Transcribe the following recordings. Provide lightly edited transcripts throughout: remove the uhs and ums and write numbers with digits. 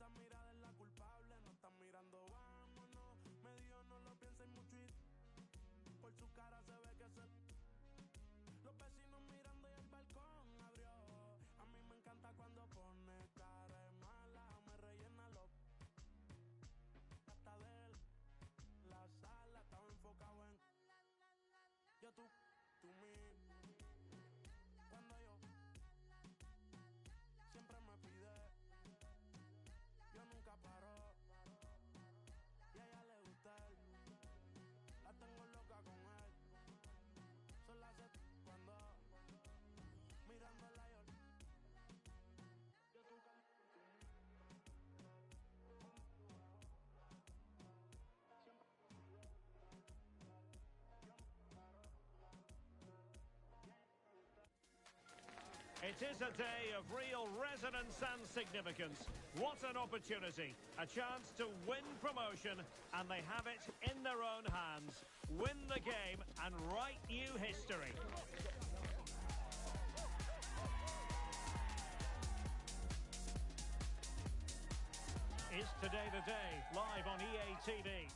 esa mirada es la culpable, no están mirando, vámonos. Me dijo no lo pienses mucho y por su cara se ve que se... Los vecinos mirando y el balcón abrió. A mí me encanta cuando pone cara de mala, me rellena los... Hasta de él, la sala estaba enfocado en... Yo tú mí. Cuando yo siempre me pide, yo nunca paro. Y a ella le gusta él, la tengo loca con él. Son las 7 cuando mirándola yo tú It is a day of real resonance and significance. What an opportunity. A chance to win promotion, and they have it in their own hands. Win the game and write new history. Is Today the Day, live on EA TV.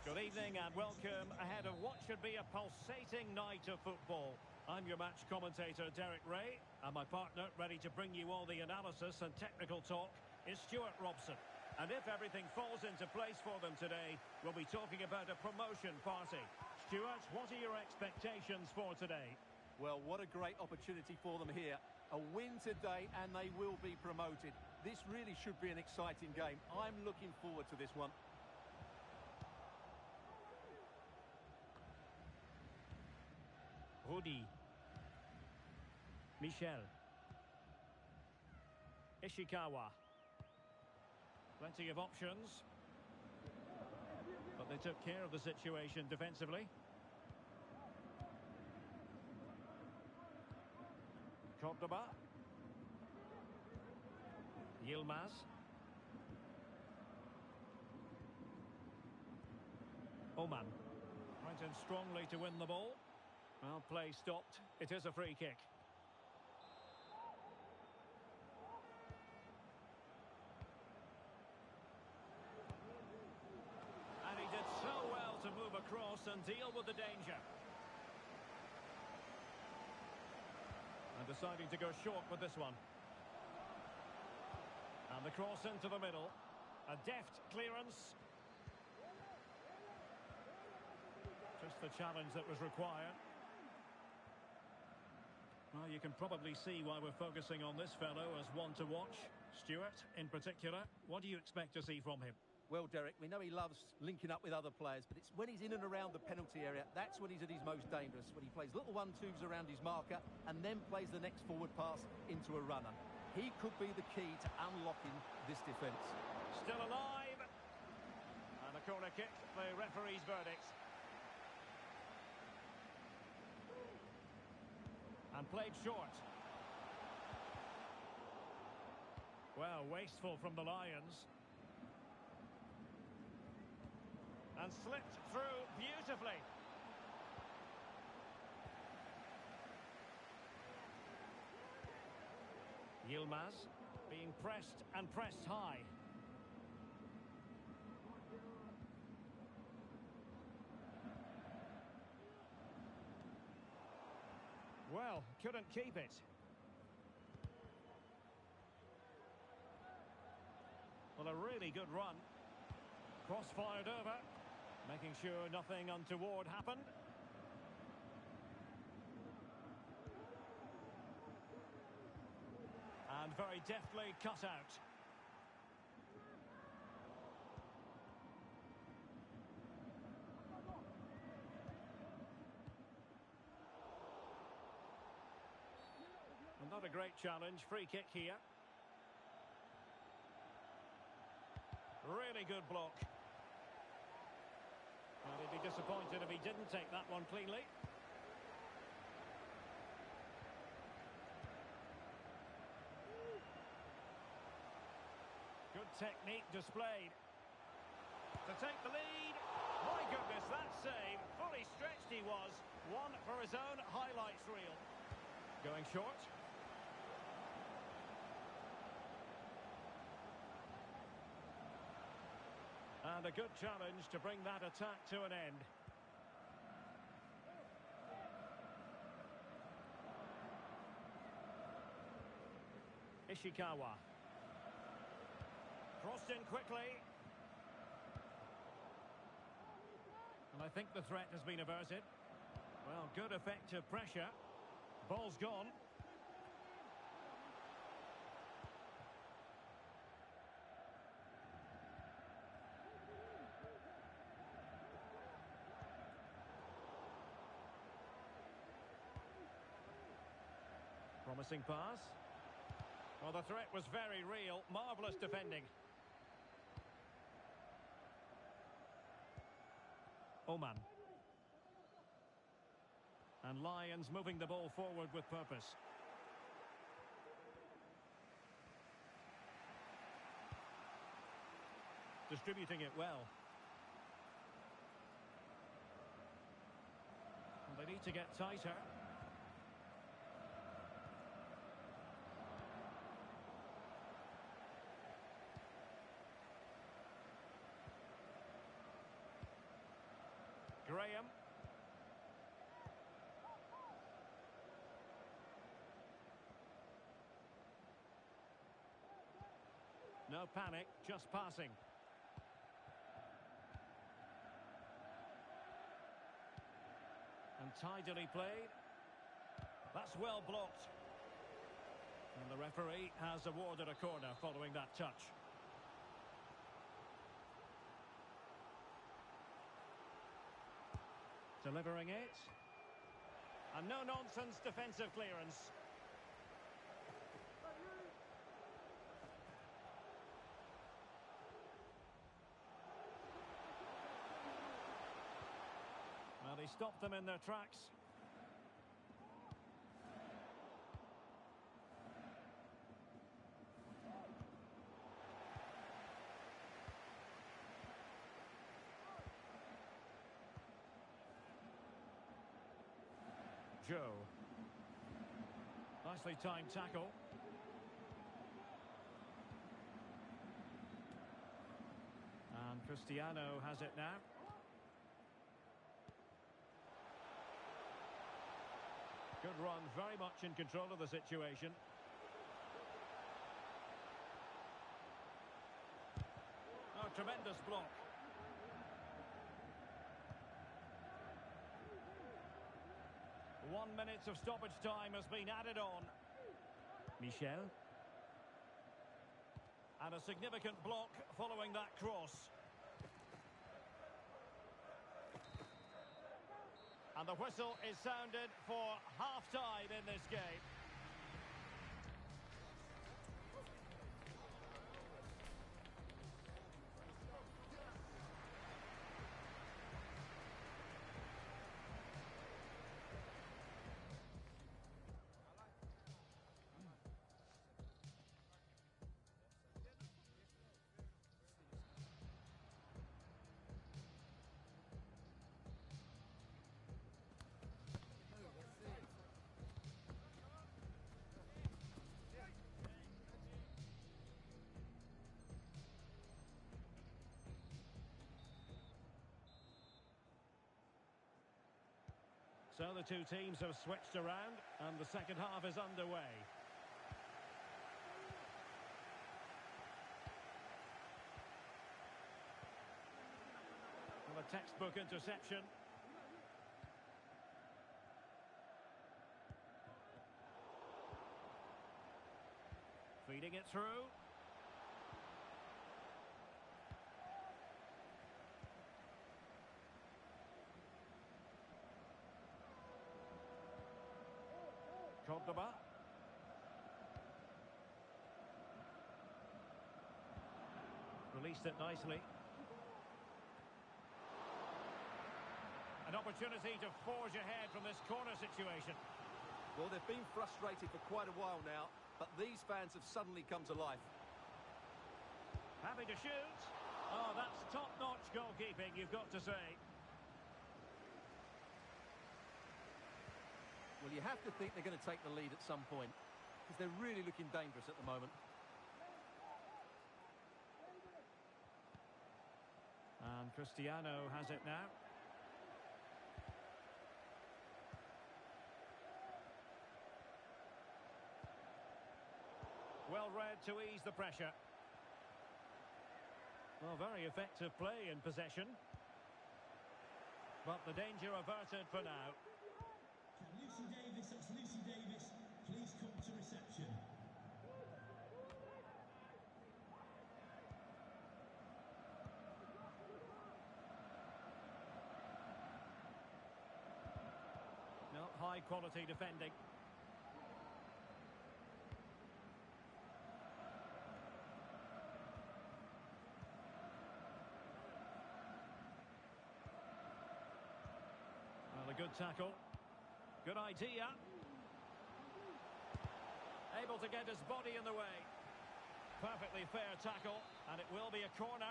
Good evening and welcome ahead of what should be a pulsating night of football. I'm your match commentator Derek Ray, and my partner ready to bring you all the analysis and technical talk is Stuart Robson. And if everything falls into place for them today, we'll be talking about a promotion party. Stuart, what are your expectations for today? Well, what a great opportunity for them here. A win today and they will be promoted. This really should be an exciting game. I'm looking forward to this one. Rudi. Michel. Ishikawa. Plenty of options. But they took care of the situation defensively. Cordoba. Yilmaz. Oman. Went in strongly to win the ball. Well, play stopped. It is a free kick. And he did so well to move across and deal with the danger. And deciding to go short with this one. And the cross into the middle. A deft clearance. Just the challenge that was required. Well, you can probably see why we're focusing on this fellow as one to watch. Stuart, in particular, what do you expect to see from him? Well, Derek, we know he loves linking up with other players, but it's when he's in and around the penalty area, that's when he's at his most dangerous, when he plays little 1-2s around his marker and then plays the next forward pass into a runner. He could be the key to unlocking this defence. Still alive! And a corner kick, the referee's verdict. And played short. Well, wasteful from the Lions. And slipped through beautifully. Yilmaz being pressed and pressed high. Well, couldn't keep it. Well, a really good run. Cross fired over, making sure nothing untoward happened. And very deftly cut out. Well, not a great challenge. Free kick here. Really good block. And he'd be disappointed if he didn't take that one cleanly. Good technique displayed. To take the lead. Right goodness, that save. Fully stretched he was. One for his own highlights reel. Going short. And a good challenge to bring that attack to an end. Ishikawa. Crossed in quickly. And I think the threat has been averted. Well, good effective pressure. Ball's gone. Promising pass. Well, the threat was very real. Marvellous defending. Oman. And Lions moving the ball forward with purpose. Distributing it well. And they need to get tighter. Graham. No panic, just passing. And tidily played. That's well blocked. And the referee has awarded a corner following that touch. Delivering it. And no-nonsense defensive clearance. Well, he stopped them in their tracks. Joe. Nicely timed tackle. And Cristiano has it now. Good run, very much in control of the situation. Oh, tremendous block. One minute of stoppage time has been added on. Michel. And a significant block following that cross. And the whistle is sounded for half-time in this game. So the two teams have switched around and the second half is underway. Well, a textbook interception. Feeding it through. Cordoba. Released it nicely. An opportunity to forge ahead from this corner situation. Well, they've been frustrated for quite a while now, but these fans have suddenly come to life. Happy to shoot. Oh, that's top-notch goalkeeping, you've got to say. you have to think they're going to take the lead at some point, because they're really looking dangerous at the moment. And Cristiano has it now. Well read to ease the pressure. Well, very effective play in possession. But the danger averted for now. Lucy Davis, that's Lucy Davis. Please come to reception. No, high quality defending. Well, a good tackle. Good idea. Able to get his body in the way. Perfectly fair tackle, and it will be a corner.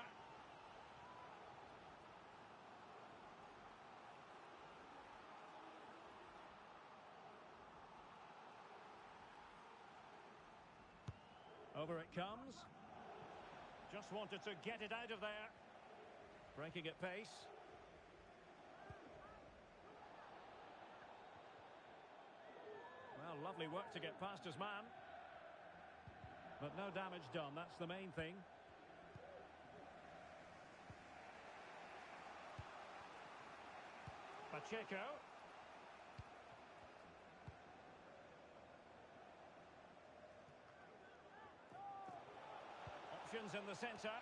Over it comes. Just wanted to get it out of there. Breaking at pace. Well, lovely work to get past his man. But no damage done, that's the main thing. Pacheco. Options in the centre.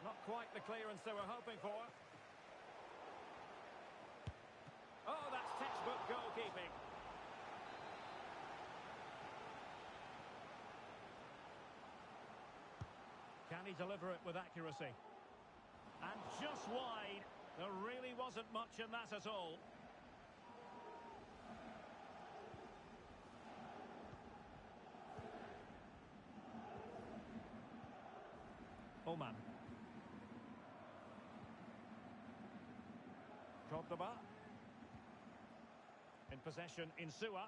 Not quite the clearance they were hoping for. Oh, that's textbook goalkeeping. Can he deliver it with accuracy? And just wide. There really wasn't much in that at all. Oman. Cordoba. In possession, Insua.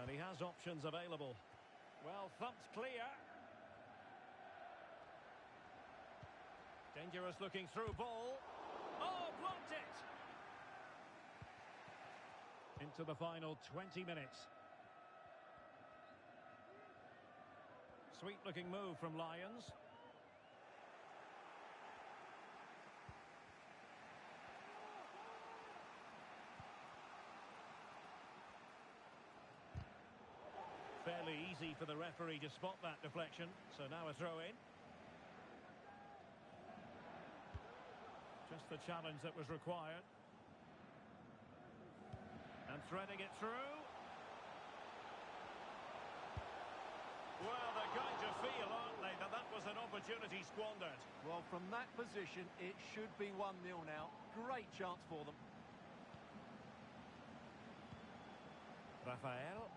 And he has options available. Well, thumped clear. Dangerous looking through ball. Oh, blocked it! Into the final 20 minutes. Sweet looking move from Lions. Fairly easy for the referee to spot that deflection, so now a throw in. Just the challenge that was required. And threading it through. Well, they're going to feel, aren't they, that was an opportunity squandered. Well, from that position, it should be 1-0 now. Great chance for them. Rafael.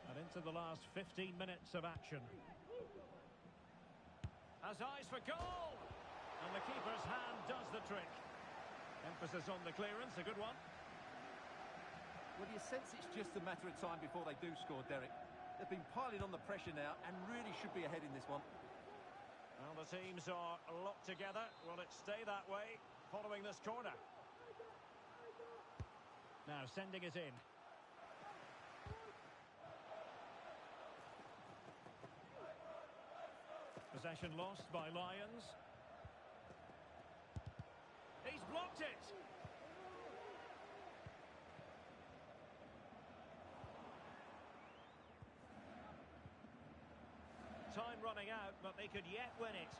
And into the last 15 minutes of action. Has eyes for goal! And the keeper's hand does the trick. Emphasis on the clearance, a good one. Well, you sense it's just a matter of time before they do score, Derek. They've been piling on the pressure now and really should be ahead in this one. Well, the teams are locked together. Will it stay that way following this corner? Now sending it in. Possession lost by Lions. He's blocked it. Time running out, but they could yet win it.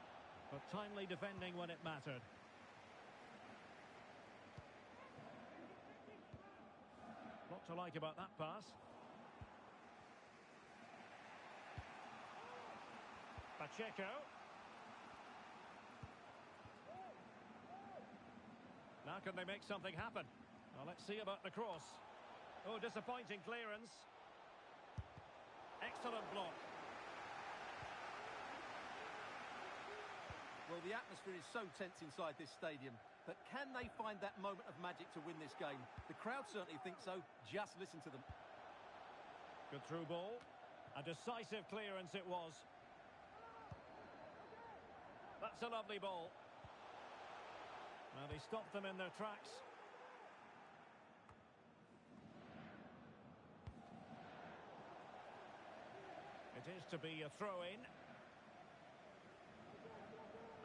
But timely defending when it mattered. Lot to like about that pass. Pacheco. Now can they make something happen? Well, let's see about the cross. Oh, disappointing clearance. Excellent block. Well, the atmosphere is so tense inside this stadium. but can they find that moment of magic to win this game? The crowd certainly think so. Just listen to them. Good through ball. A decisive clearance it was. That's a lovely ball. And he stopped them in their tracks. It is to be a throw-in.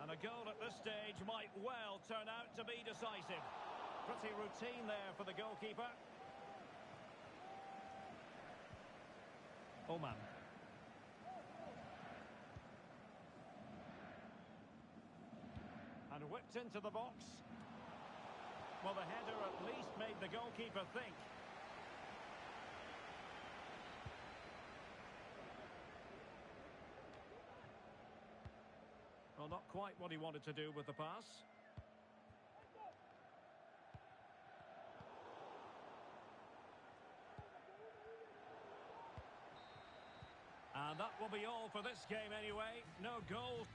And a goal at this stage might well turn out to be decisive. Pretty routine there for the goalkeeper. Oman. And whipped into the box. Well, the header at least made the goalkeeper think. Well, not quite what he wanted to do with the pass. And that will be all for this game anyway. No goal.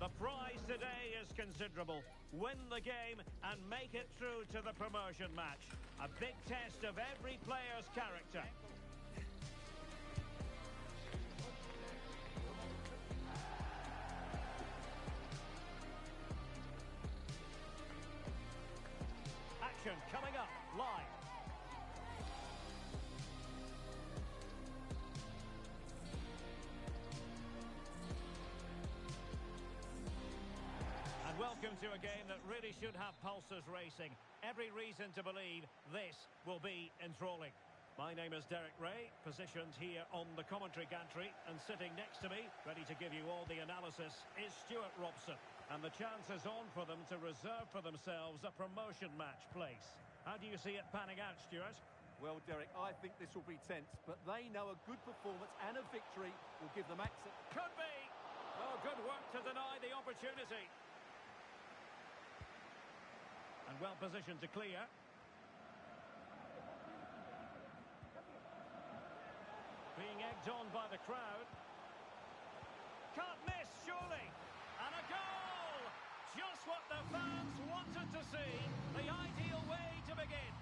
The prize today is considerable. Win the game and make it through to the promotion match. A big test of every player's character. Action coming up live. Welcome to a game that really should have pulses racing. Every reason to believe this will be enthralling. My name is Derek Ray, positioned here on the commentary gantry, and sitting next to me, ready to give you all the analysis, is Stuart Robson. And the chance is on for them to reserve for themselves a promotion match place. How do you see it panning out, Stuart? Well, Derek, I think this will be tense, but they know a good performance and a victory will give them access. Could be! Oh, good work to deny the opportunity. And well positioned to clear. Being egged on by the crowd. Can't miss, surely. And a goal! Just what the fans wanted to see. The ideal way to begin.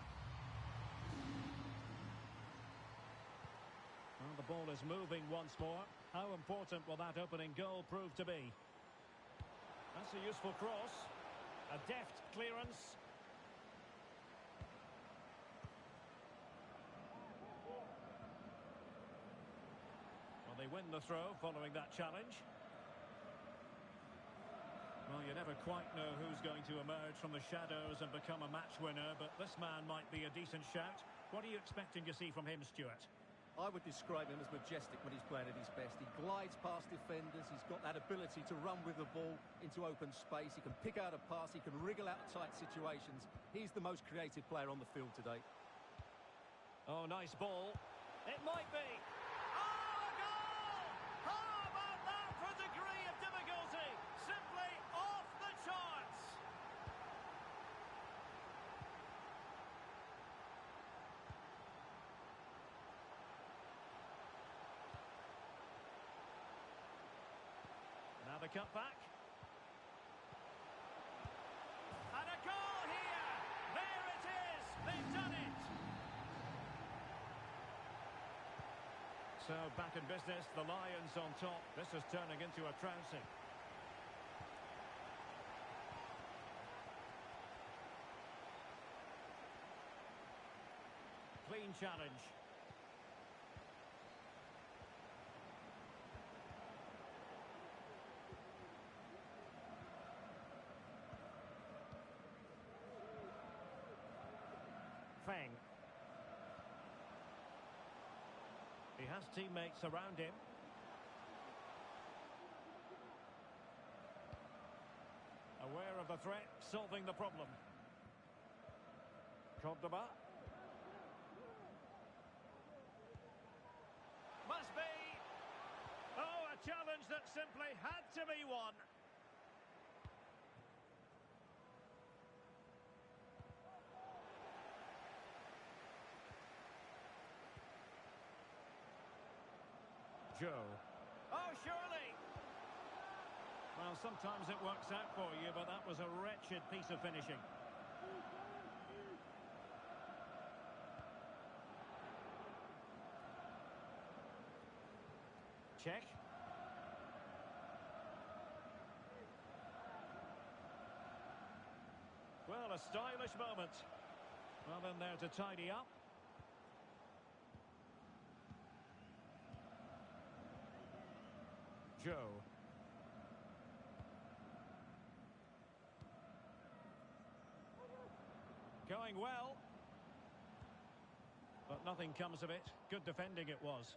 Well, the ball is moving once more. How important will that opening goal prove to be? That's a useful cross. A deft clearance. Well, they win the throw following that challenge. Well, you never quite know who's going to emerge from the shadows and become a match winner, but this man might be a decent shout. What are you expecting to see from him, Stuart? I would describe him as majestic when he's playing at his best. He glides past defenders. He's got that ability to run with the ball into open space. He can pick out a pass. He can wriggle out of tight situations. He's the most creative player on the field today. Oh, nice ball. It might be. Oh, a goal! How about that for a degree of difficulty? Simply off the charts. Now the cutback. And a goal here! There it is! They've done it! So back in business, the Lions on top. This is turning into a trouncing. Clean challenge. Feng. He has teammates around him. Aware of the threat, solving the problem. Cordoba. Must be. Oh, a challenge that simply had to be won. Joe. Oh, surely! Well, sometimes it works out for you, but that was a wretched piece of finishing. Check. Well, a stylish moment. Well, in there to tidy up. Joe. Going well. But nothing comes of it. Good defending it was.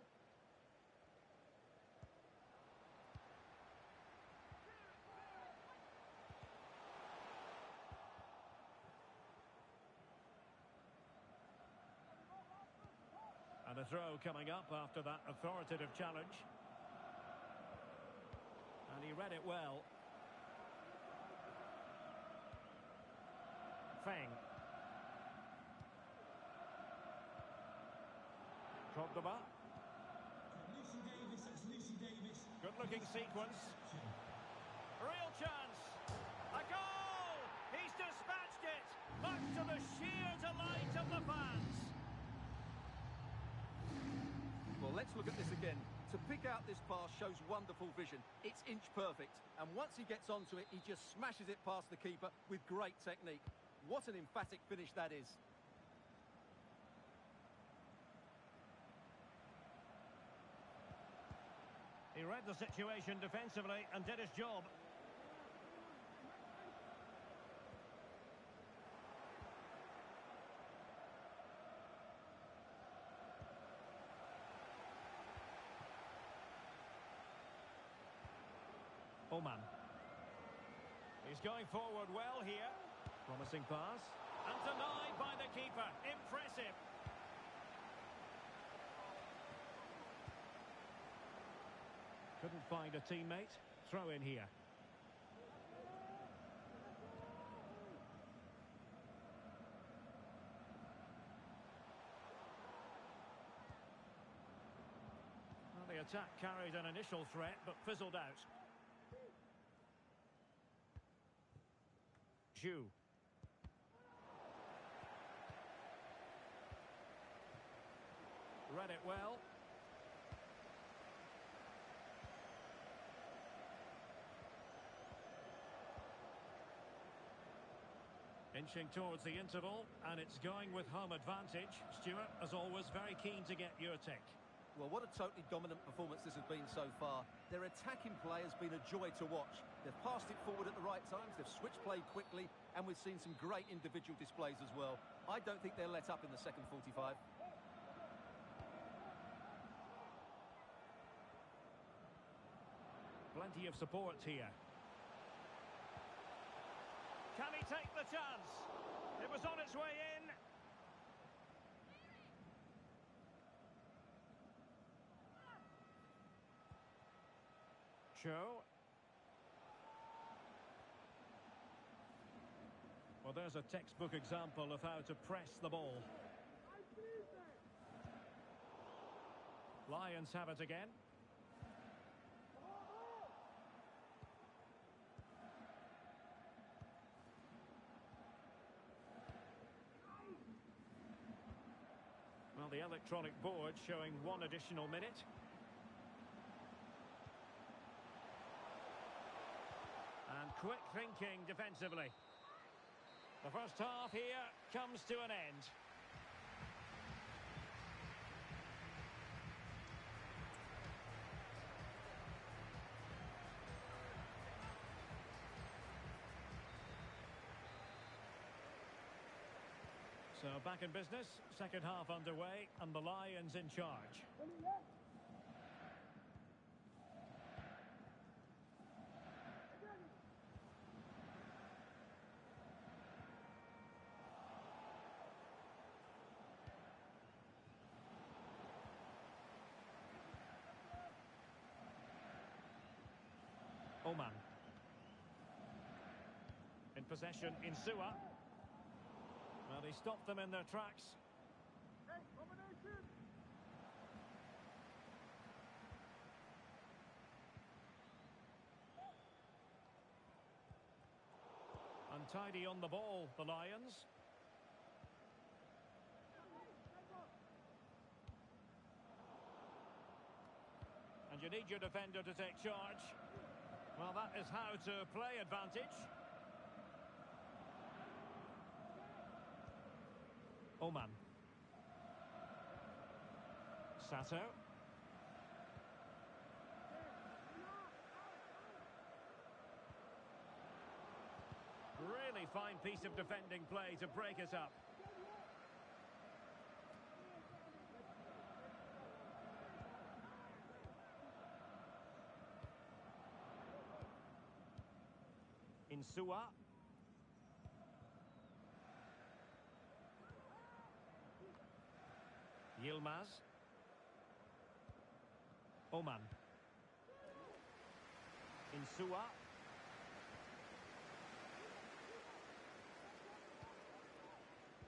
And a throw coming up after that authoritative challenge. And he read it well. Feng. Cordoba. Lucy Davis, that's Lucy Davis. Good looking sequence. Real chance. A goal! He's dispatched it. Much to the sheer delight of the fans. Well, let's look at this again. To pick out this pass shows wonderful vision. It's inch perfect. And once he gets onto it, he just smashes it past the keeper with great technique. What an emphatic finish that is. He read the situation defensively and did his job. Oman. He's going forward well here. Promising pass. And denied by the keeper. Impressive. Couldn't find a teammate. Throw in here. Well, the attack carried an initial threat, but fizzled out. Zhu. Read it well. Inching towards the interval, and it's going with home advantage. Stuart, as always, very keen to get your take. Well, what a totally dominant performance this has been so far. Their attacking play has been a joy to watch. They've passed it forward at the right times, they've switched play quickly, and we've seen some great individual displays as well. I don't think they'll let up in the second 45. Plenty of support here. Can he take the chance? It was on its way in. Show. Well, there's a textbook example of how to press the ball. Lions have it again. Well, the electronic board showing 1 additional minute. And quick thinking defensively. The first half here comes to an end. So back in business, second half underway, and the Lions in charge. Oman. In possession, Insua. Well, he stopped them in their tracks. Untidy on the ball, the Lions. And you need your defender to take charge. Well, that is how to play advantage. Oman. Sato. Really fine piece of defending play to break us up. Insua. Yilmaz. Oman. Insua.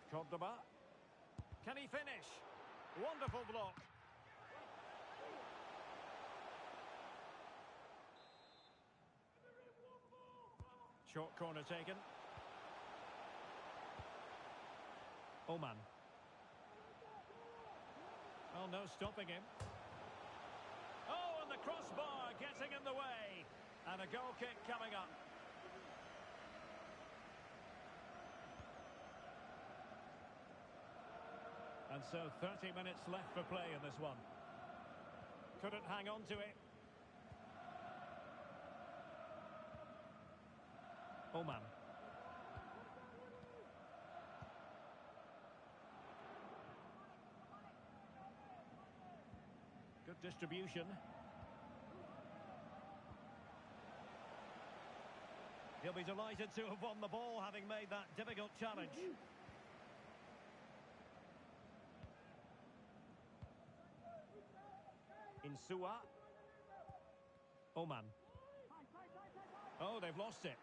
Cordoba. Can he finish? Wonderful block. Short corner taken. Oman. Oh, no stopping him. Oh, and the crossbar getting in the way. And a goal kick coming up. And so 30 minutes left for play in this one. Couldn't hang on to it. Oman. Good distribution. He'll be delighted to have won the ball, having made that difficult challenge. Insua. Oman. Oh, they've lost it.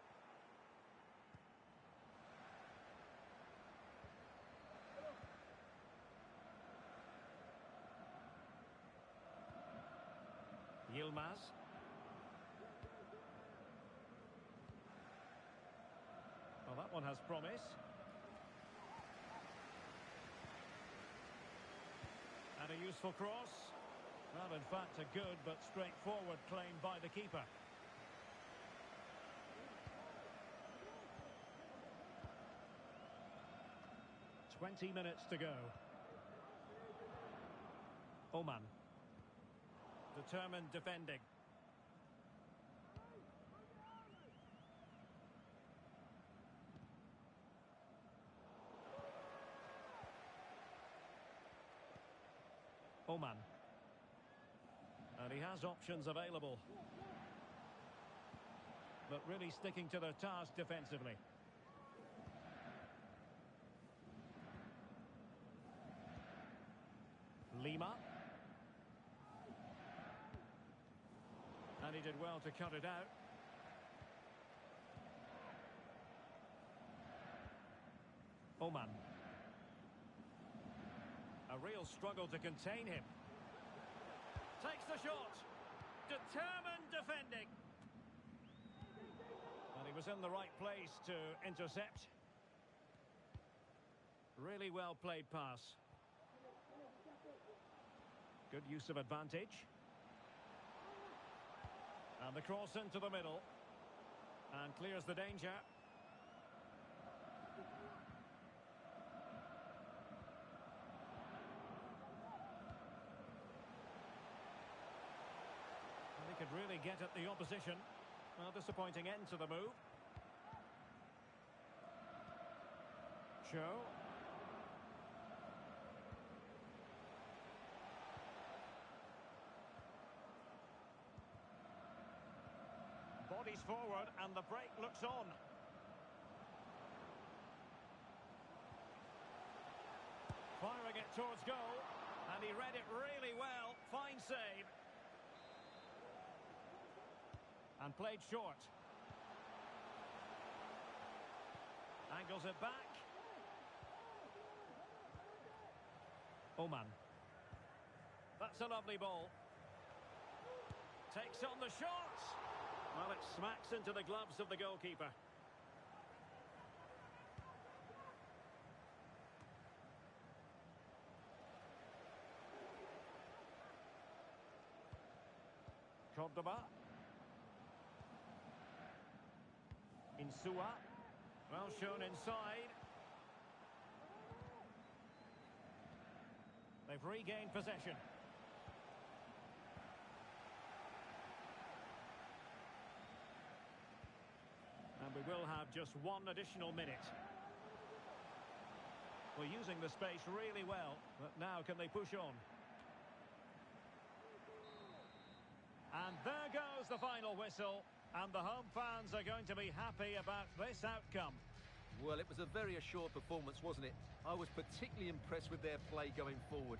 Yilmaz. Well, that one has promise. And a useful cross. Well, in fact, a good but straightforward claim by the keeper. "20 minutes to go. Oman. Determined defending. Oman. And he has options available. But really sticking to their task defensively. Lima. And he did well to cut it out. Oman. A real struggle to contain him. Takes the shot. Determined defending. And he was in the right place to intercept. Really well played pass. Good use of advantage. And the cross into the middle. And clears the danger. And he could really get at the opposition. Well, disappointing end to the move. Show. Bodies forward and the break looks on. Firing it towards goal. And he read it really well. Fine save. And played short. Angles it back. Oman. That's a lovely ball. Takes on the shot. Well, it smacks into the gloves of the goalkeeper. Cordoba. Insua. Well shown inside. They've regained possession. And we will have just one additional minute. We're using the space really well, but now can they push on? And there goes the final whistle, and the home fans are going to be happy about this outcome. Well, it was a very assured performance, wasn't it? I was particularly impressed with their play going forward.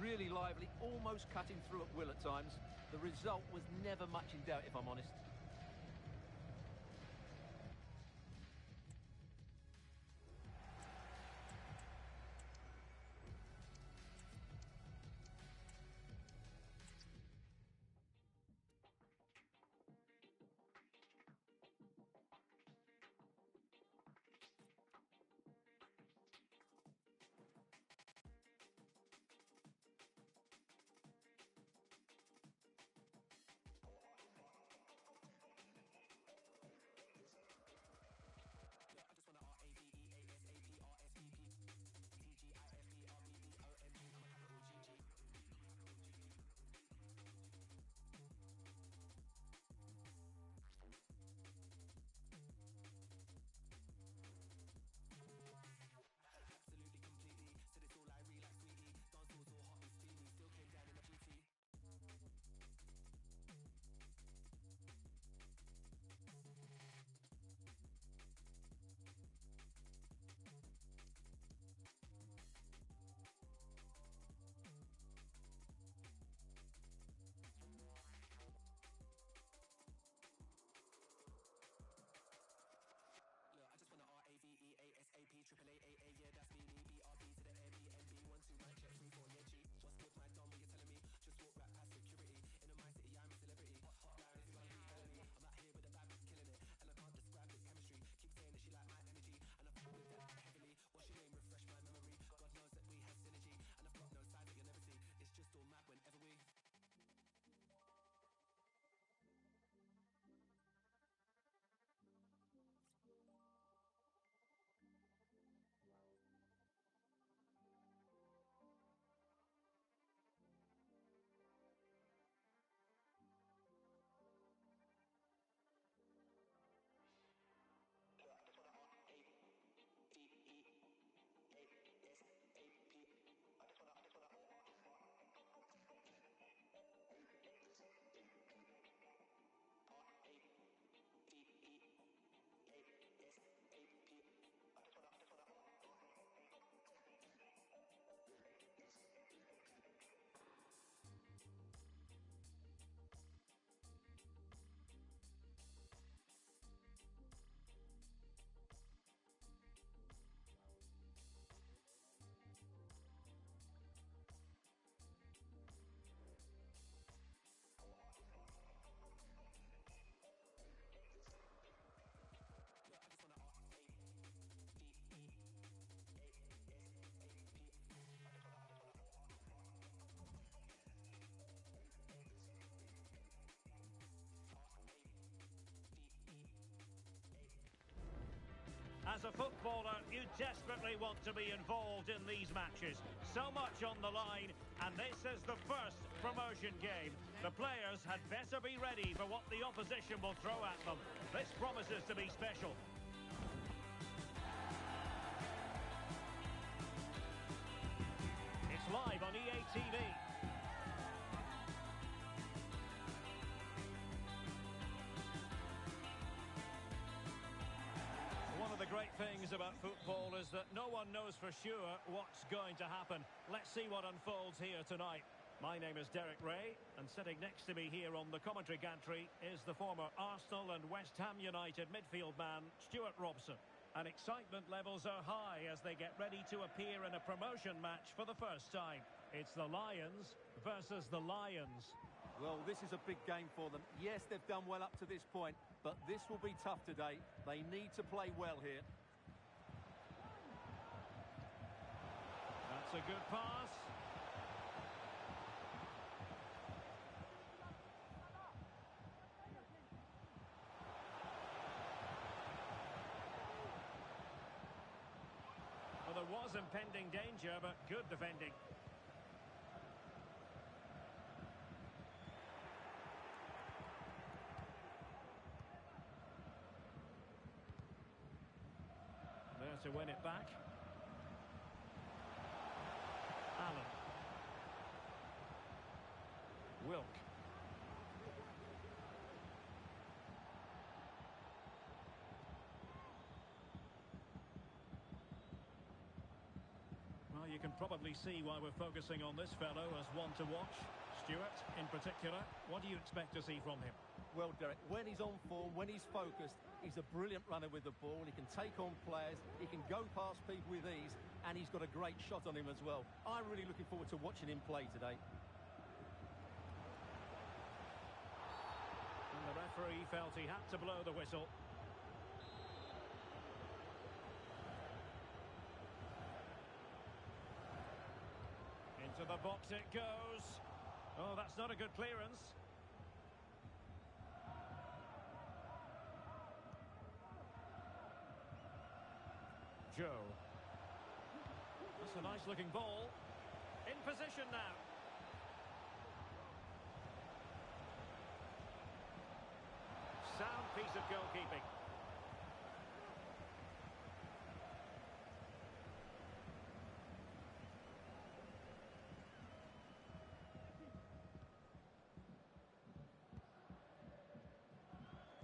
Really lively, almost cutting through at will at times. The result was never much in doubt, if I'm honest. a footballer, you desperately want to be involved in these matches. So much on the line, and this is the first promotion game. The players had better be ready for what the opposition will throw at them. This promises to be special. It's live on EA TV. One of the great things about football is that no one knows for sure what's going to happen. Let's see what unfolds here tonight. My name is Derek Ray, and sitting next to me here on the commentary gantry is the former Arsenal and West Ham United midfield man, Stuart Robson. And excitement levels are high as they get ready to appear in a promotion match for the first time. It's the Lions versus the Lions. Well, this is a big game for them. Yes, they've done well up to this point, but this will be tough today. They need to play well here. That's a good pass. Well, there was impending danger, but good defending. There to win it back. Allen. Wilk. Well, you can probably see why we're focusing on this fellow as one to watch. Stuart, in particular, what do you expect to see from him? Well, Derek, when he's on form, when he's focused, he's a brilliant runner with the ball. He can take on players, he can go past people with ease, and he's got a great shot on him as well. I'm really looking forward to watching him play today. And the referee felt he had to blow the whistle. Into the box it goes. Oh, that's not a good clearance. Joe. That's a nice looking ball. In position now. Sound piece of goalkeeping.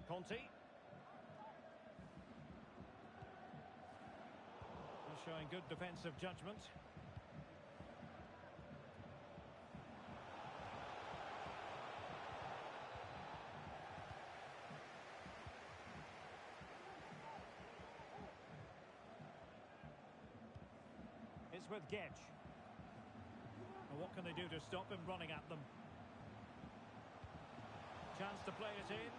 Conte. Showing good defensive judgment. It's with Gedge. Well, what can they do to stop him running at them? Chance to play it in.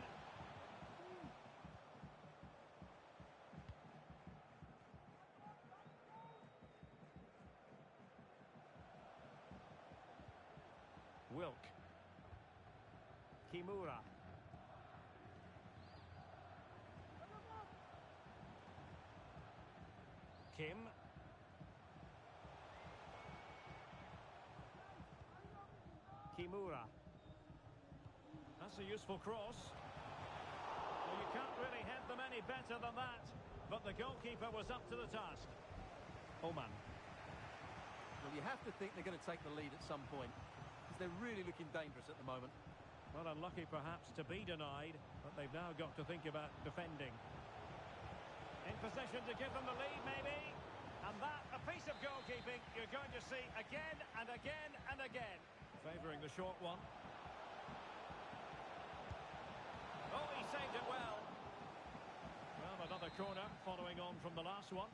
Wilk. Kimura. Kim. Kimura. That's a useful cross. Well, you can't really head them any better than that. But the goalkeeper was up to the task. Oman. Well, you have to think they're going to take the lead at some point. They're really looking dangerous at the moment. Well, unlucky perhaps to be denied, but they've now got to think about defending. In position to give them the lead, maybe. And that, a piece of goalkeeping you're going to see again and again and again. Favouring the short one. Oh, he saved it well. Well, another corner following on from the last one.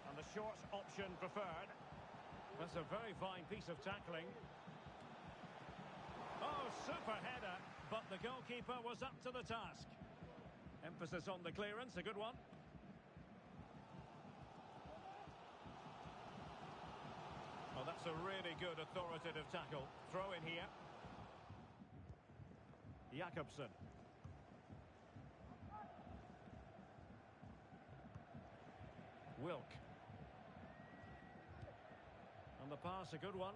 And the short option preferred. That's a very fine piece of tackling. Oh, super header, but the goalkeeper was up to the task. Emphasis on the clearance, a good one. Oh, that's a really good authoritative tackle. Throw in here. Jakobsen. Wilk. And the pass, a good one.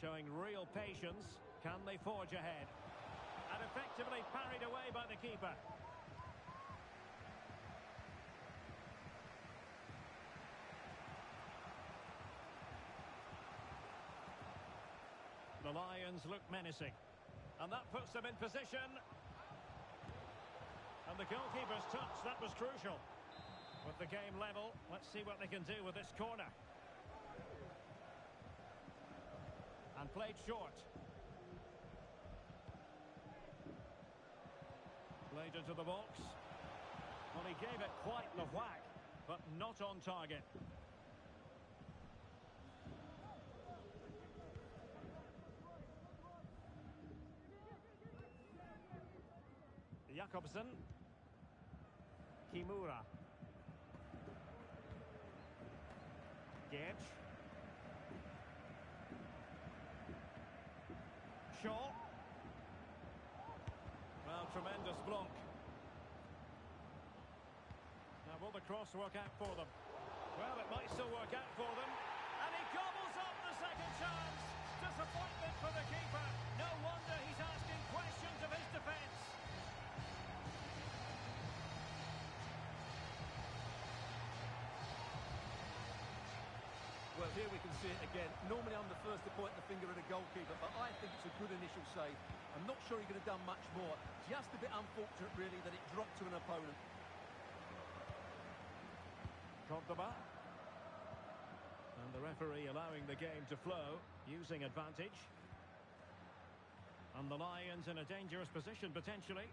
Showing real patience. Can they forge ahead? And effectively parried away by the keeper. The Lions look menacing. And that puts them in position. And the goalkeeper's touch, that was crucial. With the game level, let's see what they can do with this corner. And played short. Played into the box. Well, he gave it quite the whack, but not on target. Jakobsen. Kimura. Gage. Shaw. Well, tremendous block. Now, will the cross work out for them? Well, it might still work out for them. And he gobbles up the second chance. Disappointment for the keeper. No wonder he's asking questions of his defence. Well, here we can see it again. Normally I'm the first to point the finger at a goalkeeper, but I think it's a good initial save. I'm not sure he could have done much more. Just a bit unfortunate, really, that it dropped to an opponent. Cordoba. And the referee allowing the game to flow, using advantage. And the Lions in a dangerous position, potentially.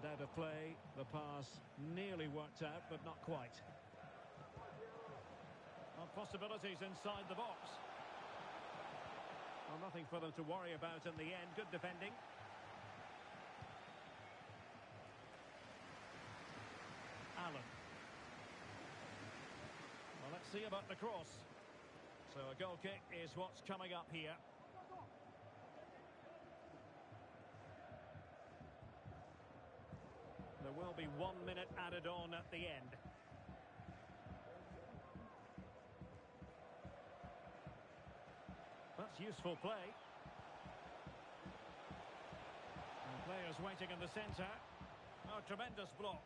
And out of play, the pass nearly worked out, but not quite. Well, possibilities inside the box. Well, nothing for them to worry about in the end. Good defending. Allen. Well, let's see about the cross. So a goal kick is what's coming up here. There will be 1 minute added on at the end. That's useful play. And players waiting in the centre. Oh, tremendous block.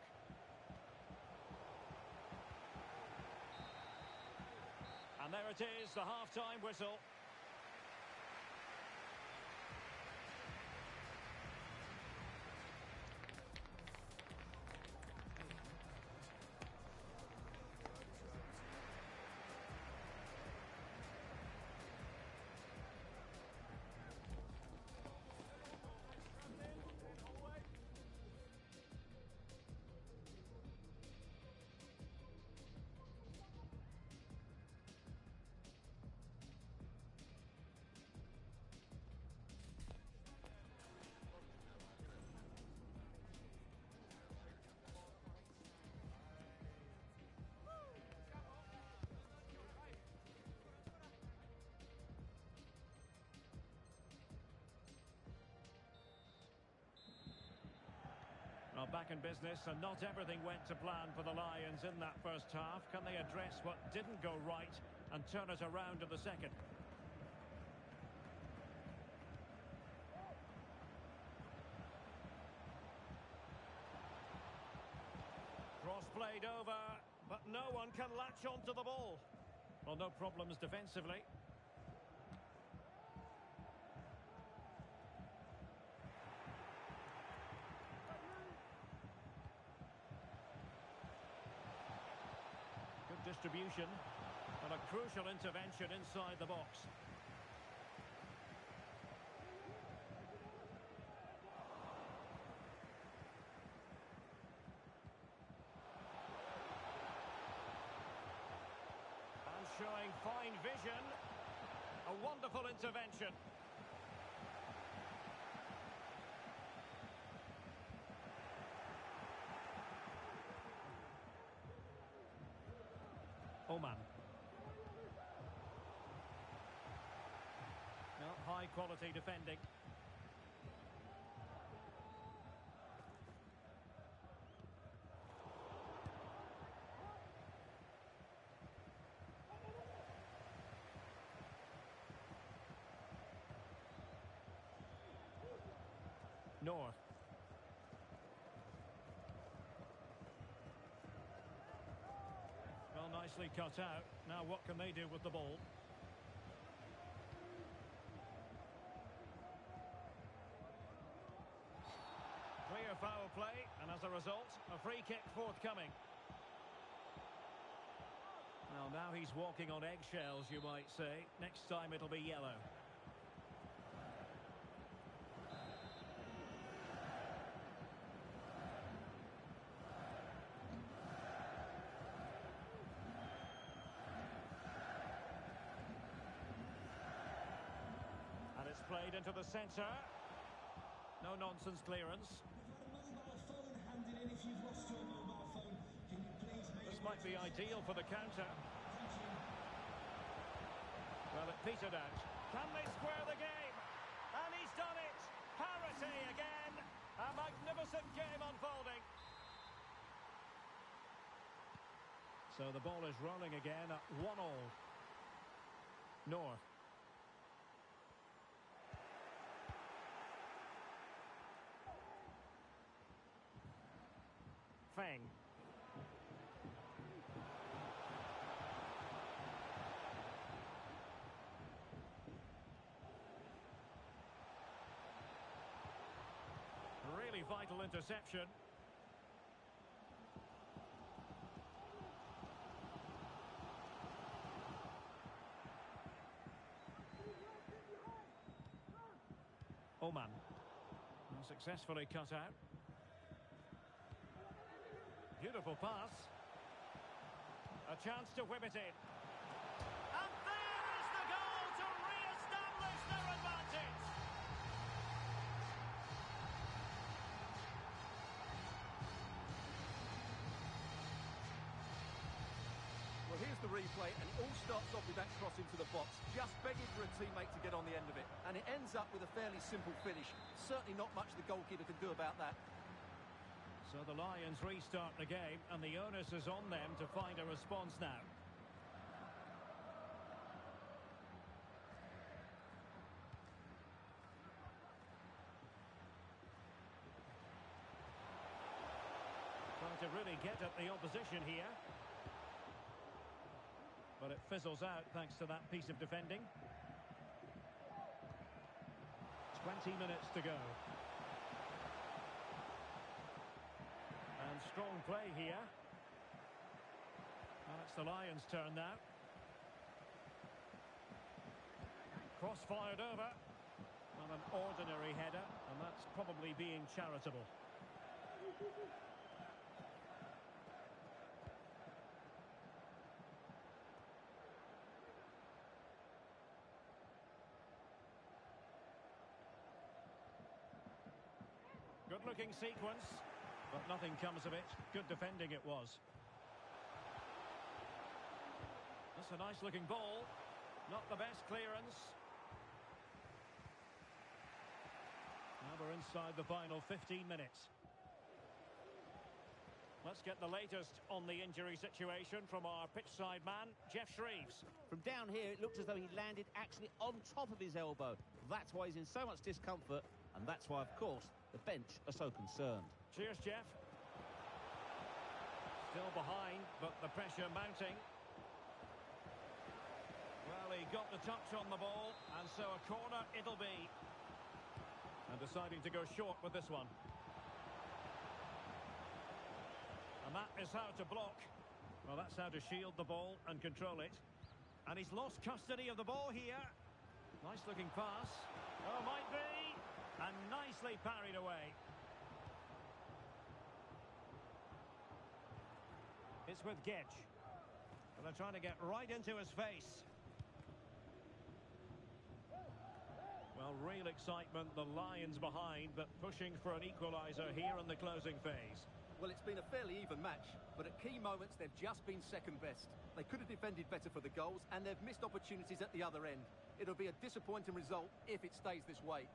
And there it is, the half-time whistle. Well, back in business, and not everything went to plan for the Lions in that first half. Can they address what didn't go right and turn it around in the second? Cross played over, but no one can latch onto the ball. Well, no problems defensively. Distribution, and a crucial intervention inside the box. And showing fine vision, a wonderful intervention. Oman. Well, high quality defending. North. Well, nicely cut out. Now what can they do with the ball? Clear foul play, and as a result, a free kick forthcoming. Well, now he's walking on eggshells, you might say. Next time it'll be yellow. And it's played into the centre. No nonsense clearance. We've had a mobile phone handed in. If you've lost your mobile phone, can you please make This might be ideal for the counter. Thank you. Well, it petered out. Can they square the game? And he's done it! Parity again! A magnificent game unfolding. So the ball is rolling again at 1-1. North. Feng. Really vital interception. Oman. Successfully cut out. Beautiful pass. A chance to whip it in. And there is the goal to re-establish their advantage. Well, here's the replay, and it all starts off with that cross into the box, just begging for a teammate to get on the end of it. And it ends up with a fairly simple finish. Certainly not much the goalkeeper can do about that. So the Lions restart the game, and the onus is on them to find a response now. Trying to really get at the opposition here. But it fizzles out thanks to that piece of defending. 20 minutes to go. And strong play here. Well, it's the Lions' turn now. Cross fired over. Not an ordinary header, and that's probably being charitable. Good-looking sequence. But nothing comes of it. Good defending it was. That's a nice-looking ball. Not the best clearance. Now we're inside the final 15 minutes. Let's get the latest on the injury situation from our pitchside man, Jeff Shreeves. From down here, it looked as though he landed actually on top of his elbow. That's why he's in so much discomfort, and that's why, of course, the bench are so concerned. Cheers, Jeff. Still behind, but the pressure mounting. Well, he got the touch on the ball, and so a corner it'll be. And deciding to go short with this one. And that is how to block. Well, that's how to shield the ball and control it. And he's lost custody of the ball here. Nice looking pass. Oh, might be. And nicely parried away. It's with Gedge. And they're trying to get right into his face. Well, real excitement, the Lions behind, but pushing for an equaliser here in the closing phase. Well, it's been a fairly even match, but at key moments they've just been second best. They could have defended better for the goals, and they've missed opportunities at the other end. It'll be a disappointing result if it stays this way.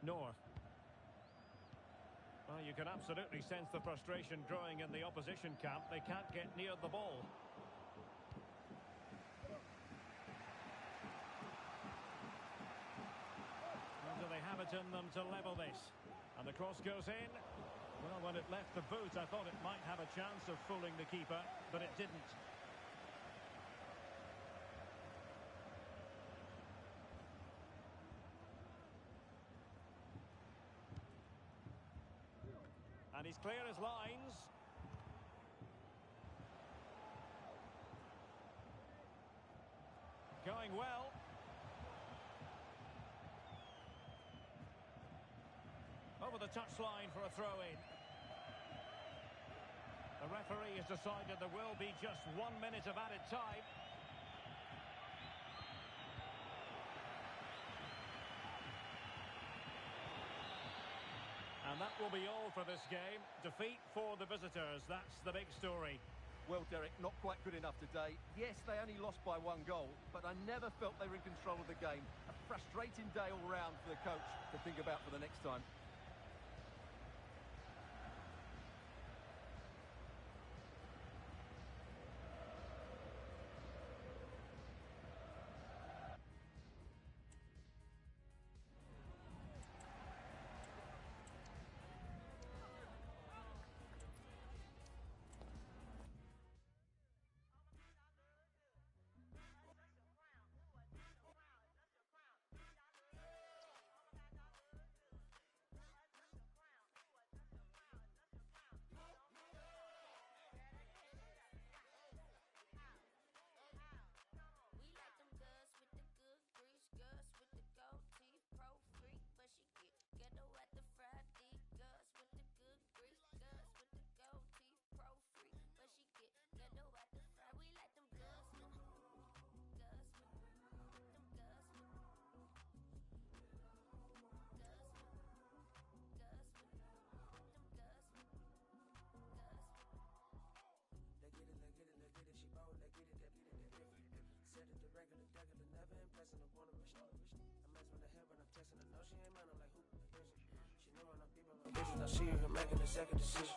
North. Well, you can absolutely sense the frustration growing in the opposition camp. They can't get near the ball. they have it in them to level this. And the cross goes in. Well, when it left the boot, I thought it might have a chance of fooling the keeper, but it didn't. And he's clear as lines. Going well. Over the touchline for a throw-in. The referee has decided there will be just 1 minute of added time. And that will be all for this game. Defeat for the visitors, that's the big story. Well, Derek, not quite good enough today. Yes, they only lost by 1 goal, but I never felt they were in control of the game. A frustrating day all round for the coach to think about for the next time. Now she here making a second decision.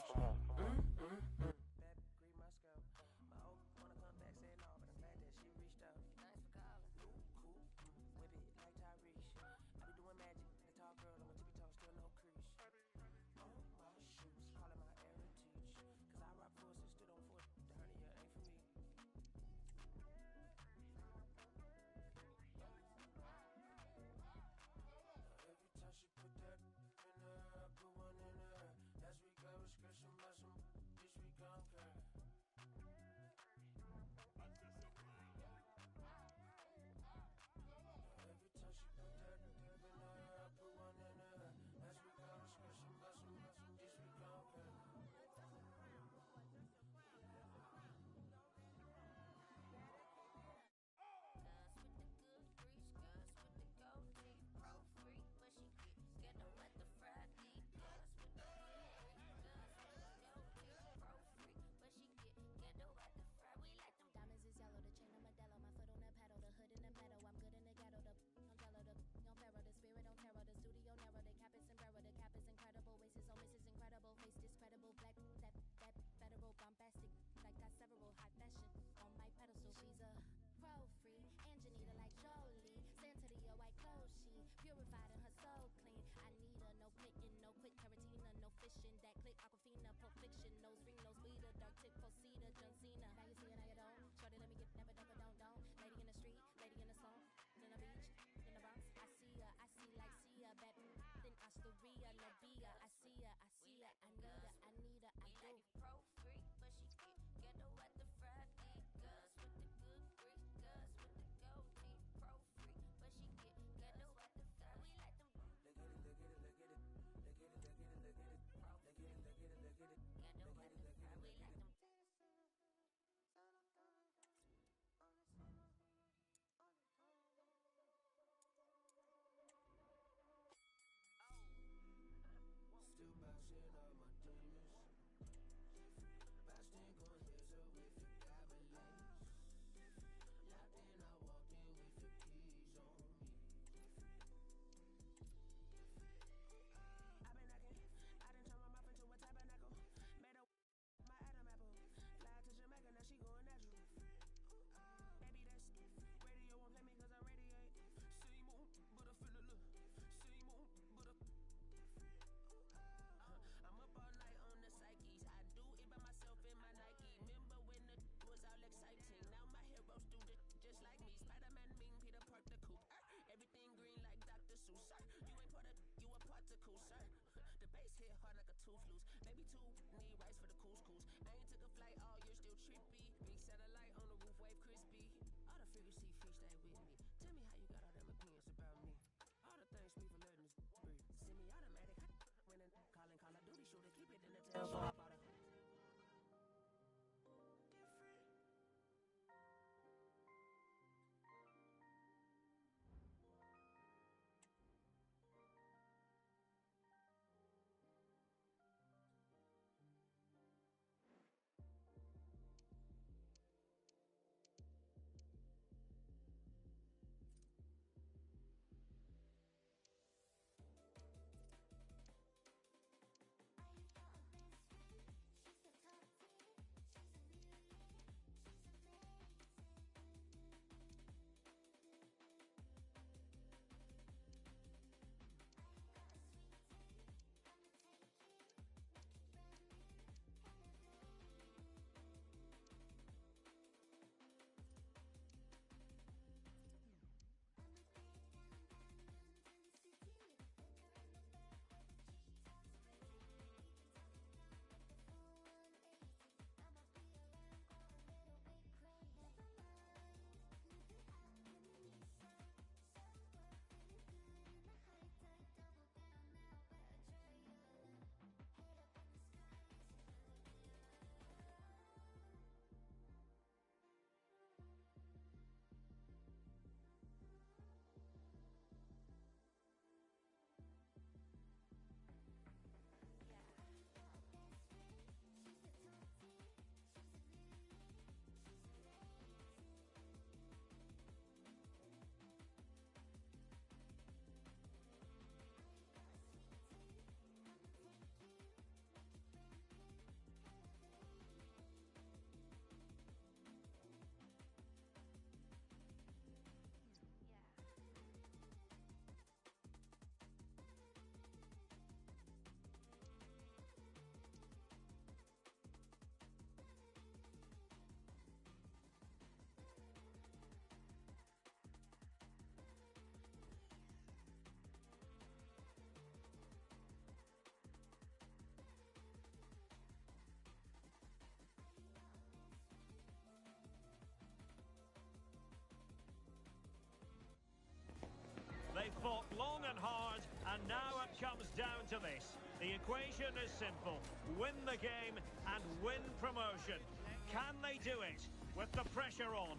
long and hard, and now it comes down to this. The equation is simple. Win the game and win promotion. Can they do it with the pressure on?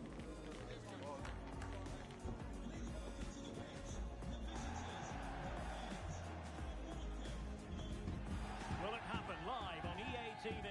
Will it happen live on EA TV?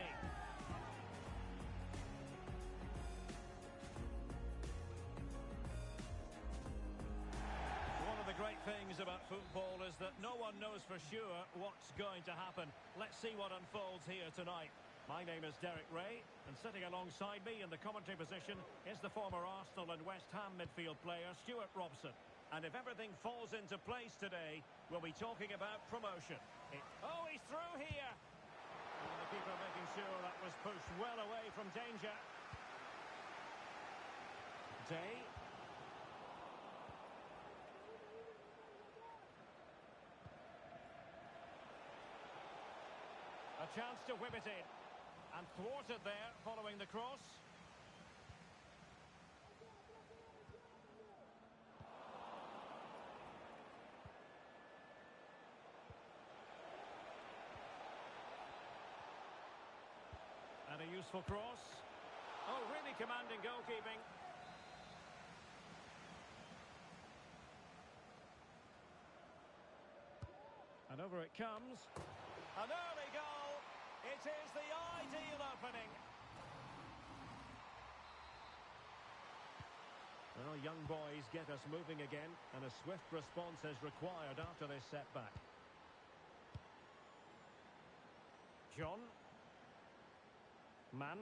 One of the great things about football is that no one knows for sure what's going to happen. Let's see what unfolds here tonight. My name is Derek Ray, and sitting alongside me in the commentary position is the former Arsenal and West Ham midfield player Stuart Robson. And if everything falls into place today, we'll be talking about promotion. Oh, he's through here! And the keeper making sure that was pushed well away from danger. Day. A chance to whip it in. And thwarted there following the cross. And a useful cross. Oh, really commanding goalkeeping. And over it comes. An early goal. It is the ideal opening. Well, young boys get us moving again, and a swift response is required after this setback. John. Man.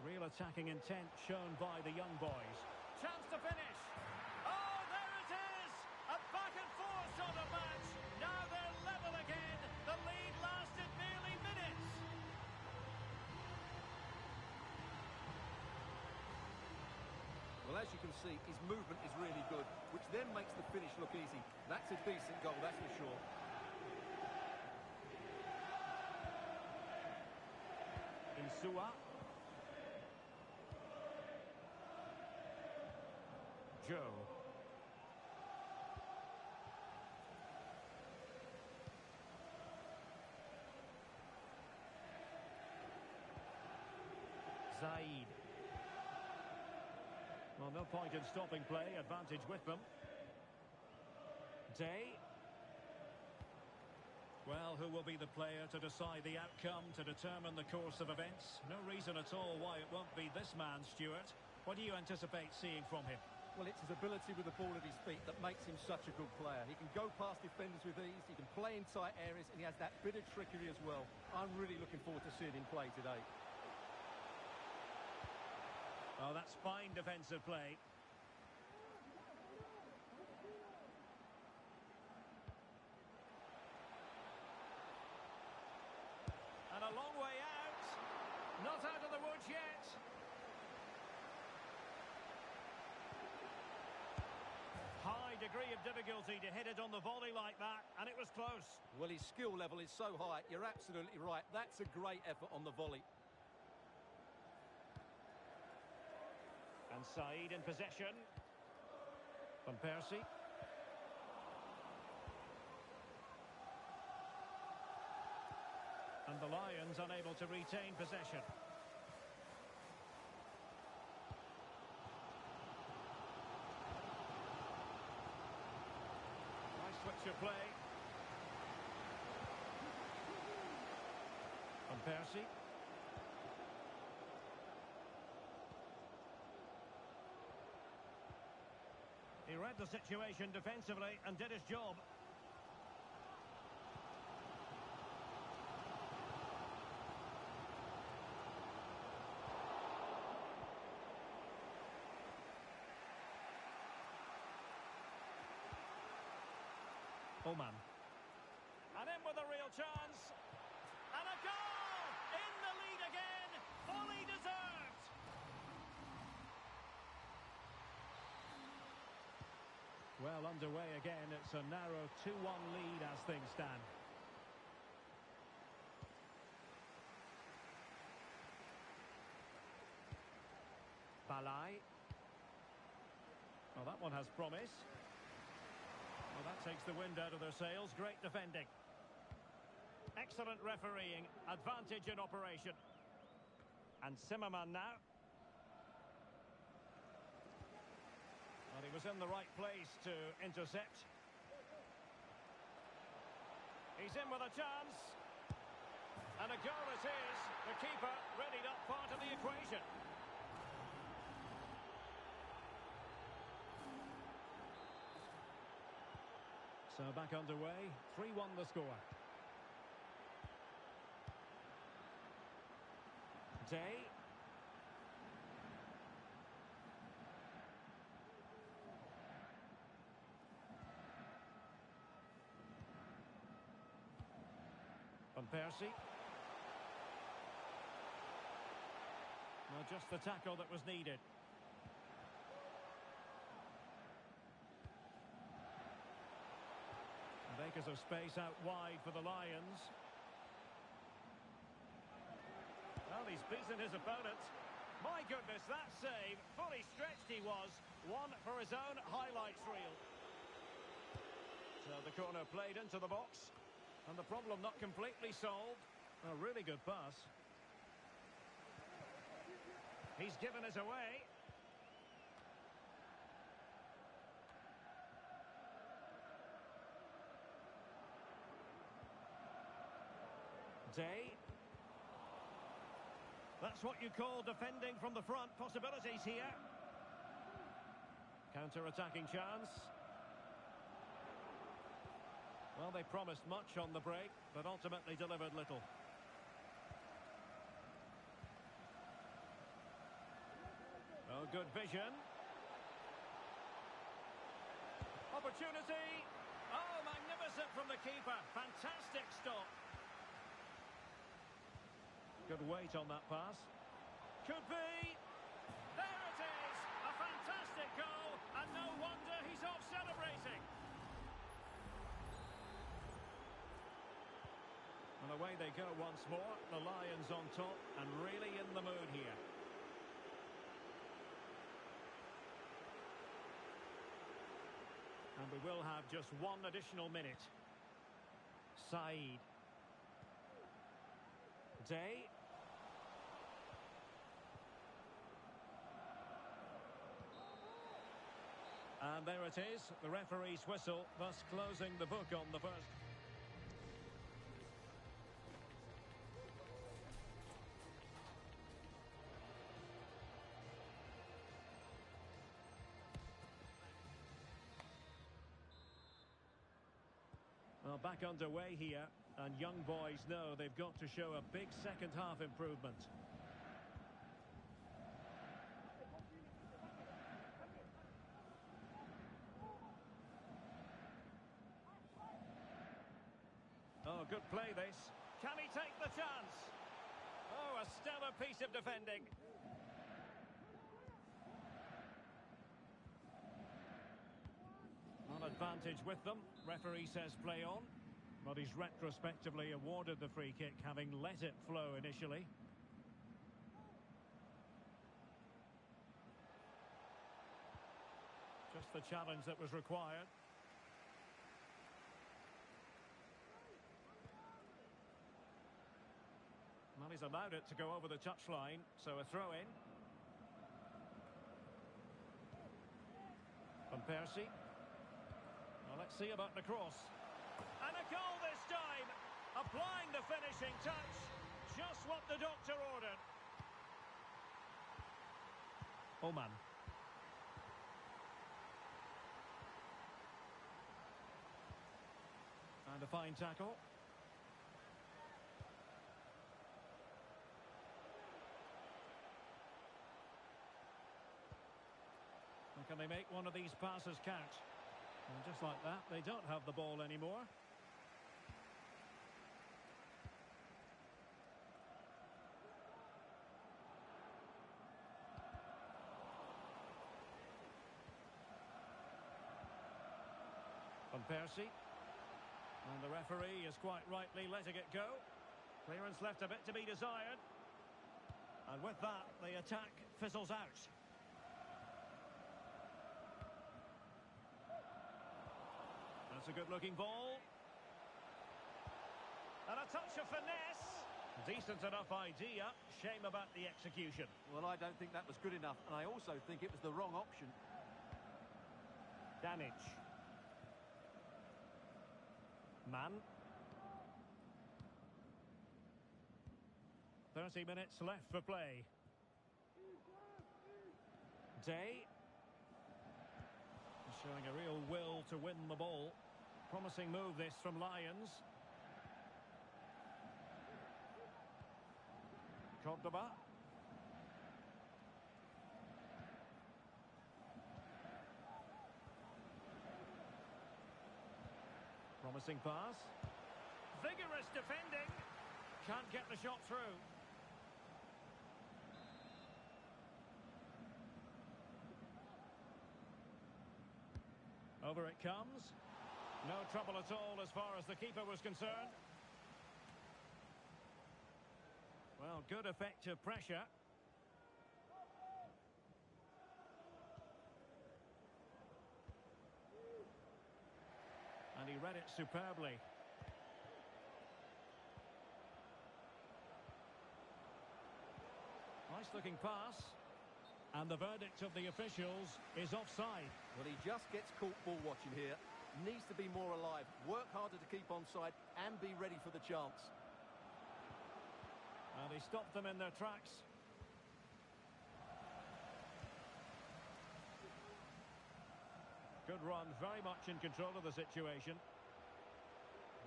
Real attacking intent shown by the young boys. Chance to finish. Oh, there it is! A back and forth sort of match. Now they're level again. The lead lasted nearly minutes. Well, as you can see, his movement is really good, which then makes the finish look easy. That's a decent goal, that's for sure. Insua. Joe. Zaid. Well, no point in stopping play. Advantage with them. Day. Well, who will be the player to decide the outcome, to determine the course of events? No reason at all why it won't be this man, Stuart. What do you anticipate seeing from him? Well, it's his ability with the ball at his feet that makes him such a good player. He can go past defenders with ease, he can play in tight areas, and he has that bit of trickery as well. I'm really looking forward to seeing him play today. Oh, that's fine defensive play. And a long way out. Not out of the woods yet. High degree of difficulty to hit it on the volley like that, and it was close. Well, his skill level is so high, you're absolutely right. That's a great effort on the volley. And Said in possession. Van Persie. And the Lions unable to retain possession. Nice switch of play. Van Persie. He read the situation defensively and did his job. Oman. And in with a real chance. And a goal! In the lead again! Fully deserved! Well, underway again. It's a narrow 2-1 lead as things stand. Balai. Well, that one has promise. That takes the wind out of their sails. Great defending. Excellent refereeing. Advantage in operation. And Zimmerman now. Well, he was in the right place to intercept. He's in with a chance. And a goal it is. The keeper readied up part of the equation. So back underway. 3-1 the score. Day. Van Persie. Well, just the tackle that was needed. And acres of space out wide for the Lions. Well, he's beaten his opponent. My goodness, that save. Fully stretched he was. One for his own highlights reel. So the corner played into the box. And the problem not completely solved. A really good pass. He's given us away. Day. That's what you call defending from the front. Possibilities here. Counter-attacking chance. Well, they promised much on the break, but ultimately delivered little. Oh, good vision. Opportunity. Oh, magnificent from the keeper. Fantastic stop. Good weight on that pass. Could be. There it is. A fantastic goal. And no wonder he's off celebrating. And away they go once more. The Lions on top and really in the mood here. And we will have just one additional minute. Said. Day. And there it is, the referee's whistle, thus closing the book on the first. Well, back underway here, and young boys know they've got to show a big second half improvement. Oh, good play this. Can he take the chance? Oh, a stellar piece of defending. An advantage with them. Referee says play on. But he's retrospectively awarded the free kick, having let it flow initially. Just the challenge that was required. Well, he's allowed it to go over the touchline, so a throw-in. Van Persie. Well, let's see about the cross. And a goal this time! Applying the finishing touch. Just what the doctor ordered. Oman. And a fine tackle. And can they make one of these passes count? And just like that, they don't have the ball anymore. Van Persie. And the referee is quite rightly letting it go. Clearance left a bit to be desired. And with that, the attack fizzles out. That's a good-looking ball. And a touch of finesse. Decent enough idea. Shame about the execution. Well, I don't think that was good enough, and I also think it was the wrong option. Damage. Man. 30 minutes left for play. Day. Showing a real will to win the ball. Promising move this from Lions. Cordoba. Promising pass. Vigorous defending. Can't get the shot through. Over it comes. No trouble at all as far as the keeper was concerned. Well, good effective pressure. And he read it superbly. Nice looking pass. And the verdict of the officials is offside. Well, he just gets caught ball watching here. Needs to be more alive, work harder to keep onside and be ready for the chance. And he stopped them in their tracks. Good run, very much in control of the situation.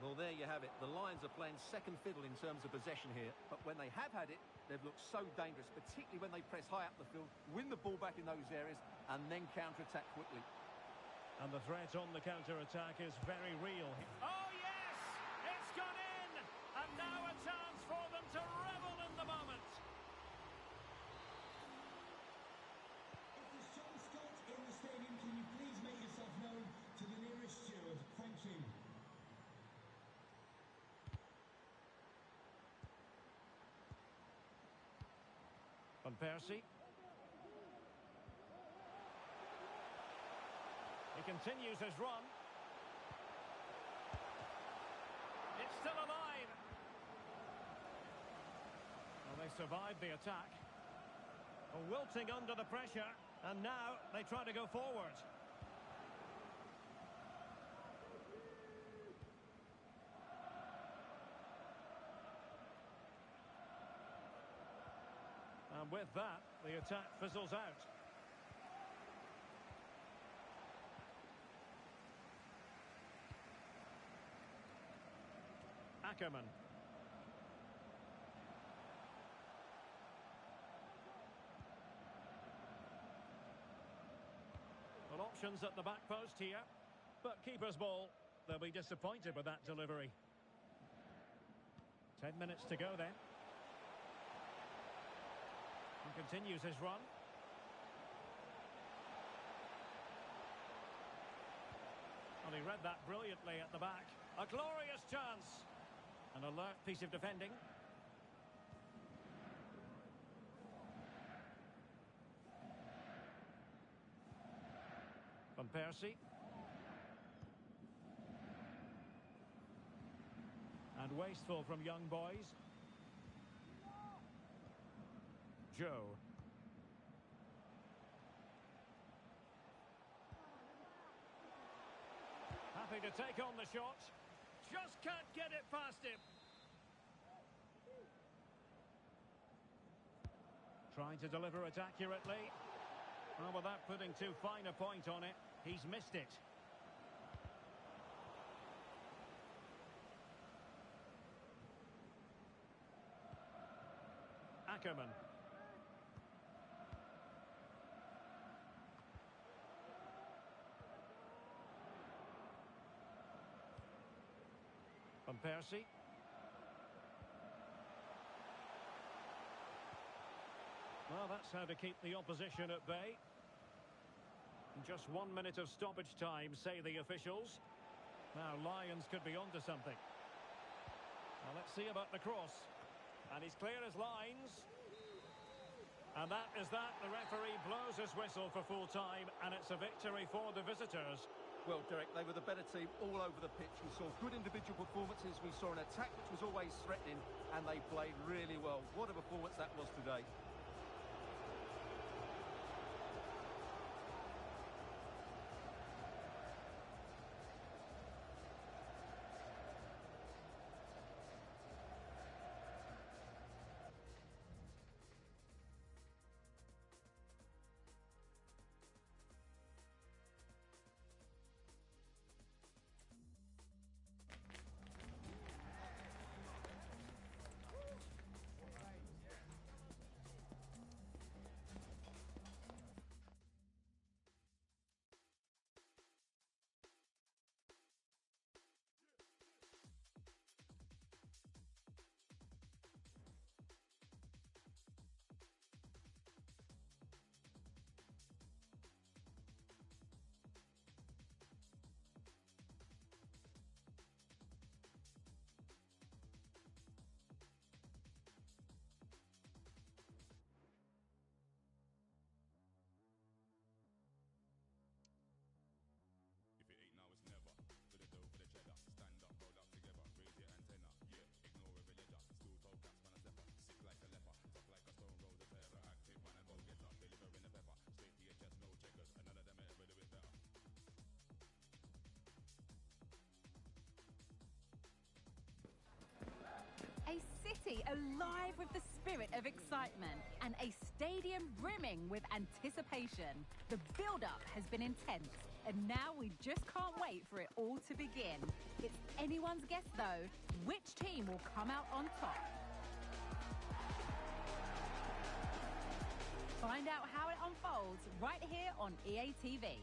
Well, there you have it. The Lions are playing second fiddle in terms of possession here. But when they have had it, they've looked so dangerous, particularly when they press high up the field, win the ball back in those areas, and then counter-attack quickly. And the threat on the counter-attack is very real. Oh, yes! It's gone in! And now a chance for them to revel in the moment. If there's John Scott in the stadium, can you please make yourself known to the nearest steward? Thank you. Van Persie. He continues his run. It's still alive. Well, they survived the attack. Wilting under the pressure, and now they try to go forward. And with that, the attack fizzles out. Ackerman. Well, options at the back post here, but keeper's ball. They'll be disappointed with that delivery. 10 minutes to go then. He continues his run. Well, he read that brilliantly at the back. A glorious chance. An alert piece of defending. Van Persie. And wasteful from young boys. Joe. Happy to take on the shot. Just can't get it past him. Trying to deliver it accurately. Oh, without putting too fine a point on it, he's missed it. Ackerman. Van Persie. Well, that's how to keep the opposition at bay. Just 1 minute of stoppage time, say the officials. Now, Lions could be onto something. Now, let's see about the cross. And he's clear as lines. And that is that. The referee blows his whistle for full time, and it's a victory for the visitors. Well, Derek, they were the better team all over the pitch. We saw good individual performances. We saw an attack which was always threatening, and they played really well. What a performance that was today. A city alive with the spirit of excitement and a stadium brimming with anticipation. The build-up has been intense, and now we just can't wait for it all to begin. It's anyone's guess, though, which team will come out on top. Find out how it unfolds right here on EA TV.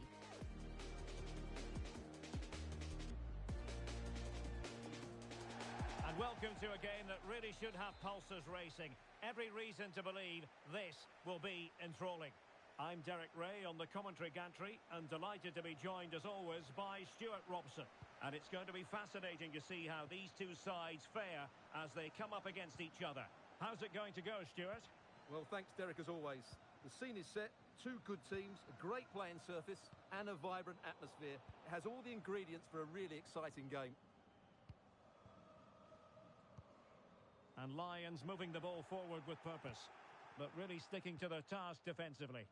And welcome to a game that really should have pulses racing. Every reason to believe this will be enthralling. I'm Derek Ray on the commentary gantry and delighted to be joined as always by Stuart Robson. And it's going to be fascinating to see how these two sides fare as they come up against each other. How's it going to go, Stuart? Well, thanks, Derek, as always. The scene is set, two good teams, a great playing surface and a vibrant atmosphere. It has all the ingredients for a really exciting game. And Lions moving the ball forward with purpose, but really sticking to their task defensively.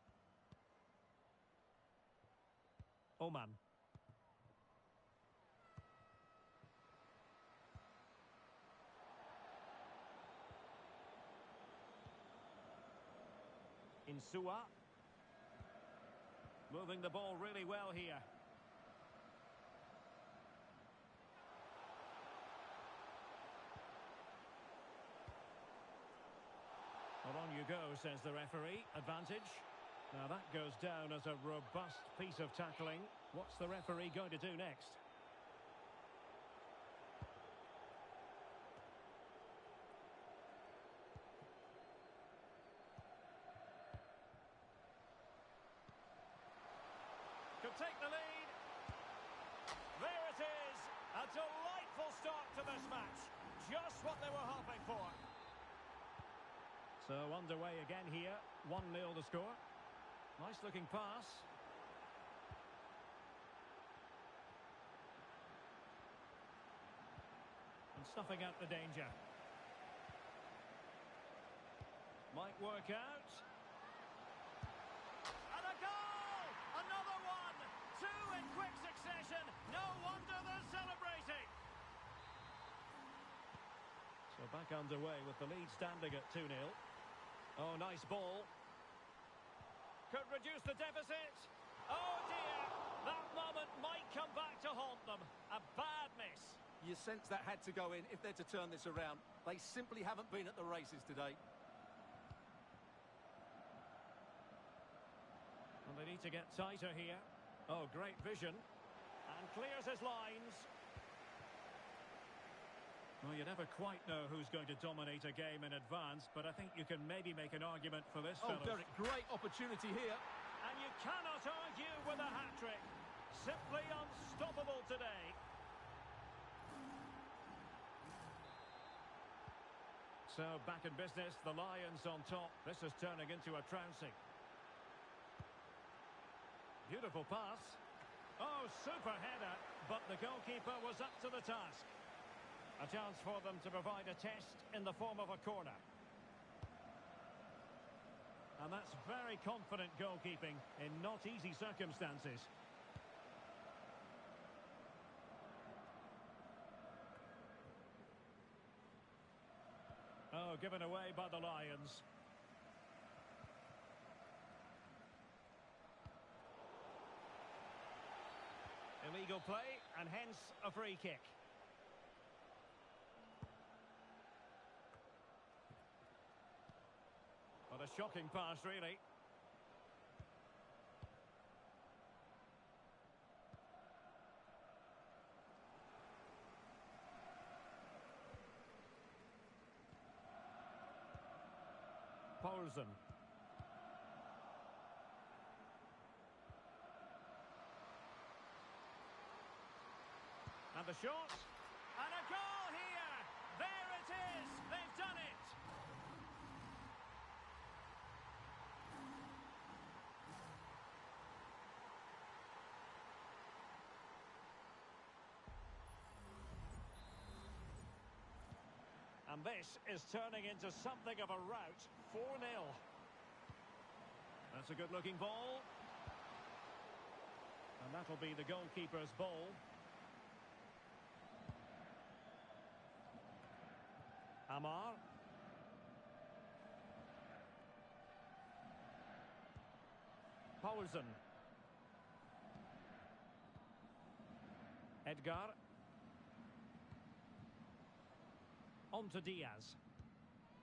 Oman. Insua. Moving the ball really well here. Well, on you go, says the referee. Advantage. Now that goes down as a robust piece of tackling. What's the referee going to do next? Could take the lead. There it is. A delightful start to this match. Just what they were hoping for. So underway again here, 1-0 the score. Nice looking pass. And snuffing out the danger. Might work out. And a goal! Another one! Two in quick succession. No wonder they're celebrating. So back underway with the lead standing at 2-0. Oh, nice ball. Could reduce the deficit. Oh, dear. That moment might come back to haunt them. A bad miss. You sense that had to go in if they're to turn this around. They simply haven't been at the races today. Well, they need to get tighter here. Oh, great vision. And clears his lines. Well, you never quite know who's going to dominate a game in advance, but I think you can maybe make an argument for this, Oh, fellas. Derek, great opportunity here. And you cannot argue with a hat-trick. Simply unstoppable today. So, back in business, the Lions on top. This is turning into a trouncing. Beautiful pass. Oh, super header, but the goalkeeper was up to the task. A chance for them to provide a test in the form of a corner. And that's very confident goalkeeping in not easy circumstances. Oh, given away by the Lions. Illegal play, and hence a free kick. What a shocking pass, really. Poulsen. And the shot. And a goal here. There it is. They've done it. And this is turning into something of a rout. 4-0. That's a good-looking ball. And that'll be the goalkeeper's ball. Amar. Poulsen. Edgar. On to Diaz.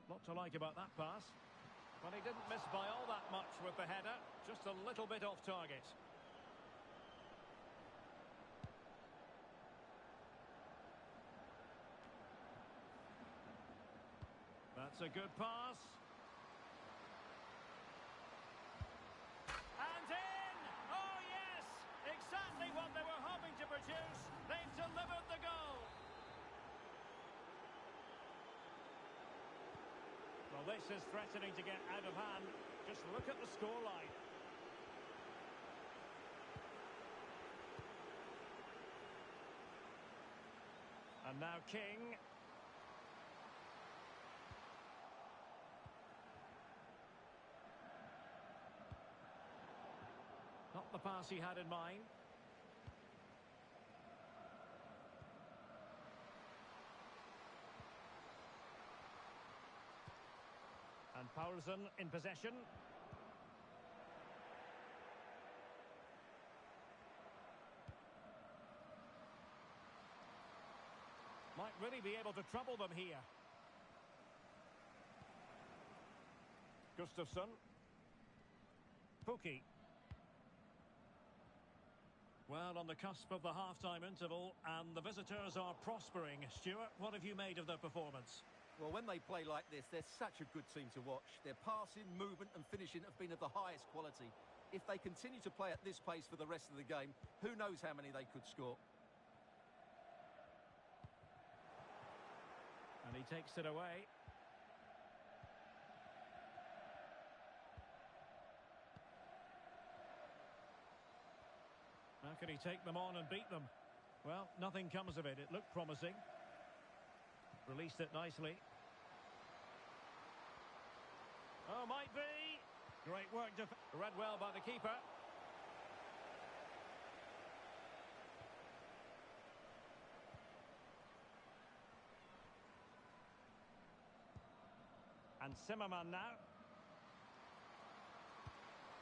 Lot to like about that pass. But he didn't miss by all that much with the header. Just a little bit off target. That's a good pass. And in! Oh, yes! Exactly what they were hoping to produce. They've delivered the goal. Well, this is threatening to get out of hand. Just look at the scoreline. And now King. Not the pass he had in mind. And Poulsen in possession. Might really be able to trouble them here. Gustafsson. Pukki. Well, on the cusp of the half-time interval, and the visitors are prospering. Stuart, what have you made of their performance? Well, when they play like this, they're such a good team to watch. Their passing, movement and finishing have been of the highest quality. If they continue to play at this pace for the rest of the game, who knows how many they could score. And he takes it away. How can he take them on and beat them? Well, nothing comes of it. It looked promising. Released it nicely. Oh, might be. Great work. Read well by the keeper. And Zimmerman now.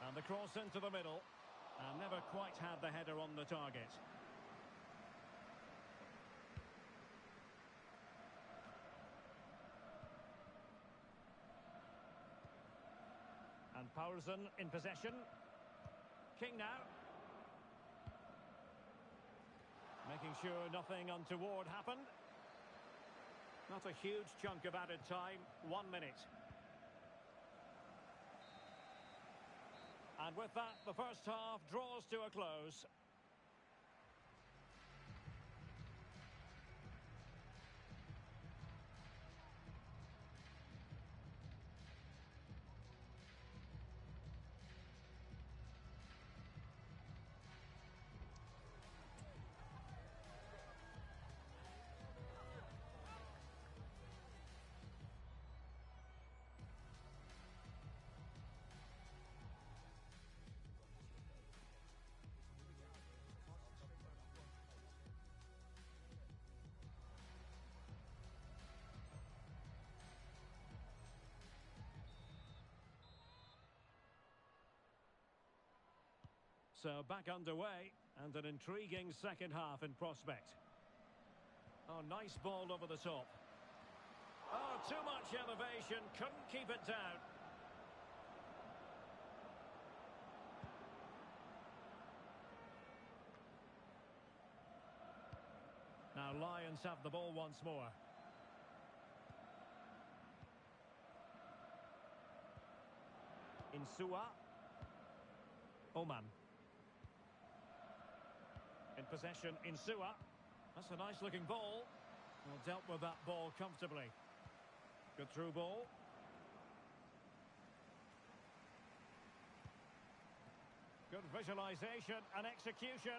And the cross into the middle. And never quite had the header on the target. And Poulsen in possession. King now. Making sure nothing untoward happened. Not a huge chunk of added time. 1 minute. And with that, the first half draws to a close. So back underway and an intriguing second half in prospect. Oh, nice ball over the top. Oh, too much elevation, couldn't keep it down. Now Lions have the ball once more. Insua. Oman. In possession, Insua. That's a nice looking ball. Well, dealt with that ball comfortably. Good through ball. Good visualization and execution.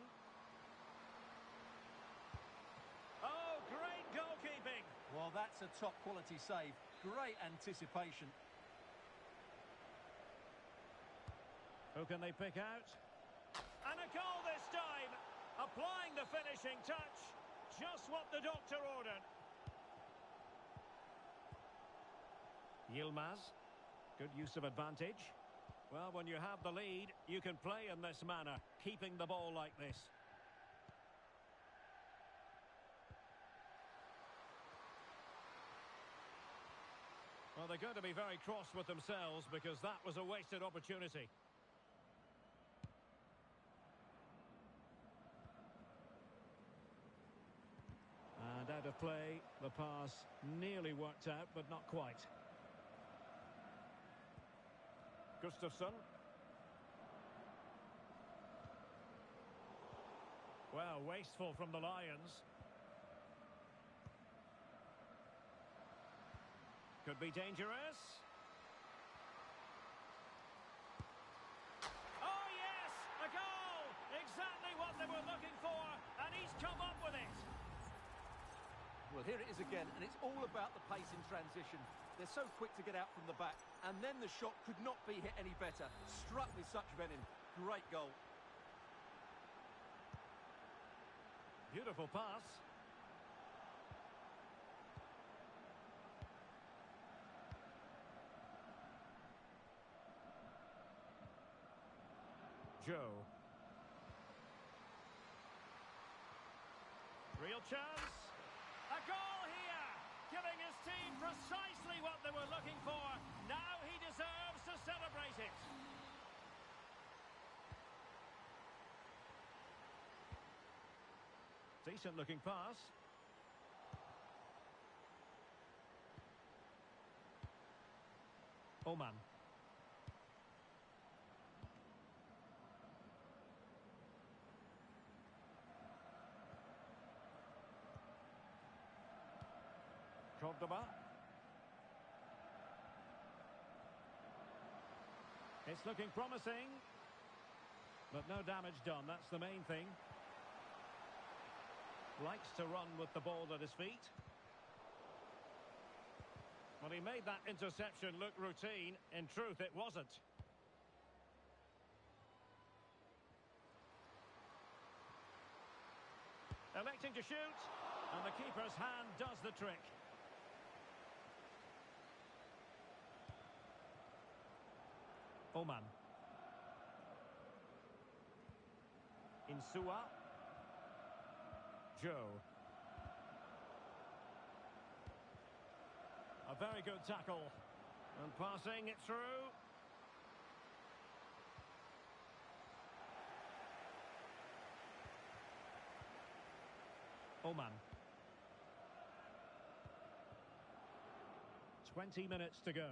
Oh, great goalkeeping. Well, that's a top quality save. Great anticipation. Who can they pick out? And a goal this time! Applying the finishing touch. Just what the doctor ordered. Yilmaz. Good use of advantage. Well, when you have the lead, you can play in this manner, keeping the ball like this. Well, they're going to be very cross with themselves because that was a wasted opportunity. And out of play, the pass nearly worked out, but not quite. Gustafsson. Well, wasteful from the Lions. Could be dangerous. Oh, yes! A goal! Exactly what they were looking for, and he's come up with it. Well, here it is again, and it's all about the pace in transition. They're so quick to get out from the back, and then the shot could not be hit any better. Struck with such venom. Great goal. Beautiful pass. Joe. Real chance. A goal here, giving his team precisely what they were looking for. Now he deserves to celebrate it. Decent looking pass. Oman. Cordoba. It's looking promising, but no damage done. That's the main thing. Likes to run with the ball at his feet. Well, he made that interception look routine. In truth, it wasn't. Electing to shoot, and the keeper's hand does the trick. Oman. Insua. Joe. A very good tackle. And passing it through. Oman. 20 minutes to go.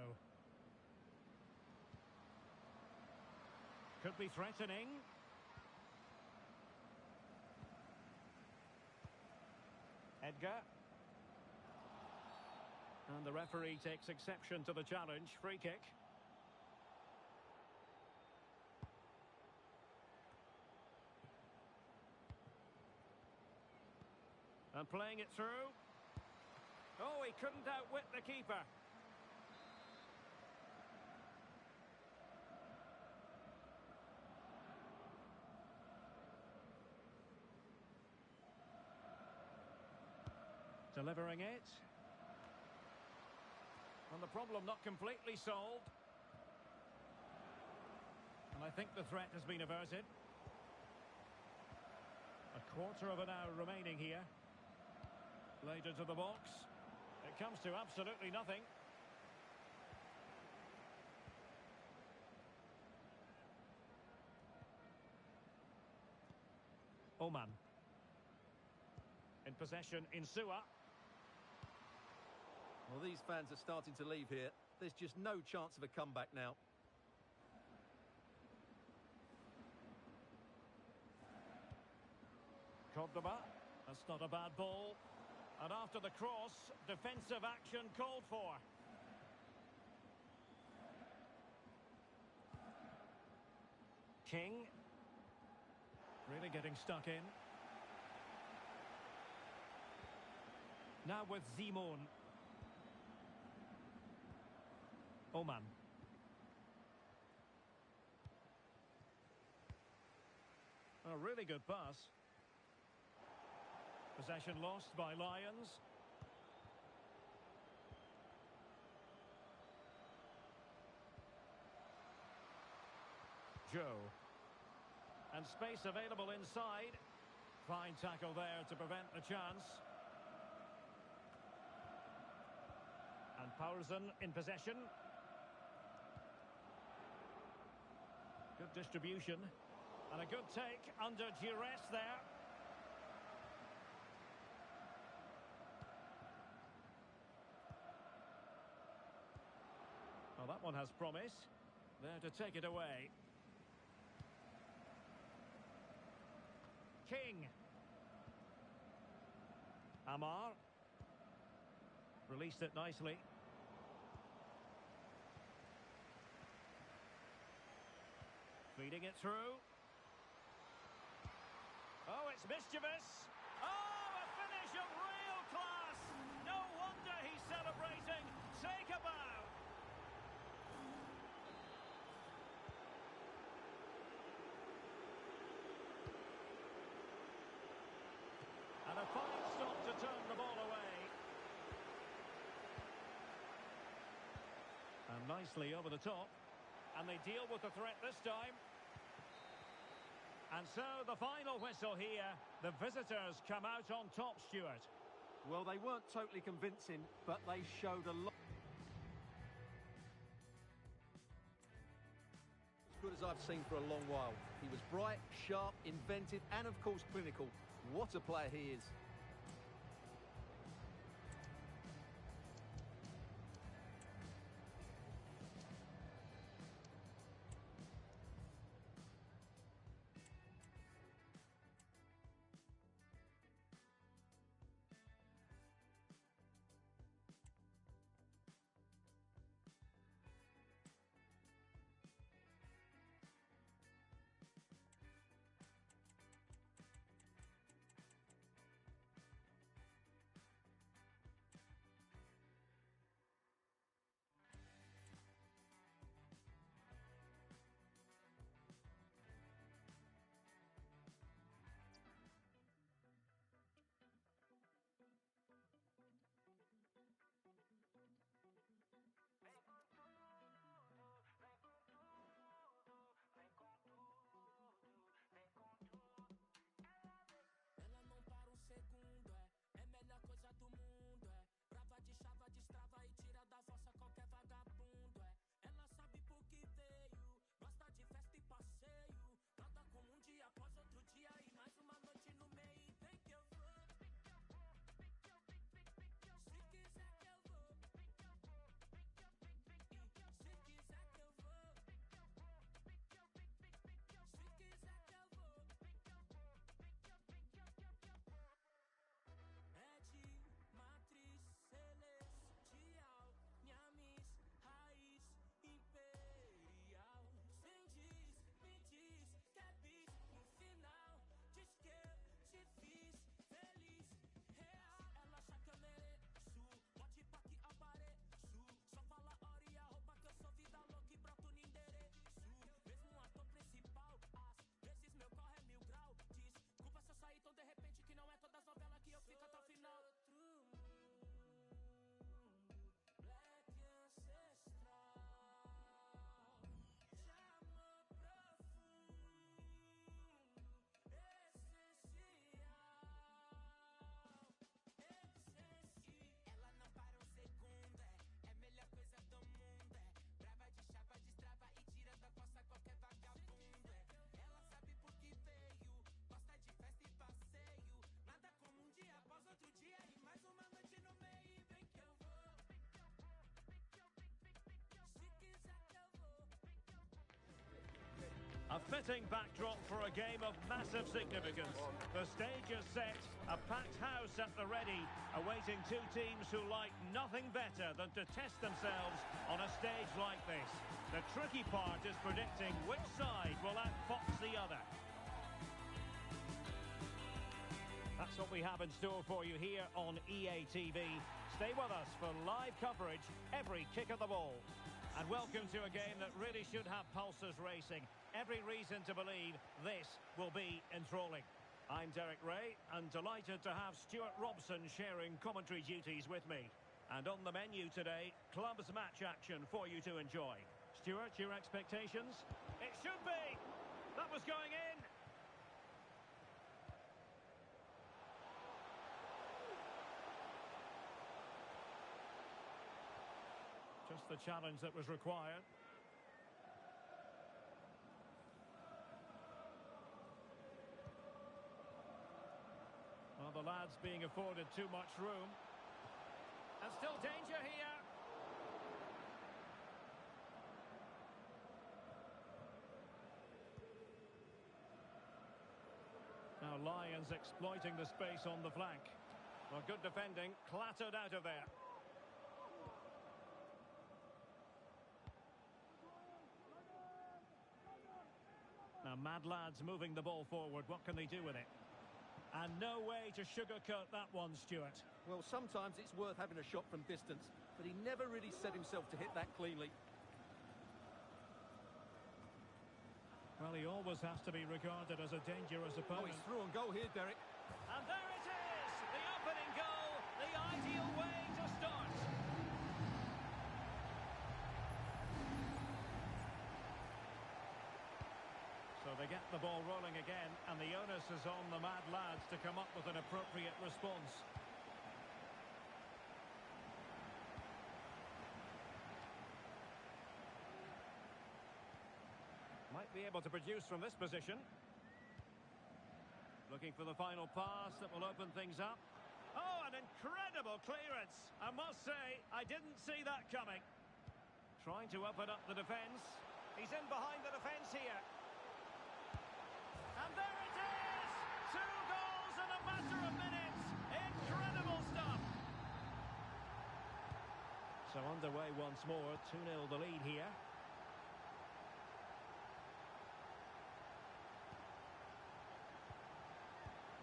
Could be threatening. Edgar. And the referee takes exception to the challenge. Free kick. And playing it through. Oh, he couldn't outwit the keeper. Delivering it. And the problem not completely solved. And I think the threat has been averted. A quarter of an hour remaining here. Later to the box. It comes to absolutely nothing. Oman. In possession, Insua. Well, these fans are starting to leave here. There's just no chance of a comeback now. Cordoba. That's not a bad ball. And after the cross, defensive action called for. King. Really getting stuck in. Now with Zimon. Oman. A really good pass. Possession lost by Lions. Joe. And space available inside. Fine tackle there to prevent the chance. And Powerson in possession. Good distribution. And a good take under duress there. Well, that one has promise. There to take it away. King. Amar. Released it nicely. Feeding it through. Oh, it's mischievous. Oh, a finish of real class. No wonder he's celebrating. Take a bow. And a fine stop to turn the ball away. And nicely over the top. And they deal with the threat this time. And so the final whistle here. The visitors come out on top, Stuart. Well, they weren't totally convincing, but they showed a lot. As good as I've seen for a long while. He was bright, sharp, inventive, and of course clinical. What a player he is. A fitting backdrop for a game of massive significance. The stage is set, a packed house at the ready, awaiting two teams who like nothing better than to test themselves on a stage like this. The tricky part is predicting which side will outfox the other. That's what we have in store for you here on EA TV. Stay with us for live coverage every kick of the ball. And welcome to a game that really should have pulses racing. Every reason to believe this will be enthralling. I'm Derek Ray, and delighted to have Stuart Robson sharing commentary duties with me. And on the menu today, clubs match action for you to enjoy. Stuart, your expectations? It should be! That was going in! Just the challenge that was required. Well, the lads being afforded too much room. And still danger here. Now Lions exploiting the space on the flank. Well, good defending, clattered out of there. Now, mad lads moving the ball forward. What can they do with it? And no way to sugarcoat that one, Stuart. Well, sometimes it's worth having a shot from distance, but he never really set himself to hit that cleanly. Well, he always has to be regarded as a dangerous opponent. Oh, he's through on goal here, Derek. And there it is! The opening goal! The ideal way to start! So they get the ball rolling again, and the onus is on the mad lads to come up with an appropriate response. Might be able to produce from this position. Looking for the final pass that will open things up. Oh, an incredible clearance! I must say, I didn't see that coming. Trying to open up the defence. He's in behind the defence here. And there it is! 2 goals in a matter of minutes! Incredible stuff! So underway once more, 2-0 the lead here.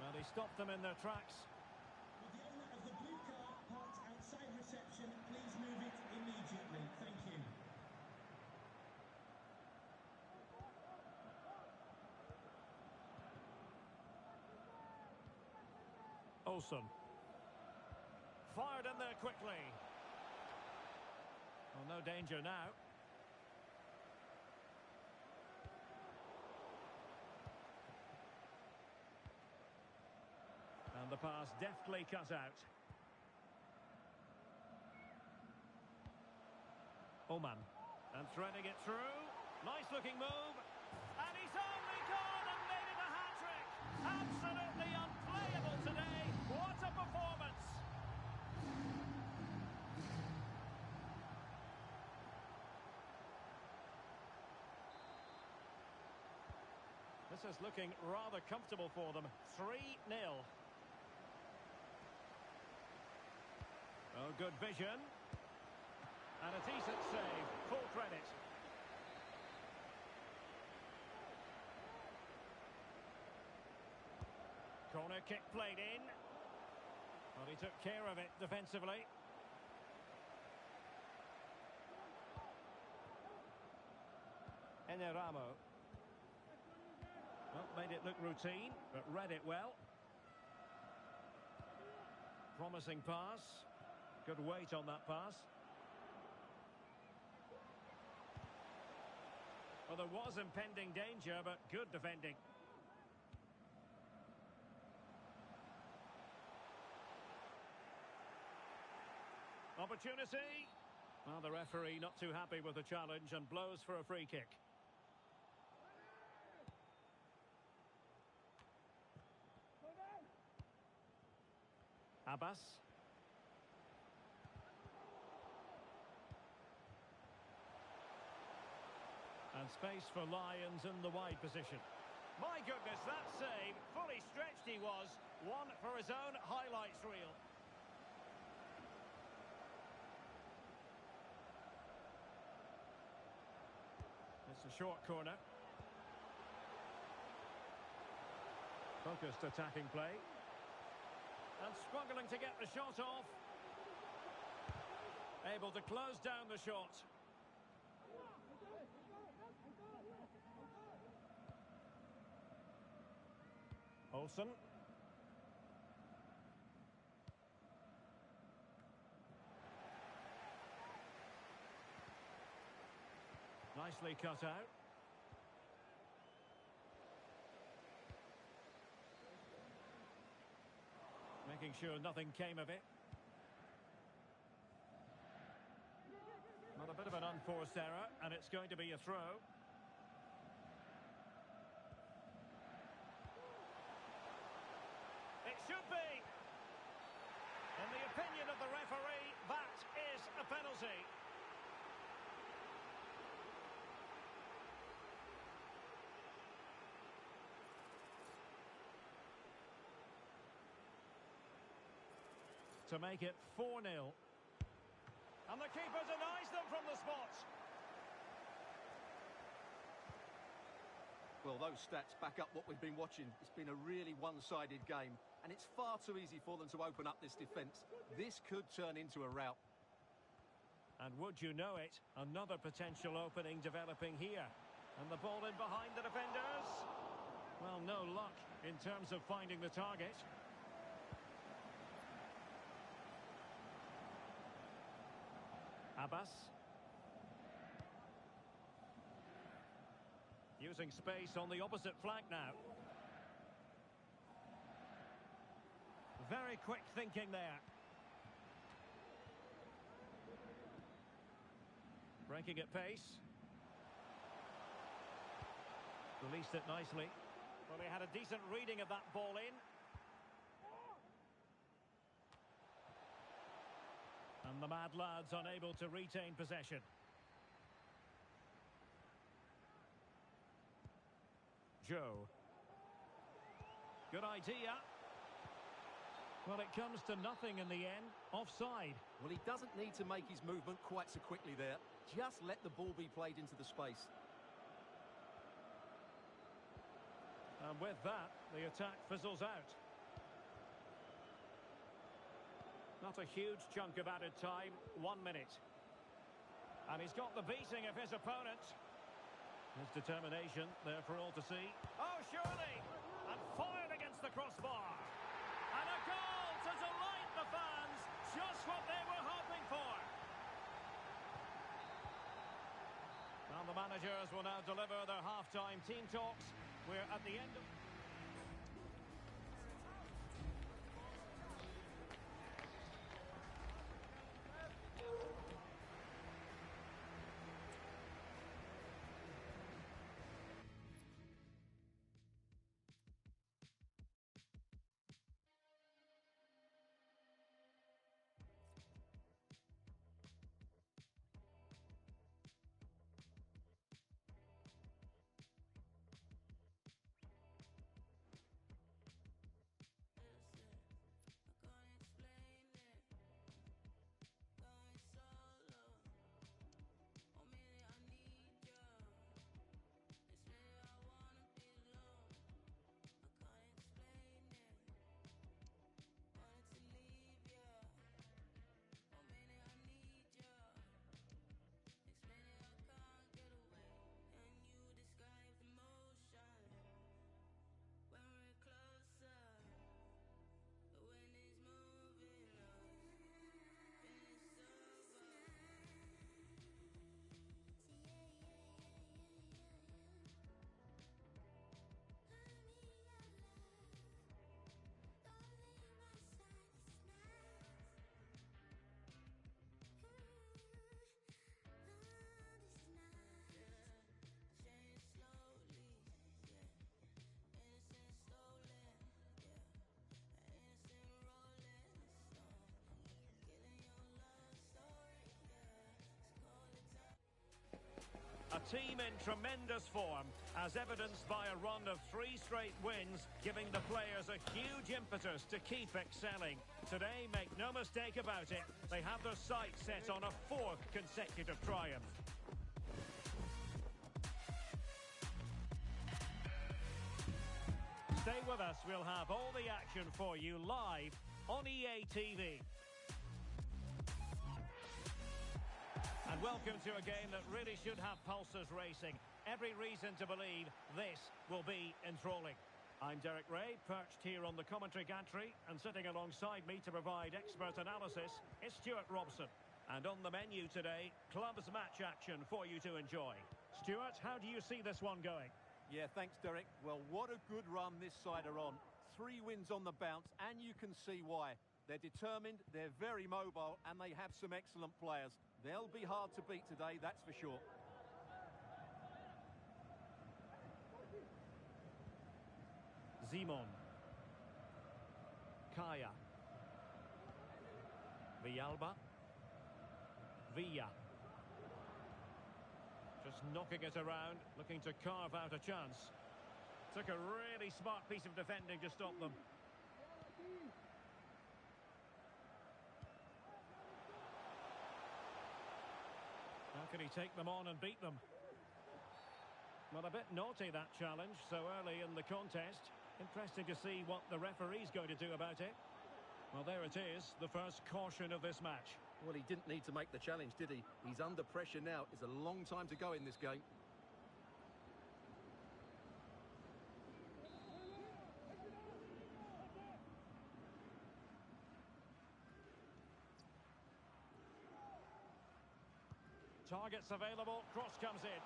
Well, he stopped them in their tracks. Would the owner of the blue car parked outside reception please move it immediately? Thank you. Olsen. Fired in there quickly. Well, no danger now. And the pass deftly cut out. Oman. And threading it through. Nice looking move. And he's only gone and made it a hat-trick. Absolutely unplayable today. What a performance. This is looking rather comfortable for them. 3-0. Oh, good vision. And a decent save. Full credit. Corner kick played in. Well, he took care of it defensively. Eneramo. Well, made it look routine, but read it well. Promising pass. Good weight on that pass. Well, there was impending danger, but good defending. Opportunity. Well, the referee not too happy with the challenge and blows for a free kick. Abbas. And space for Lyons in the wide position. My goodness, that save, fully stretched he was. One for his own highlights reel. It's a short corner. Focused attacking play. And struggling to get the shot off. Able to close down the shot. Olsen. Nicely cut out. Making sure nothing came of it. Not a bit of an unforced error, and it's going to be a throw. It should be. In the opinion of the referee, that is a penalty. To make it 4-0. And the keeper denies them from the spot. Well, those stats back up what we've been watching. It's been a really one-sided game, and it's far too easy for them to open up this defence. This could turn into a rout. And would you know it, another potential opening developing here. And the ball in behind the defenders. Well, no luck in terms of finding the target. Abbas. Using space on the opposite flank now. Very quick thinking there. Breaking at pace. Released it nicely. Well, he had a decent reading of that ball in. And the Mad Lads unable to retain possession. Joe. Good idea. Well, it comes to nothing in the end. Offside. Well, he doesn't need to make his movement quite so quickly there. Just let the ball be played into the space. And with that, the attack fizzles out. Not a huge chunk of added time, 1 minute. And he's got the beating of his opponent. His determination there for all to see. Oh, surely! And fired against the crossbar. And a goal to delight the fans. Just what they were hoping for. Well, the managers will now deliver their half-time team talks. We're at the end of... A team in tremendous form, as evidenced by a run of 3 straight wins, giving the players a huge impetus to keep excelling. Today, make no mistake about it, they have their sights set on a 4th consecutive triumph. Stay with us, we'll have all the action for you live on EA TV. And welcome to a game that really should have pulses racing. Every reason to believe this will be enthralling. I'm Derek Ray, perched here on the commentary gantry, and sitting alongside me to provide expert analysis is Stuart Robson. And on the menu today, clubs match action for you to enjoy. Stuart, how do you see this one going? Yeah, thanks, Derek. Well, what a good run this side are on. 3 wins on the bounce, and you can see why. They're determined, they're very mobile, and they have some excellent players. They'll be hard to beat today, that's for sure. Simon. Kaya. Villalba. Villa. Just knocking it around, looking to carve out a chance. Took a really smart piece of defending to stop them. How can he take them on and beat them? Well, a bit naughty, that challenge, so early in the contest. Interesting to see what the referee's going to do about it. Well, there it is, the first caution of this match. Well, he didn't need to make the challenge, did he? He's under pressure now. It's a long time to go in this game. Targets available, cross comes in.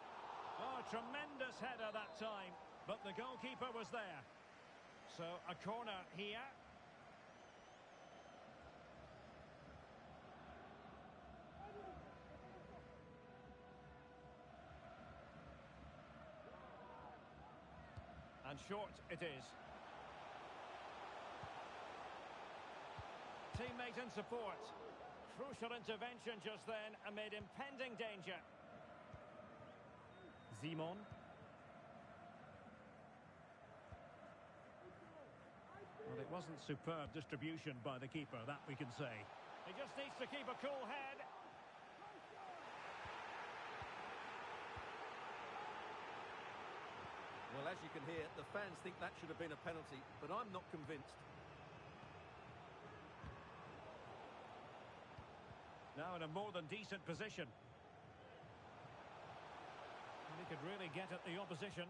Oh, tremendous header that time, but the goalkeeper was there. So, a corner here. And short it is. Teammate in support. Crucial intervention just then amid impending danger. Simon. Well, it wasn't superb distribution by the keeper, that we can say. He just needs to keep a cool head. Well, as you can hear, the fans think that should have been a penalty, but I'm not convinced. Now in a more than decent position. And he could really get at the opposition.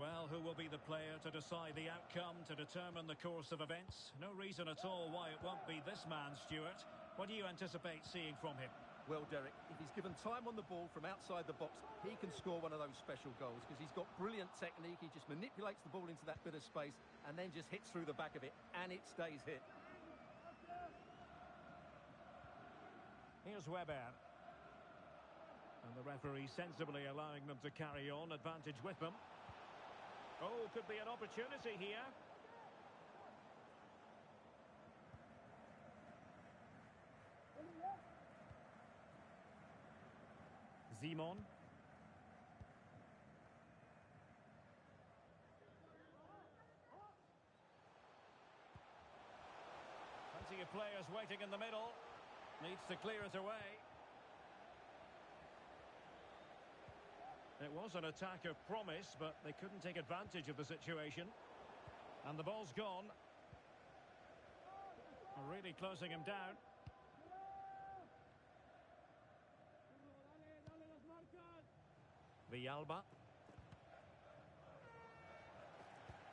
Well, who will be the player to decide the outcome, to determine the course of events? No reason at all why it won't be this man, Stuart. What do you anticipate seeing from him? Well, Derek, if he's given time on the ball from outside the box, he can score one of those special goals because he's got brilliant technique. He just manipulates the ball into that bit of space and then just hits through the back of it, and it stays hit. Here's Weber. And the referee sensibly allowing them to carry on, advantage with them. Oh, could be an opportunity here. Simon. Plenty of players waiting in the middle. Needs to clear it away. It was an attack of promise, but they couldn't take advantage of the situation. And the ball's gone. Really closing him down. Villalba.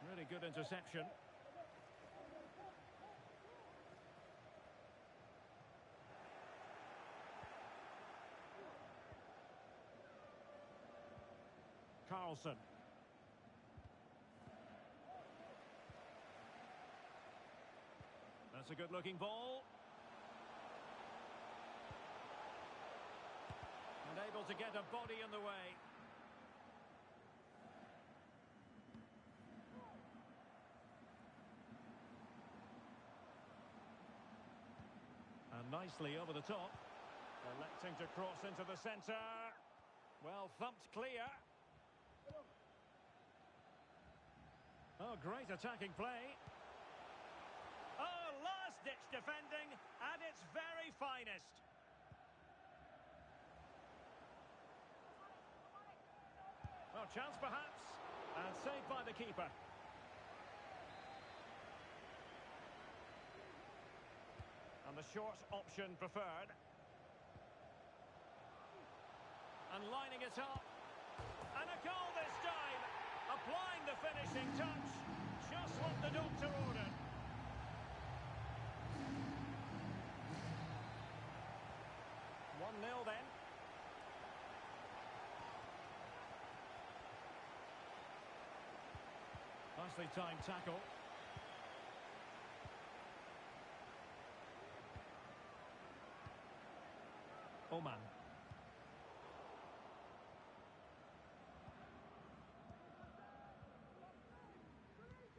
Really good interception. Carlson. That's a good-looking ball. And able to get a body in the way. And nicely over the top. Electing to cross into the centre. Well, thumped clear. Oh, great attacking play. Oh, last-ditch defending at its very finest. Oh, chance perhaps. And saved by the keeper. And the short option preferred. And lining it up. And a goal this time. Applying the finishing touch. Just what the doctor ordered. One 0 then. Nicely timed tackle. Oman.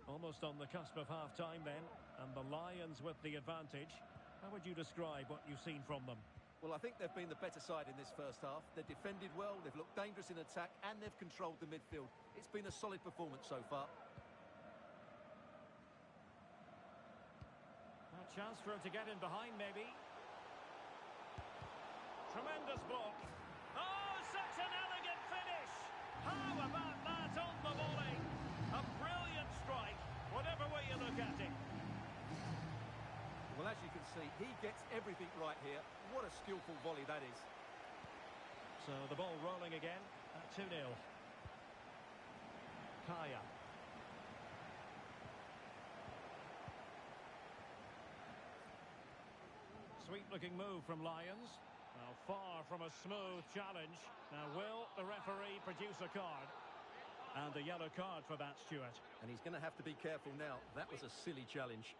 Almost on the cusp of half-time then, and the Lions with the advantage. How would you describe what you've seen from them? Well, I think they've been the better side in this first half. They've defended well, they've looked dangerous in attack, and they've controlled the midfield. It's been a solid performance so far. A chance for him to get in behind, maybe. Tremendous block. Oh, such an elegant finish! How about that on the volley? A brilliant strike, whatever way you look at it. Well, as you can see, he gets everything right here. What a skillful volley that is. So the ball rolling again at 2-0. Kaya. Sweet-looking move from Lions. Now, far from a smooth challenge. Now, will the referee produce a card? And a yellow card for that, Stuart. And he's going to have to be careful now. That was a silly challenge.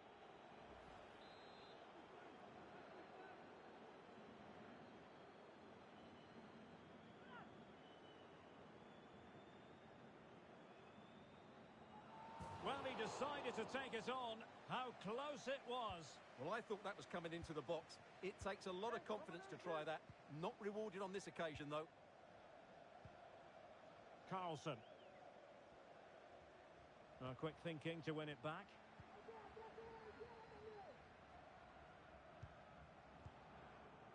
Well, he decided to take it on. How close it was. Well, I thought that was coming into the box. It takes a lot of confidence to try that. Not rewarded on this occasion, though. Carlson. Quick thinking to win it back.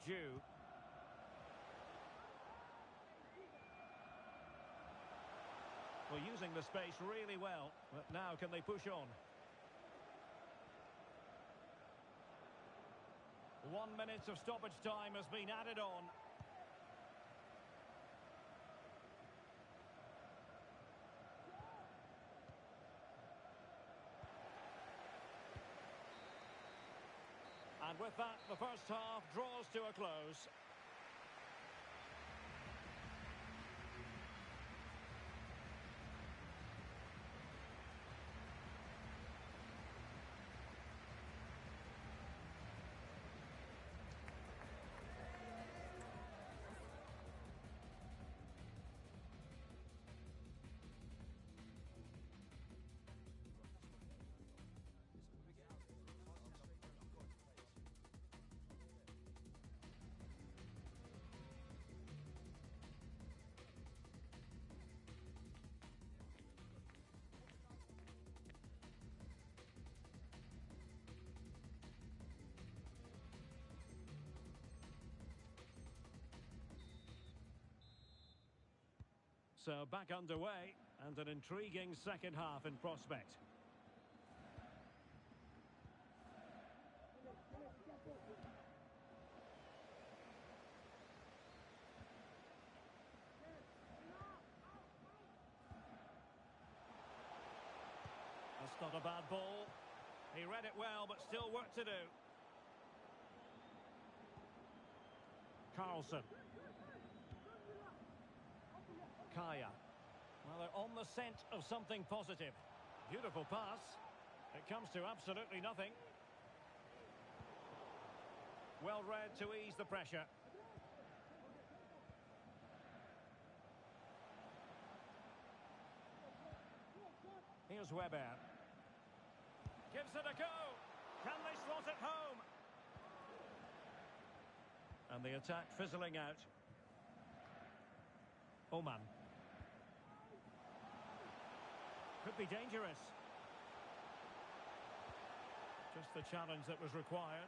Jew. Well, using the space really well. But now can they push on? 1 minute of stoppage time has been added on. And with that, the first half draws to a close. So back underway, and an intriguing second half in prospect. That's not a bad ball. He read it well, but still work to do. Carlson. Kaya. Well, they're on the scent of something positive. Beautiful pass. It comes to absolutely nothing. Well read to ease the pressure. Here's Weber. Gives it a go. Can they slot it home? And the attack fizzling out. Oman. Could be dangerous. Just the challenge that was required.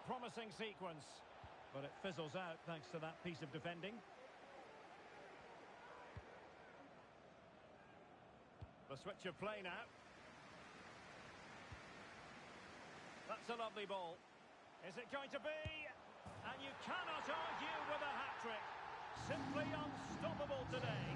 Promising sequence, but it fizzles out thanks to that piece of defending. The switch of play now. That's a lovely ball. Is it going to be? And you cannot argue with a hat-trick. Simply unstoppable today.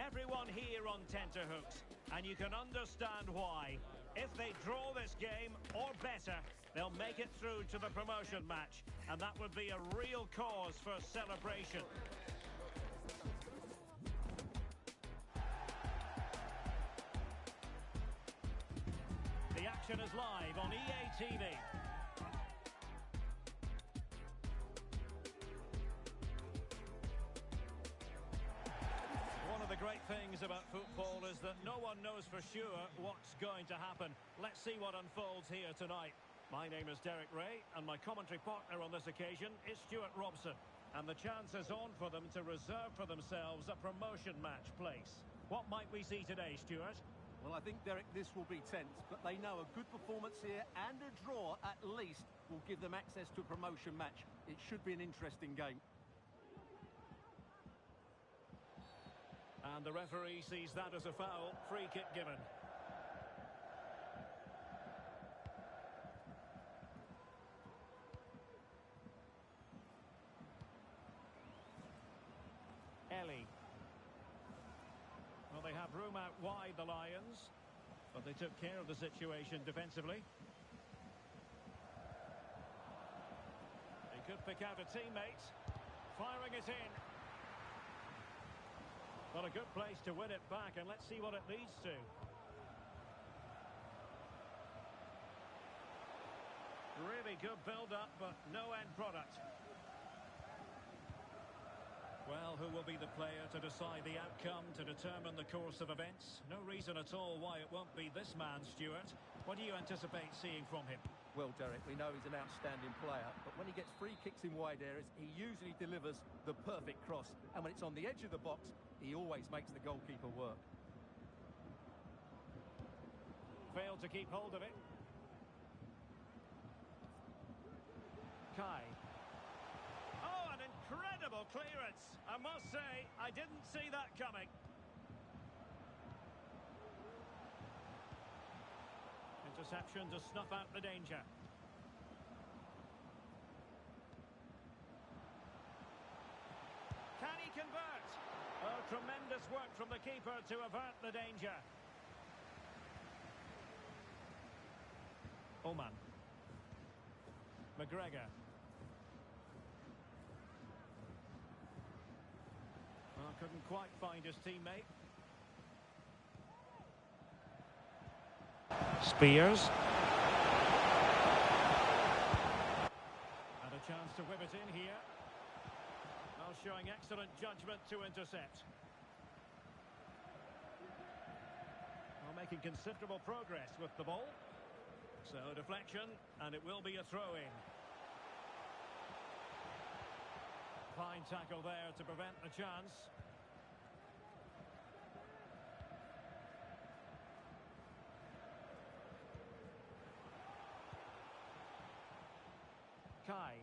Everyone here on tenterhooks, and you can understand why. If they draw this game, or better, They'll make it through to the promotion match, and that would be a real cause for celebration. The action is live on EA TV. One of the great things about football is that no one knows for sure what's going to happen. Let's see what unfolds here tonight. My name is Derek Ray, and my commentary partner on this occasion is Stuart Robson. And the chance is on for them to reserve for themselves a promotion match place. What might we see today, Stuart? Well, I think, Derek, this will be tense, but they know a good performance here and a draw, at least, will give them access to a promotion match. It should be an interesting game. And the referee sees that as a foul. Free kick given. Ellie. Well, they have room out wide, the Lions, but they took care of the situation defensively. They could pick out a teammate. Firing it in. Well, a good place to win it back, and let's see what it leads to. Really good build-up, but no end product. Well, who will be the player to decide the outcome, to determine the course of events? No reason at all why it won't be this man, Stuart. What do you anticipate seeing from him? Well, Derek, we know he's an outstanding player, but when he gets free kicks in wide areas, he usually delivers the perfect cross. And when it's on the edge of the box, he always makes the goalkeeper work. Failed to keep hold of it. Kai. Oh, an incredible clearance. I must say, I didn't see that coming. Interception to snuff out the danger. Can he convert? Oh, tremendous work from the keeper to avert the danger. Oman. McGregor. Well, couldn't quite find his teammate. Spears. And a chance to whip it in here. Well, showing excellent judgment to intercept. Well, making considerable progress with the ball. So, deflection, and it will be a throw-in. Fine tackle there to prevent the chance. Kai.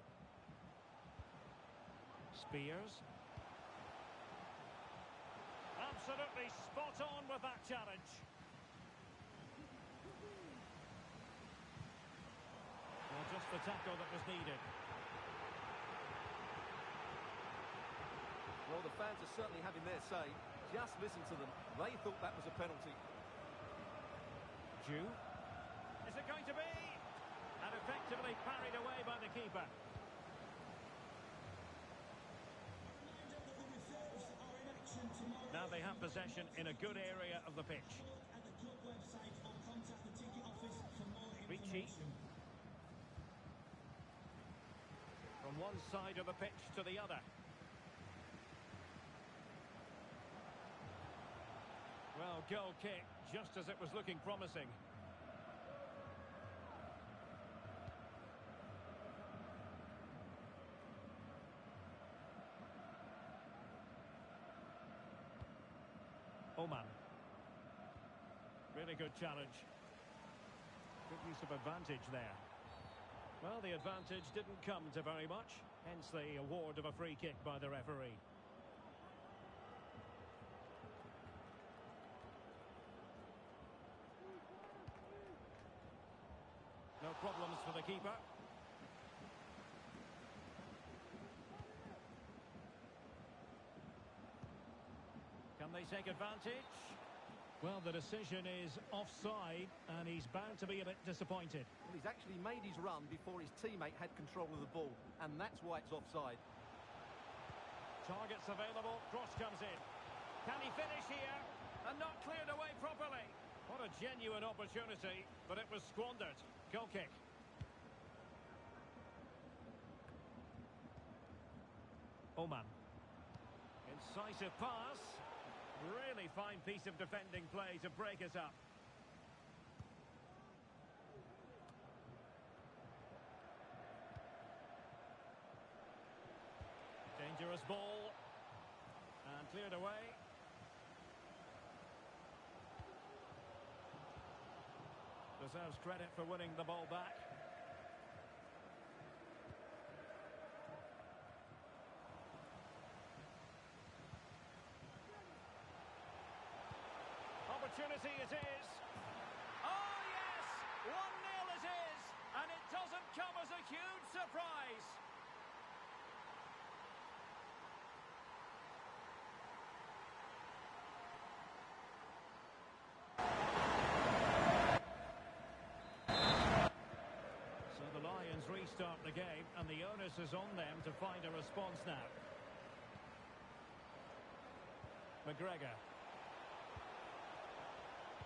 Spears. Absolutely spot on with that challenge. Well, just the tackle that was needed. Well, the fans are certainly having their say. Just listen to them. They thought that was a penalty. Jew. Is it going to be? And effectively parried away by the keeper. Now they have possession in a good area of the pitch. Ricci. From one side of the pitch to the other. Well, goal kick, just as it was looking promising. Oman. Really good challenge. Good use of advantage there. Well, the advantage didn't come to very much, hence the award of a free kick by the referee. No problems for the keeper. Can they take advantage? Well, the decision is offside, and he's bound to be a bit disappointed. Well, he's actually made his run before his teammate had control of the ball, and that's why it's offside. Targets available, cross comes in. Can he finish here? And not cleared away properly. What a genuine opportunity, but it was squandered. Goal kick. Oman. Incisive pass. Really fine piece of defending play to break us up. Dangerous ball. And cleared away. Deserves credit for winning the ball back. Opportunity it is. Oh yes! 1-0 it is! And it doesn't come as a huge surprise. So the Lions restart the game, and the onus is on them to find a response now. McGregor.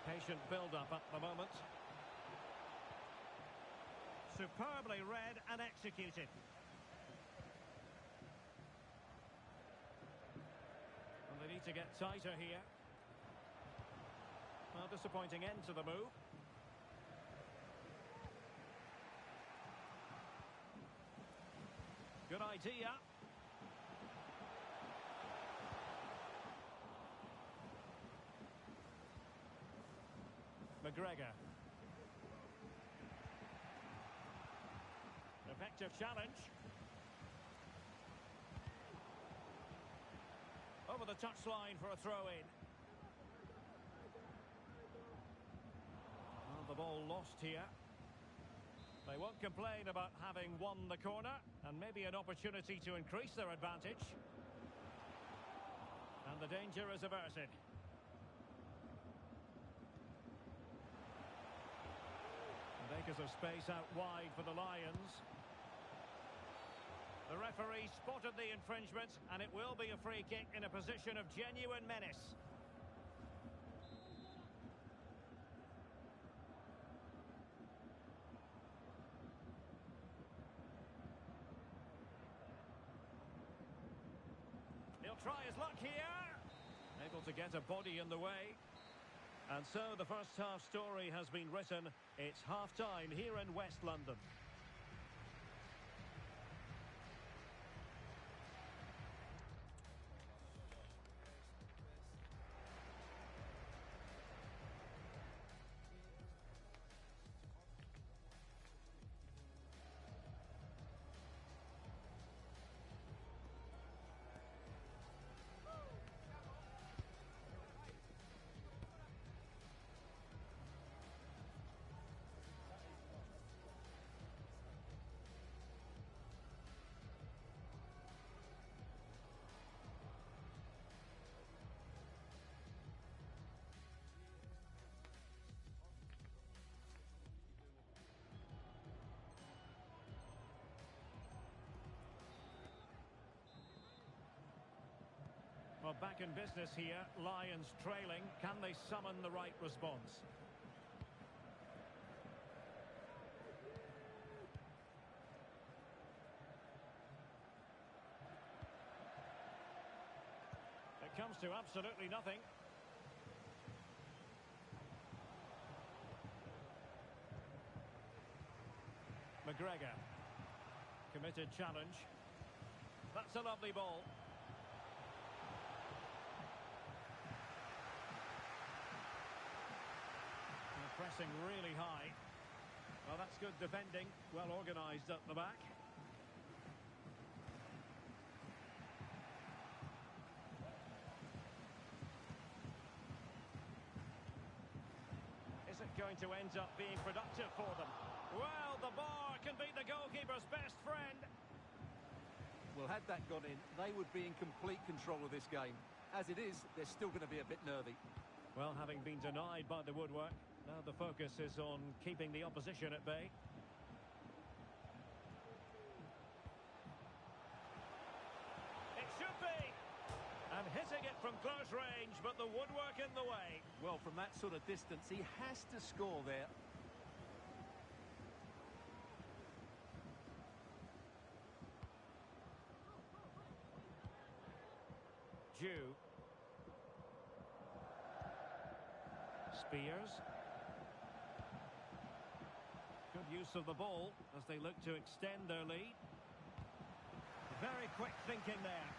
Patient build-up at the moment. Superbly read and executed. And they need to get tighter here. A disappointing end to the move. Good idea. McGregor. Effective challenge. Over the touchline for a throw-in. Well, the ball lost here. They won't complain about having won the corner, and maybe an opportunity to increase their advantage. And the danger is averted. Acres of space out wide for the Lions. The referee spotted the infringement, and it will be a free kick in a position of genuine menace. He'll try his luck here. Able to get a body in the way. And so the first half story has been written. It's half-time here in West London. Well, back in business here. Lions trailing. Can they summon the right response? It comes to absolutely nothing. McGregor. Committed challenge. That's a lovely ball. Pressing really high. Well, that's good defending. Well organised at the back. Is it going to end up being productive for them? Well, the bar can be the goalkeeper's best friend. Well, had that gone in, they would be in complete control of this game. As it is, they're still going to be a bit nervy. Well, having been denied by the woodwork, now the focus is on keeping the opposition at bay. It should be! And hitting it from close range, but the woodwork in the way. Well, from that sort of distance, he has to score there. Jew. Spears. Good use of the ball as they look to extend their lead. Very quick thinking there.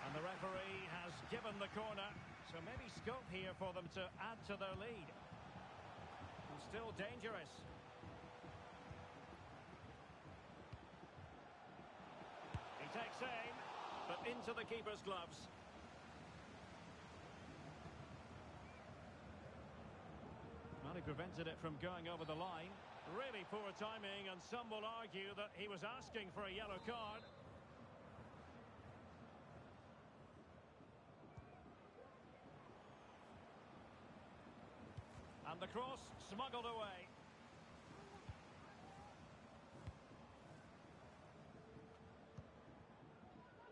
And the referee has given the corner, so maybe scope here for them to add to their lead. And still dangerous. He takes aim, but into the keeper's gloves. Well, he prevented it from going over the line. Really poor timing, and some will argue that he was asking for a yellow card. And the cross smuggled away.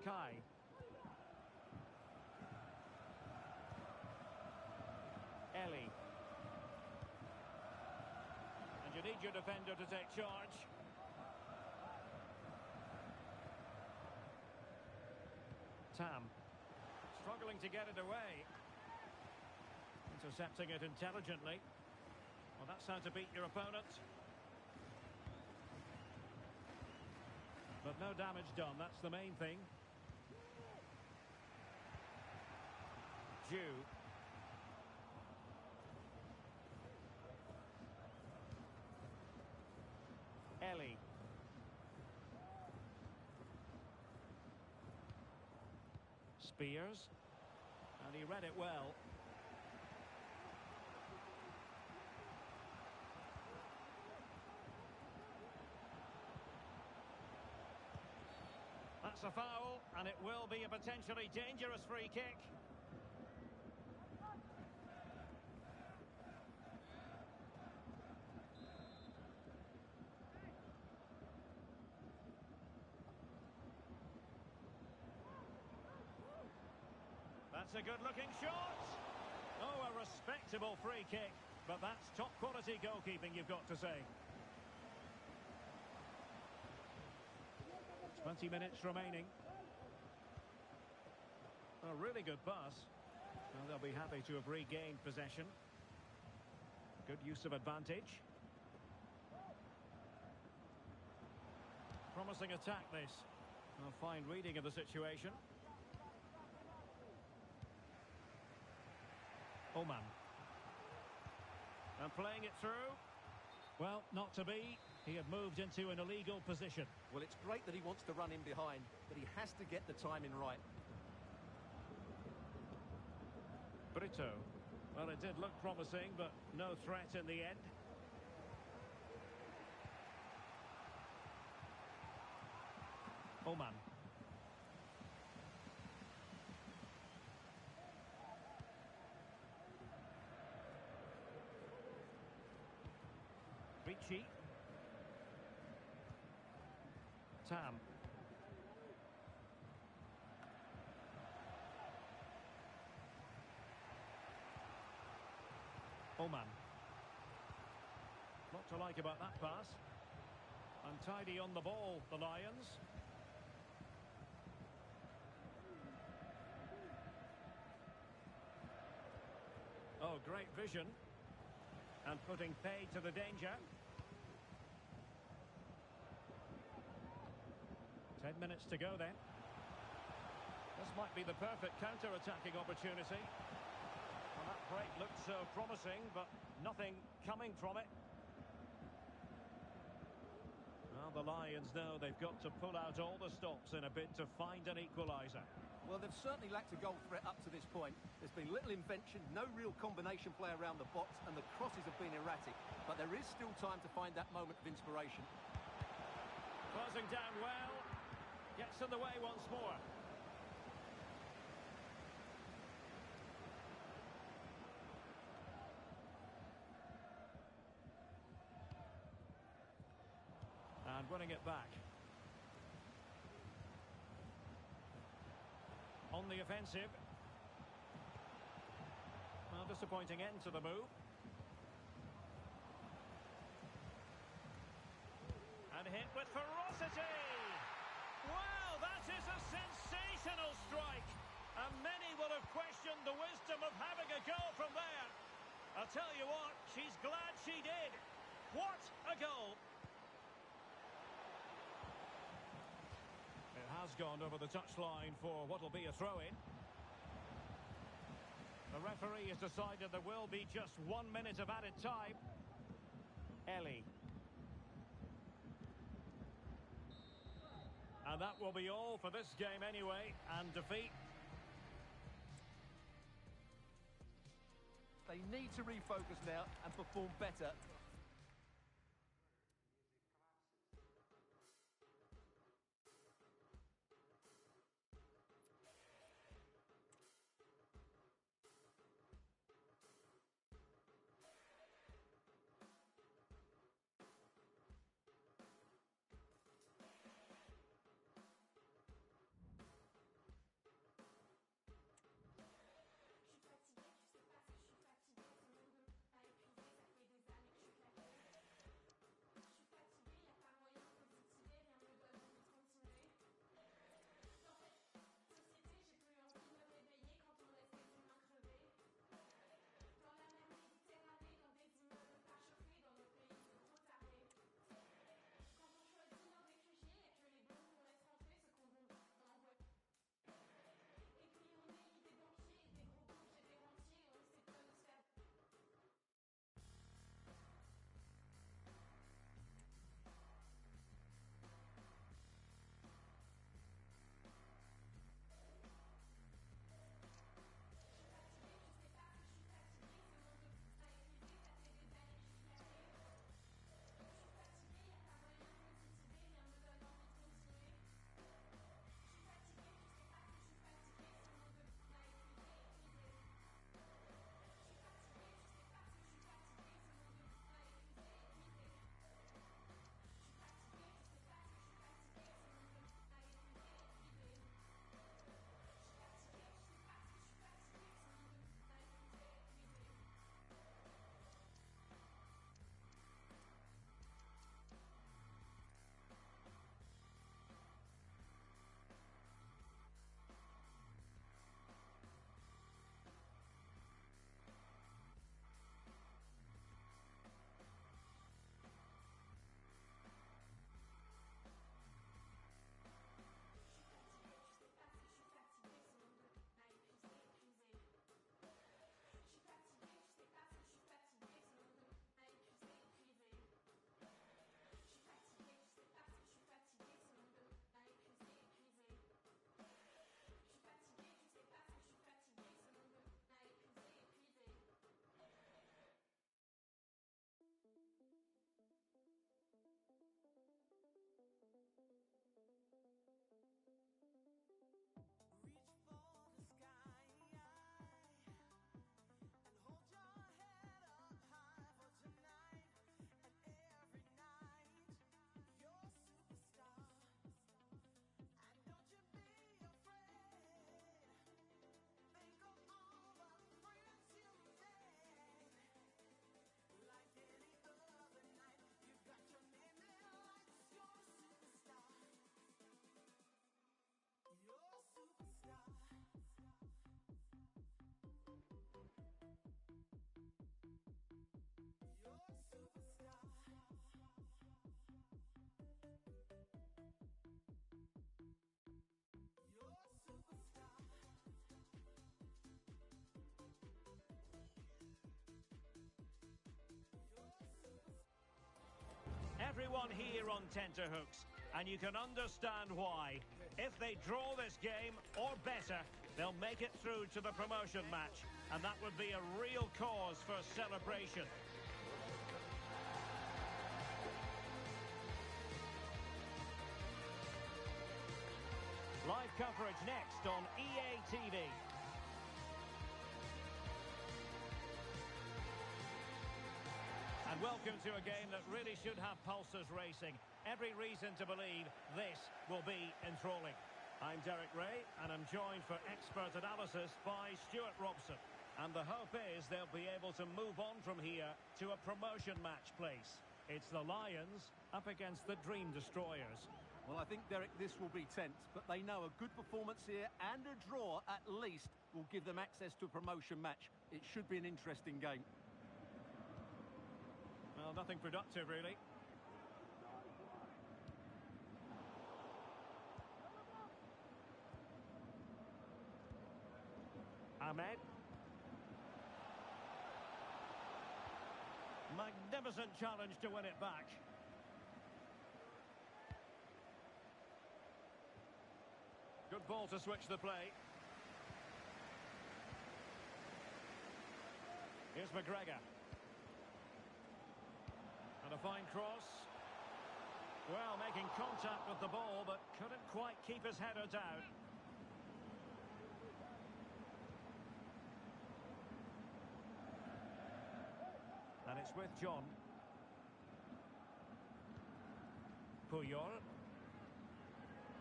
Kai. Ellie. And you need your defender to take charge. Tam. Struggling to get it away. Intercepting it intelligently. Well, that's how to beat your opponent. But no damage done, that's the main thing. Jew. Ellie. Spears. And he read it well. That's a foul, and it will be a potentially dangerous free kick. That's a good-looking shot. Oh, a respectable free kick, but that's top-quality goalkeeping, you've got to say. 20 minutes remaining. A really good pass. Well, they'll be happy to have regained possession. Good use of advantage. Promising attack, this. A fine reading of the situation. Oman. And playing it through. Well, not to be. He had moved into an illegal position. Well, it's great that he wants to run in behind, but he has to get the timing right. Brito. Well, it did look promising, but no threat in the end. Oman. Ricci. Tam. Oman. Lot to like about that pass. Untidy on the ball, the Lions. Oh, great vision. And putting paid to the danger. 10 minutes to go then. This might be the perfect counter-attacking opportunity. Well, that break looked so promising, but nothing coming from it. Well, the Lions know they've got to pull out all the stops in a bid to find an equaliser. Well, they've certainly lacked a goal threat up to this point. There's been little invention, no real combination play around the box, and the crosses have been erratic. But there is still time to find that moment of inspiration. Closing down well. Gets in the way once more. winning it back. On the offensive. Well, disappointing end to the move. And hit with ferocity. Wow, that is a sensational strike. And many will have questioned the wisdom of having a goal from there. I'll tell you what, she's glad she did. What a goal. It has gone over the touchline for what will be a throw-in. The referee has decided there will be just 1 minute of added time. Ellie. And that will be all for this game anyway, and defeat. They need to refocus now and perform better. Everyone here on tenterhooks, and you can understand why. If they draw this game, or better, they'll make it through to the promotion match, and that would be a real cause for celebration. Live coverage next on EA TV. And And welcome to a game that really should have pulses racing. Every reason to believe this will be enthralling. I'm Derek Ray, and I'm joined for expert analysis by Stuart Robson. And the hope is they'll be able to move on from here to a promotion match place. It's the Lions up against the Dream Destroyers. Well, I think, Derek, this will be tense, but they know a good performance here and a draw, at least, will give them access to a promotion match. It should be an interesting game. Well, nothing productive, really. Ahmed. Magnificent challenge to win it back. Good ball to switch the play. Here's McGregor. And a fine cross. Well, making contact with the ball, but couldn't quite keep his header down. And it's with John. Puyol.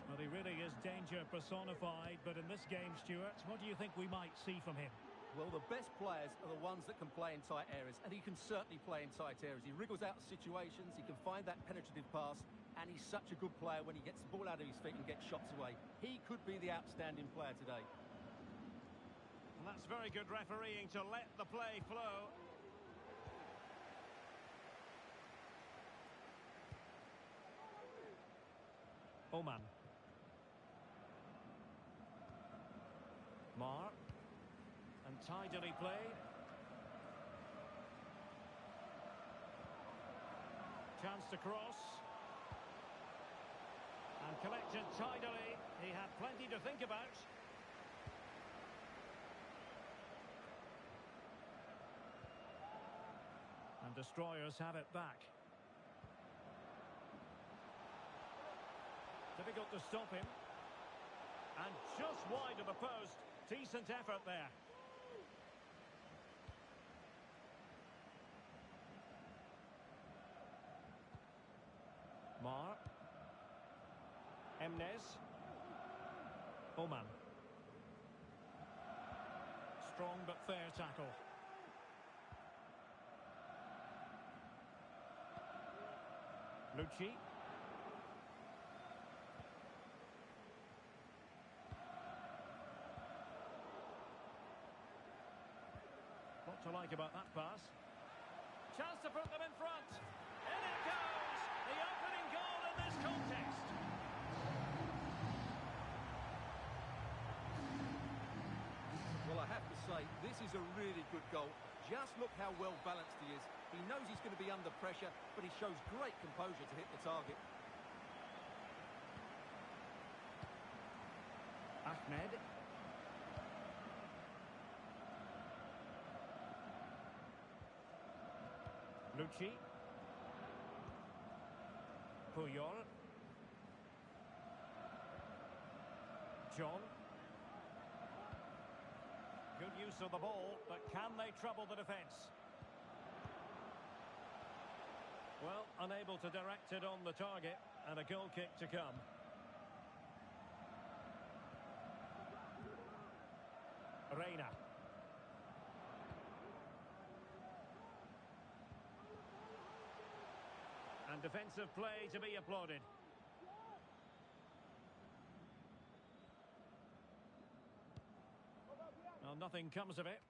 Well, he really is danger personified, but in this game, Stuart, what do you think we might see from him? Well, the best players are the ones that can play in tight areas, and he can certainly play in tight areas. He wriggles out of situations, he can find that penetrative pass, and he's such a good player when he gets the ball out of his feet and gets shots away. He could be the outstanding player today. And that's very good refereeing to let the play flow. Oman. Mar. And tidily played. Chance to cross. And collected tidily. He had plenty to think about. And Destroyers have it back. Difficult to stop him. And just wide of the post. Decent effort there. Mar. Emnes. Oman. Strong but fair tackle. Lucci. What to like about that pass? Chance to put them in front. In it goes! The opening goal in this contest. Well, I have to say, this is a really good goal. Just look how well balanced he is. He knows he's going to be under pressure, but he shows great composure to hit the target. Ahmed. Lucci. Puyol. John. Good use of the ball, but can they trouble the defence? Well, unable to direct it on the target, and a goal kick to come. Reina. And defensive play to be applauded. Well, nothing comes of it.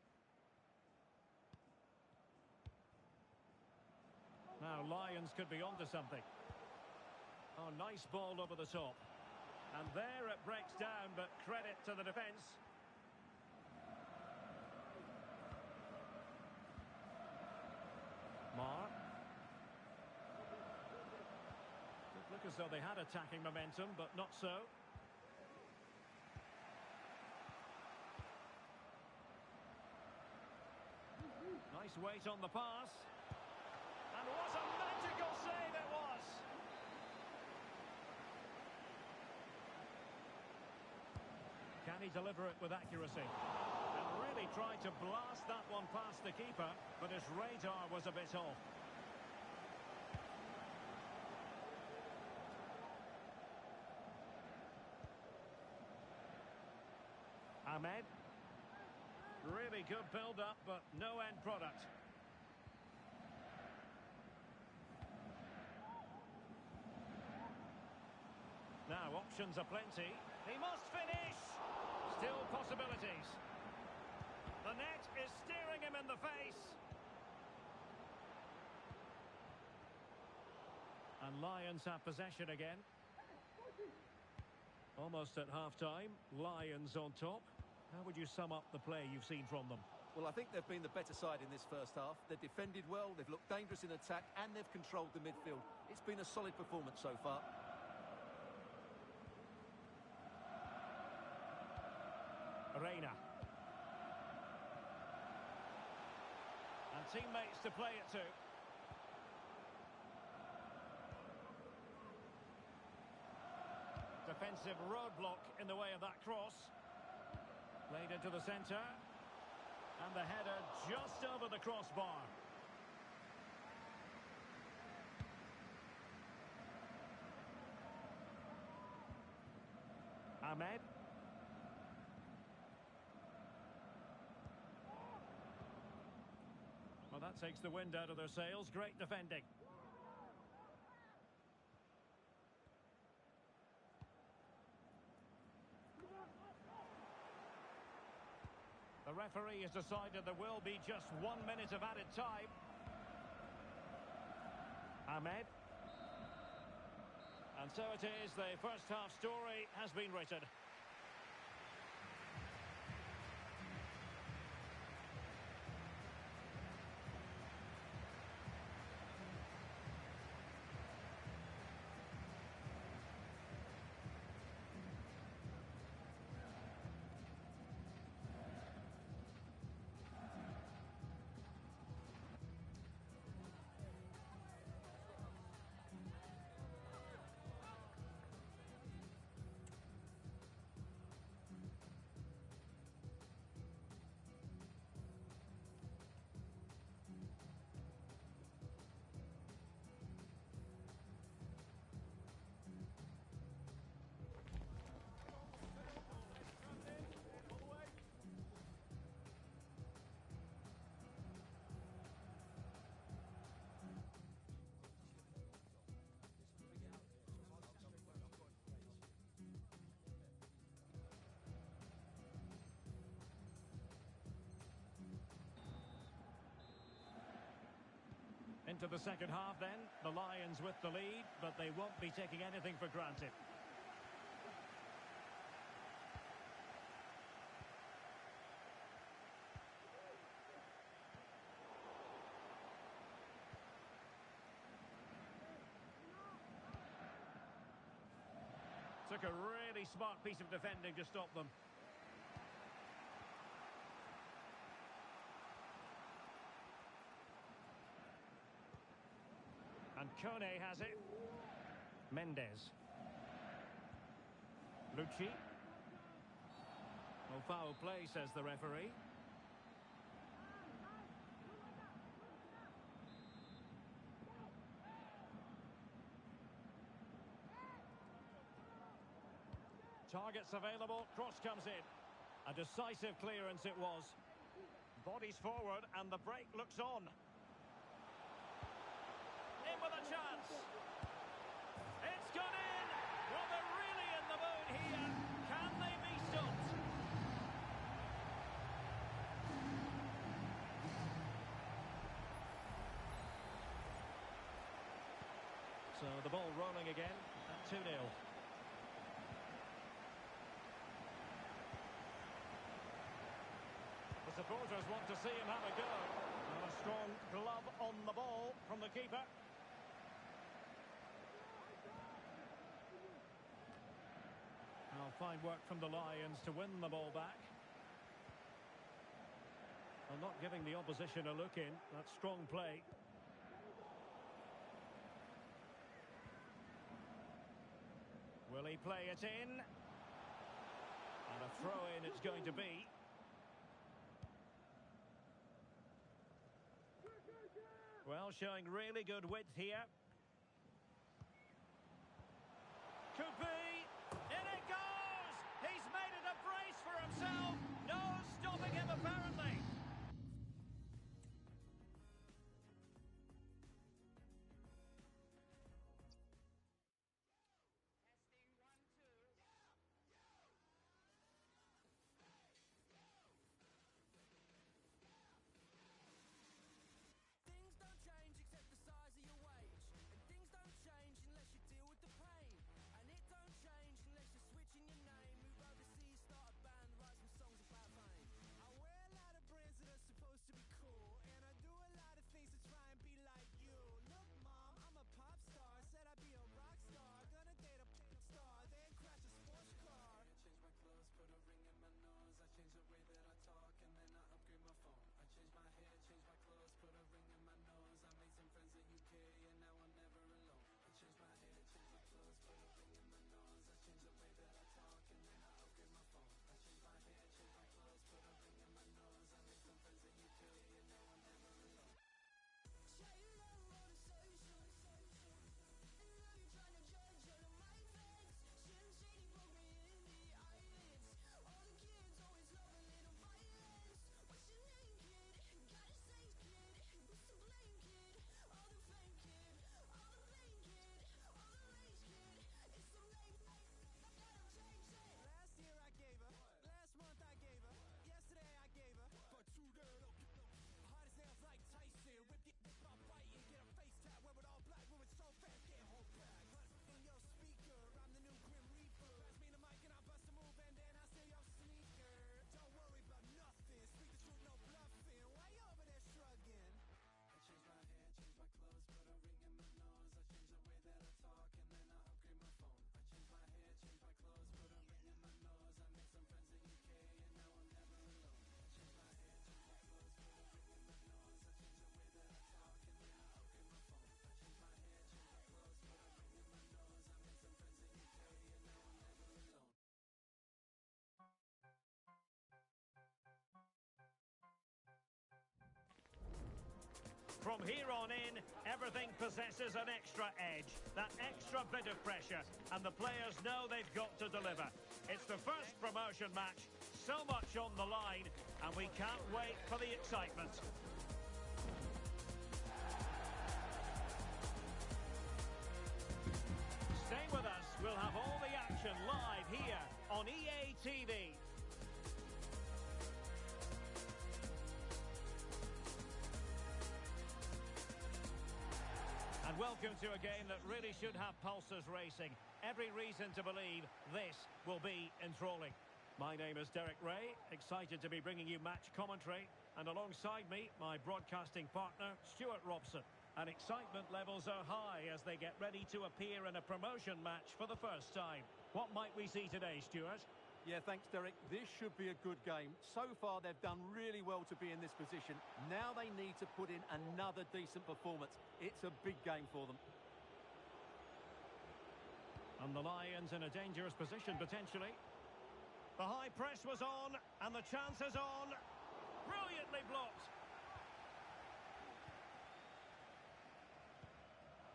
Now, Lions could be onto something. Oh, nice ball over the top. And there it breaks down, but credit to the defence. Mar. Did look as though they had attacking momentum, but not so. Nice weight on the pass. And what a magical save it was! Can he deliver it with accuracy? And really tried to blast that one past the keeper, but his radar was a bit off. Ahmed. Really good build-up, but no end product. Now, options are plenty. He must finish! Still possibilities. The net is staring him in the face. And Lions have possession again. Almost at half-time. Lions on top. How would you sum up the play you've seen from them? Well, I think they've been the better side in this first half. They've defended well, they've looked dangerous in attack, and they've controlled the midfield. It's been a solid performance so far. Reina. And teammates to play it to. Defensive roadblock in the way of that cross. Played into the centre. And the header just over the crossbar. Ahmed. Well, that takes the wind out of their sails. Great defending. The referee has decided there will be just 1 minute of added time. Ahmed. And so it is, the first half story has been written. Into the second half then, the Lions with the lead, but they won't be taking anything for granted. Took a really smart piece of defending to stop them. And Kone has it. Mendes. Lucci. No foul play, says the referee. Targets available, cross comes in. A decisive clearance it was. Bodies forward and the break looks on. In with a chance. It's gone in. Well, they're really in the mood here. Can they be stopped? So the ball rolling again at 2-0. The supporters want to see him have a go. And a strong glove on the ball from the keeper. Fine work from the Lions to win the ball back. And not giving the opposition a look in. That's strong play. Will he play it in? And a throw-in it's going to be. Well, showing really good width here. Could be. In it goes! He's made it a brace for himself. apparently. Things don't change except the size of your wage. And things don't change unless you deal with the pain. And it don't change unless you're switching your name. Move overseas, start a band, write some songs about fame. I wear a lot of brands that are supposed to be cool. And I do a lot of things to try and be like you. Look, mom, I'm a pop star. Said I'd be a rock star. Gonna date a star, then crash a sports car. I change my clothes, put a ring in my nose. I change the way that I talk, and then I upgrade my phone. I change my hair, change my clothes, put a ring in my nose. I made some friends in UK, and now I'm never alone. I change my hair, change my clothes, put a ring in my nose. I change the way that I talk, and then I upgrade my phone. I change my hair, change my clothes, put a ring in my nose. I made some friends in UK, and now I'm never alone. Last year I gave her, last month I gave her, yesterday I gave her, but today hard as nails like Tyson. Whip my bite and get a face tap. Wear it all black, moving so fast, can't hold back. In your speaker, I'm the new Grim Reaper. Pass me the mic and I bust a move and then I steal your sneaker. Don't worry about nothing, speak the truth, no bluffing. Why you over there shrugging? I change my hair, change my clothes, put a ring in my nose. I change the way that I talk and then I upgrade my phone. I change my hair, change my clothes, put a ring in my nose. I make some friends in UK and now I'm never alone. I change my hair, change my clothes, put a ring in my nose. I change the way that I talk and then I upgrade my phone. I change my hair, change my clothes, put a ring in my nose. I make some friends in UK and now I'm never alone. From here on in, everything possesses an extra edge, that extra bit of pressure, and the players know they've got to deliver. It's the first promotion match, so much on the line, and we can't wait for the excitement. Stay with us, we'll have all the action live here on EA TV. And welcome to a game that really should have pulses racing. Every reason to believe this will be enthralling. My name is Derek Ray, excited to be bringing you match commentary. And alongside me, my broadcasting partner, Stuart Robson. And excitement levels are high as they get ready to appear in a promotion match for the first time. What might we see today, Stuart? Yeah, thanks, Derek. This should be a good game. So far, they've done really well to be in this position. Now they need to put in another decent performance. It's a big game for them. And the Lions in a dangerous position, potentially. The high press was on, and the chance is on. Brilliantly blocked.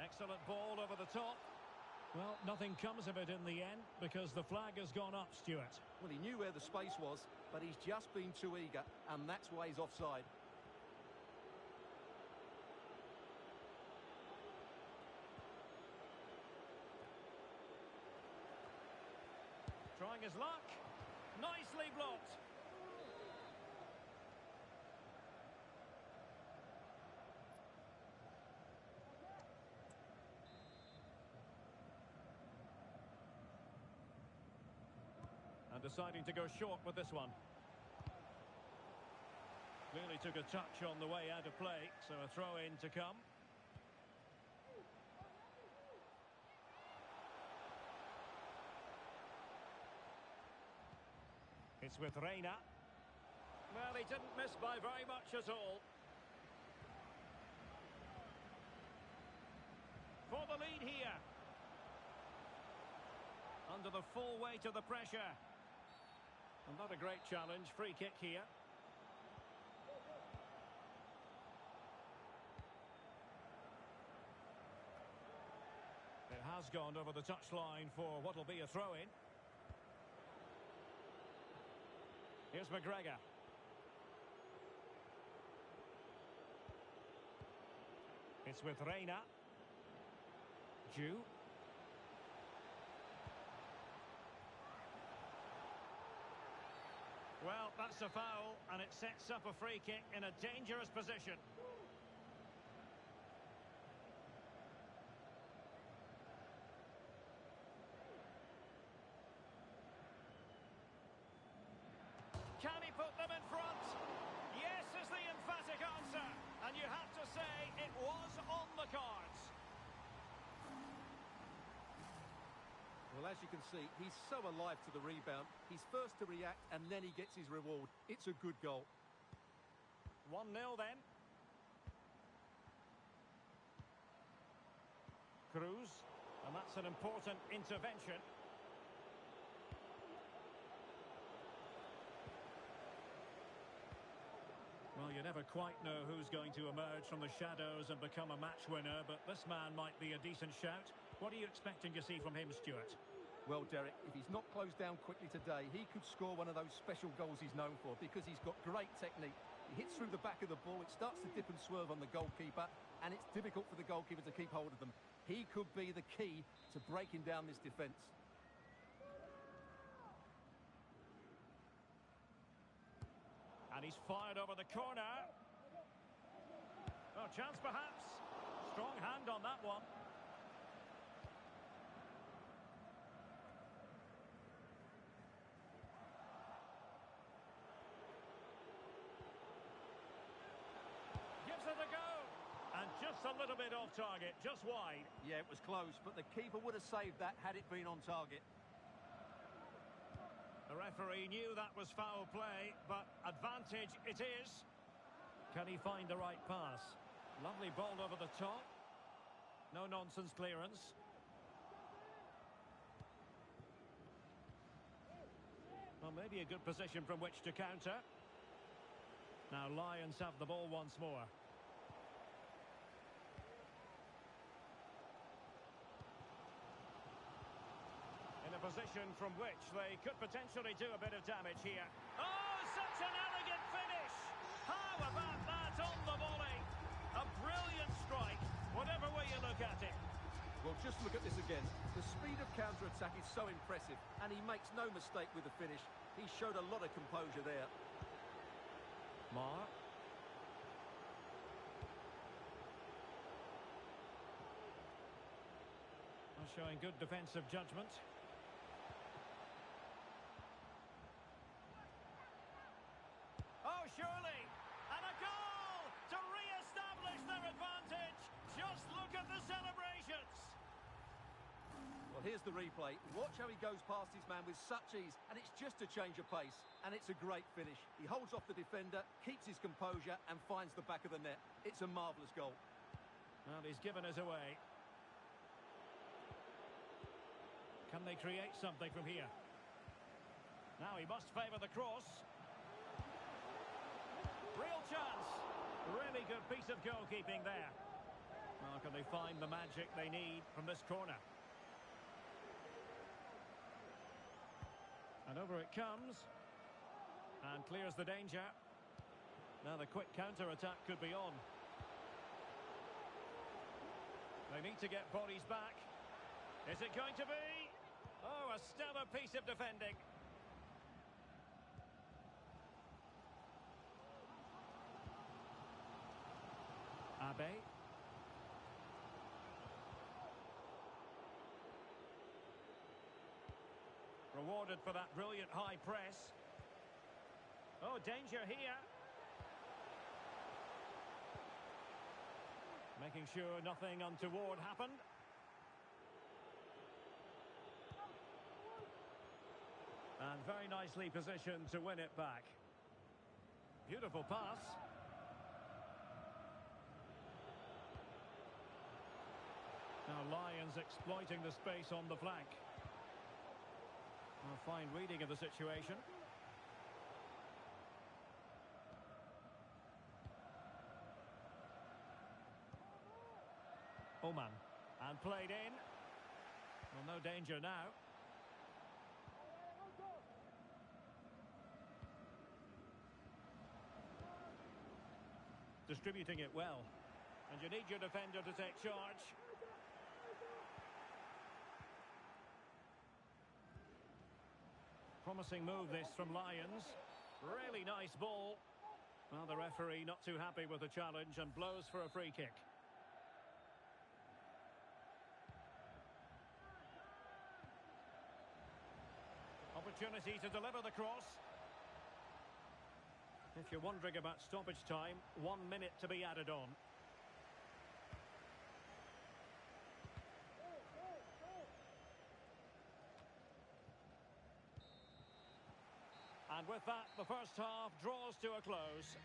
Excellent ball over the top. Well, nothing comes of it in the end because the flag has gone up, Stuart. Well, he knew where the space was, but he's just been too eager, and that's why he's offside. Trying his luck. Nicely blocked. And deciding to go short with this one. Clearly took a touch on the way out of play, so a throw-in to come. It's with Reina. Well, he didn't miss by very much at all. For the lead here. Under the full weight of the pressure. And not a great challenge. Free kick here. It has gone over the touchline for what will be a throw-in. Here's McGregor. It's with Reina. Ju. Well, that's a foul, and it sets up a free kick in a dangerous position. Can he put them in front? Yes is the emphatic answer. And you have to say it was on the cards. Well, as you can see, he's so alive to the rebound. He's first to react, and then he gets his reward. It's a good goal. 1-0 then. Cruz. And that's an important intervention. Well, you never quite know who's going to emerge from the shadows and become a match winner, but this man might be a decent shout. What are you expecting to see from him, Stuart? Well, Derek, if he's not closed down quickly today, he could score one of those special goals he's known for because he's got great technique. He hits through the back of the ball, it starts to dip and swerve on the goalkeeper, and it's difficult for the goalkeeper to keep hold of them. He could be the key to breaking down this defence. And he's fired over the corner. Oh, chance perhaps. Strong hand on that one. Gives it a go. And just a little bit off target, just wide. Yeah, it was close, but the keeper would have saved that had it been on target. The referee knew that was foul play, but advantage it is. Can he find the right pass? Lovely ball over the top. No nonsense clearance. Well, maybe a good position from which to counter. Now Lions have the ball once more. Position from which they could potentially do a bit of damage here. Oh, such an elegant finish! How about that on the volley? A brilliant strike, whatever way you look at it. Well, just look at this again. The speed of counter-attack is so impressive, and he makes no mistake with the finish. He showed a lot of composure there. Mar. Showing good defensive judgment. Oh, surely! And a goal to re-establish their advantage! Just look at the celebrations! Well, here's the replay. Watch how he goes past his man with such ease, and it's just a change of pace. And it's a great finish. He holds off the defender, keeps his composure, and finds the back of the net. It's a marvellous goal. Well, he's given us away. Can they create something from here? Now he must favour the cross. Real chance. Really good piece of goalkeeping there. Well, can they find the magic they need from this corner? And over it comes. And clears the danger. Now the quick counter-attack could be on. They need to get bodies back. Is it going to be? Oh, a stellar piece of defending. Abe. Rewarded for that brilliant high press. Oh, danger here. Making sure nothing untoward happened. And very nicely positioned to win it back. Beautiful pass. Now Lions exploiting the space on the flank. A fine reading of the situation. Oman. And played in. Well, no danger now. Distributing it well. And you need your defender to take charge. Promising move this from Lions. Really nice ball. Well, the referee not too happy with the challenge and blows for a free kick. Opportunity to deliver the cross. If you're wondering about stoppage time, 1 minute to be added on. And with that, the first half draws to a close.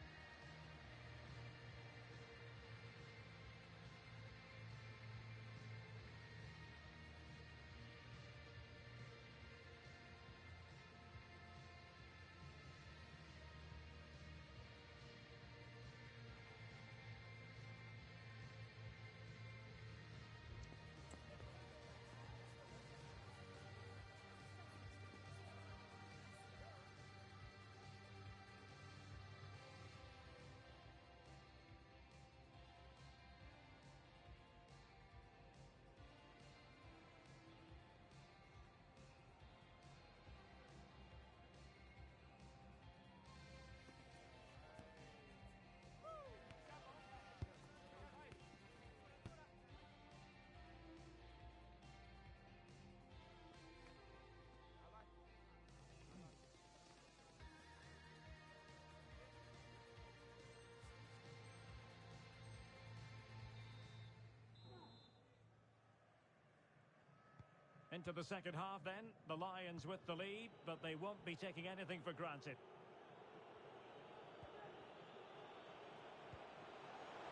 Into the second half then, the Lions with the lead, but they won't be taking anything for granted.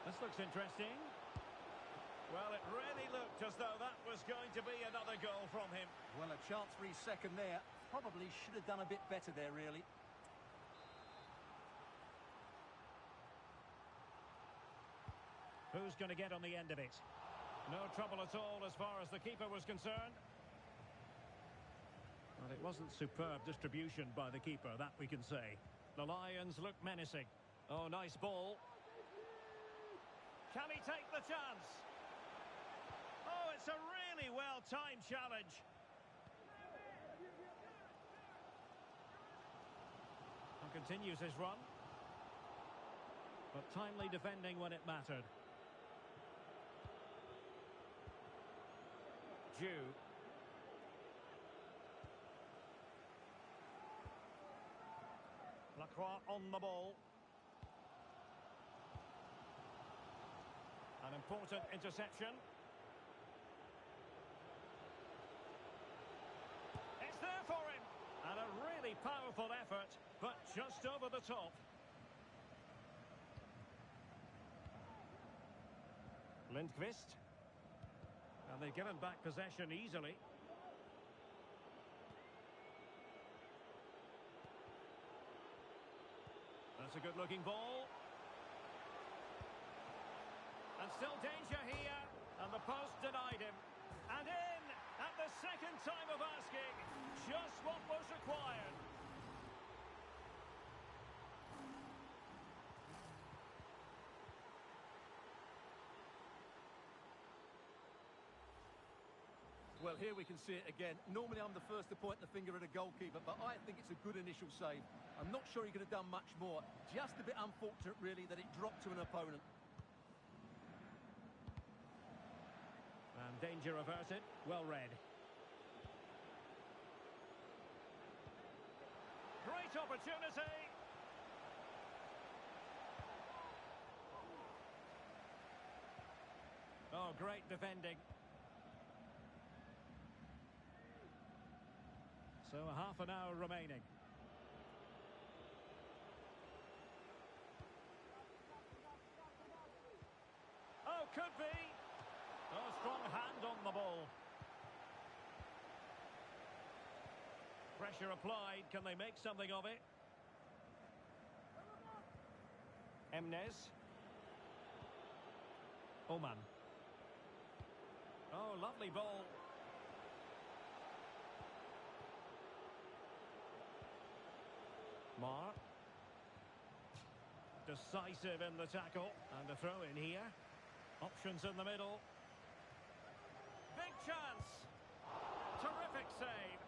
This looks interesting. Well, it really looked as though that was going to be another goal from him. Well, a chance for his second there. Probably should have done a bit better there, really. Who's going to get on the end of it? No trouble at all as far as the keeper was concerned. Well, it wasn't superb distribution by the keeper, that we can say. The Lions look menacing. Oh, nice ball. Can he take the chance? Oh, it's a really well-timed challenge. And continues his run. But timely defending when it mattered. Jew. Lacroix on the ball. An important interception. It's there for him. And a really powerful effort, but just over the top. Lindqvist. And they've given back possession easily. That's a good-looking ball. And still danger here. And the post denied him. And in at the second time of asking. Just what was required. Well, here we can see it again. Normally I'm the first to point the finger at a goalkeeper, but I think it's a good initial save. I'm not sure he could have done much more. Just a bit unfortunate, really, that it dropped to an opponent. And danger averted. Well read. Great opportunity. Oh, great defending. So a half an hour remaining. Oh, could be. Oh, strong hand on the ball. Pressure applied. Can they make something of it? Emnes. Oman. Oh, lovely ball. Mar. Decisive in the tackle. And a throw in here. Options in the middle. Big chance. Terrific save.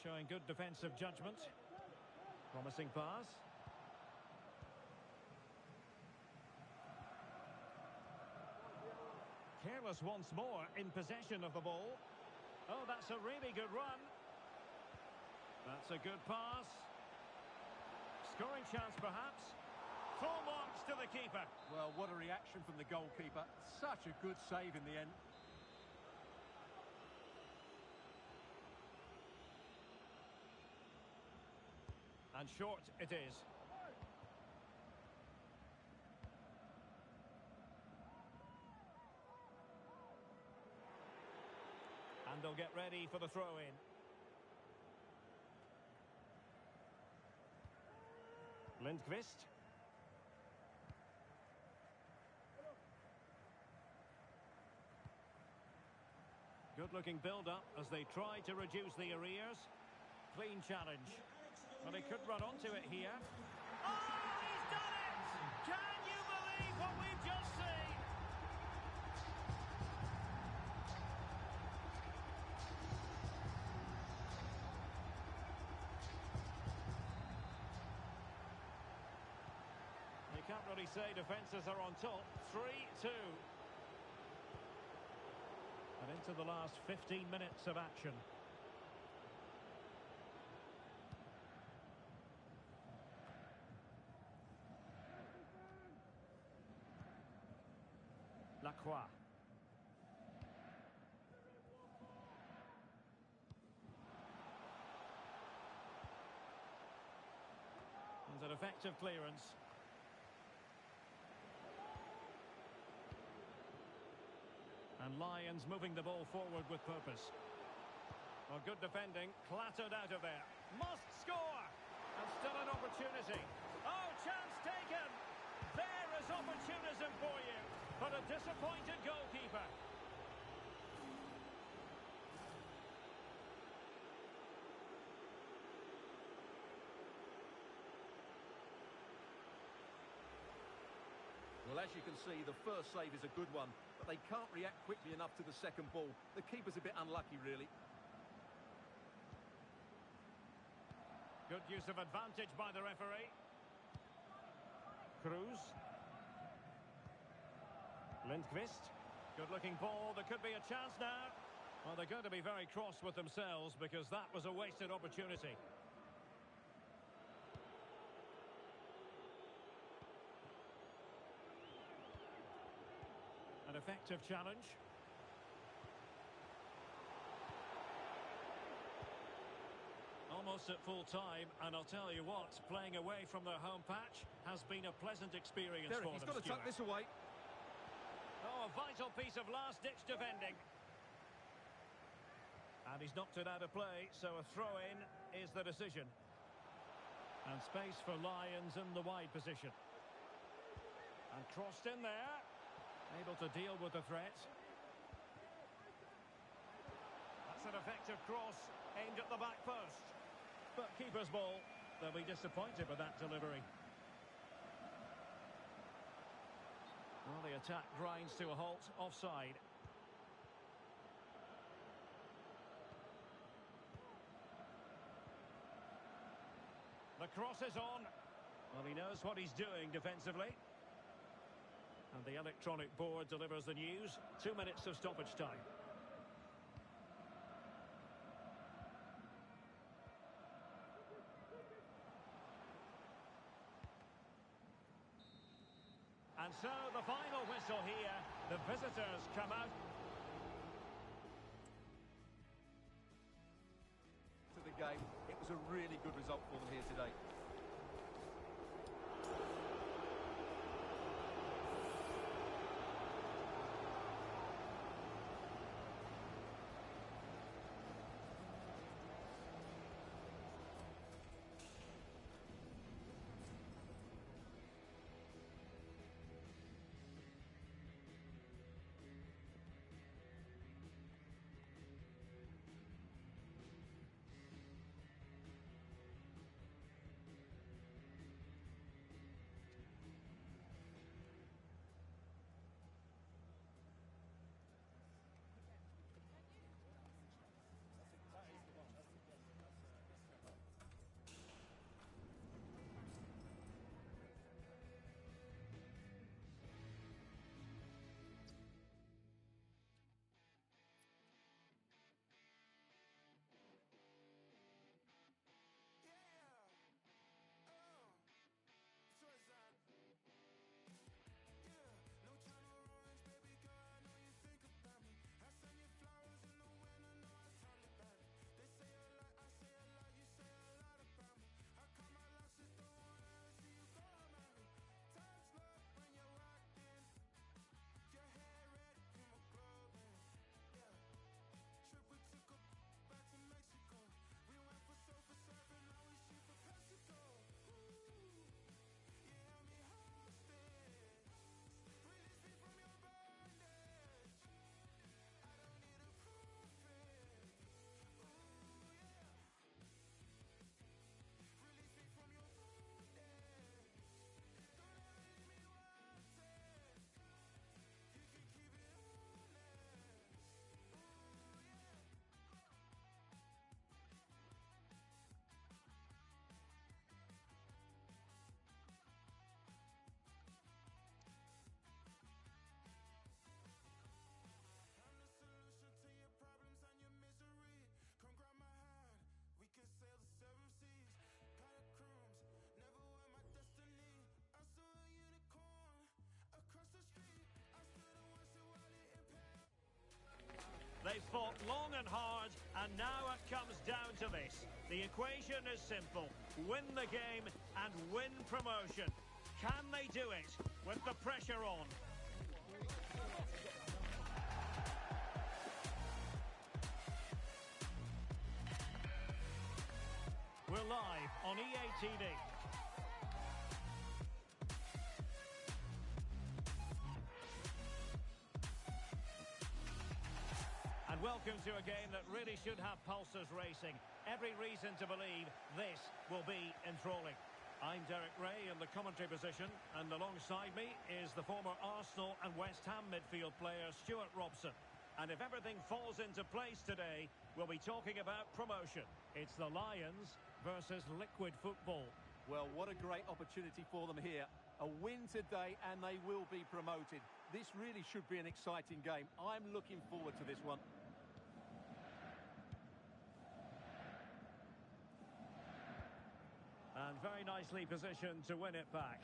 Showing good defensive judgment. Promising pass. Careless once more in possession of the ball. Oh, that's a really good run. That's a good pass. Scoring chance, perhaps. Full marks to the keeper. Well, what a reaction from the goalkeeper. Such a good save in the end. And short it is. And they'll get ready for the throw-in. Lindqvist. Good-looking build-up as they try to reduce the arrears. Clean challenge. Well, he could run onto it here. Oh, he's done it! Can you believe what we've just seen? You can't really say defences are on top. 3-2. And into the last 15 minutes of action. Lacroix. And an effective clearance. And Lions moving the ball forward with purpose. Well, good defending, clattered out of there. Must score! And still an opportunity. Oh, chance taken! There is opportunism for you. But a disappointed goalkeeper. Well, as you can see, the first save is a good one, but they can't react quickly enough to the second ball. The keeper's a bit unlucky, really. Good use of advantage by the referee. Cruz. Lindqvist. Good-looking ball. There could be a chance now. Well, they're going to be very cross with themselves because that was a wasted opportunity. An effective challenge. Almost at full time, and I'll tell you what, playing away from their home patch has been a pleasant experience Derek, for them. He's got to tuck this away. Oh, a vital piece of last-ditch defending. And he's knocked it out of play, so a throw-in is the decision. And space for Lions in the wide position. And crossed in there. Able to deal with the threat. That's an effective cross aimed at the back post. But keeper's ball. They'll be disappointed with that delivery. Well, the attack grinds to a halt, offside. The cross is on. Well, he knows what he's doing defensively. And the electronic board delivers the news. 2 minutes of stoppage time. And so the final whistle here. The visitors come out To the game, it was a really good result for them here today. They fought long and hard, and now it comes down to this. The equation is simple. Win the game and win promotion. Can they do it with the pressure on? We're live on EA TV. And welcome to a game that really should have pulses racing. Every reason to believe this will be enthralling. I'm Derek Ray in the commentary position, and alongside me is the former Arsenal and West Ham midfield player Stuart Robson. And if everything falls into place today, we'll be talking about promotion. It's the Lions versus Liquid Football. Well, what a great opportunity for them here. A win today and they will be promoted. This really should be an exciting game. I'm looking forward to this one. And very nicely positioned to win it back.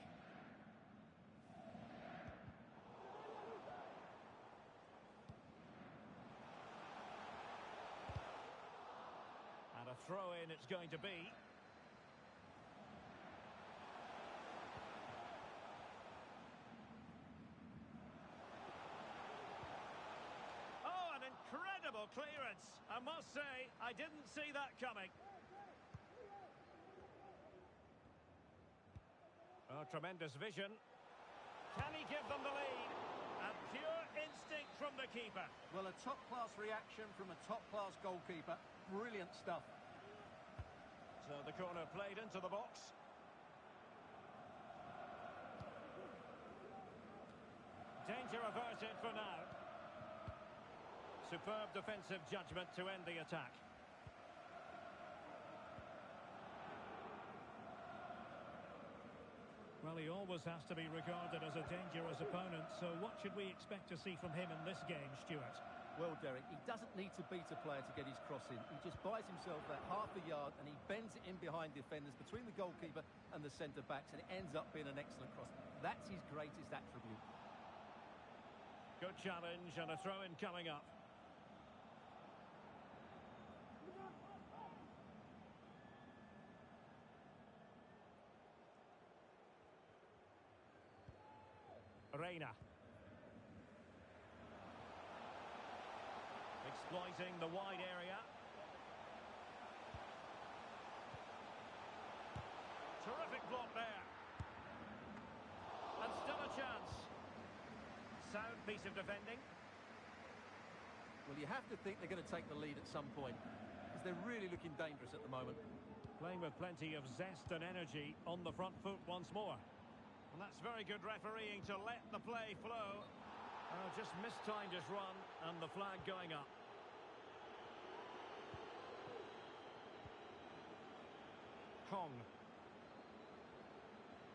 And a throw-in it's going to be. Oh, an incredible clearance. I must say, I didn't see that coming. Oh, tremendous vision. Can he give them the lead? And pure instinct from the keeper. Well, a top-class reaction from a top-class goalkeeper. Brilliant stuff. So the corner played into the box. Danger averted for now. Superb defensive judgment to end the attack. Well, he always has to be regarded as a dangerous opponent, so what should we expect to see from him in this game, Stuart? Well, Derek, he doesn't need to beat a player to get his cross in. He just buys himself that half a yard and he bends it in behind defenders between the goalkeeper and the centre-backs, and it ends up being an excellent cross. That's his greatest attribute. Good challenge and a throw-in coming up. Reina. Exploiting the wide area. Terrific block there. And still a chance. Sound piece of defending. Well, you have to think they're going to take the lead at some point, because they're really looking dangerous at the moment. Playing with plenty of zest and energy on the front foot once more. And that's very good refereeing to let the play flow. Just mistimed his run and the flag going up. Kong.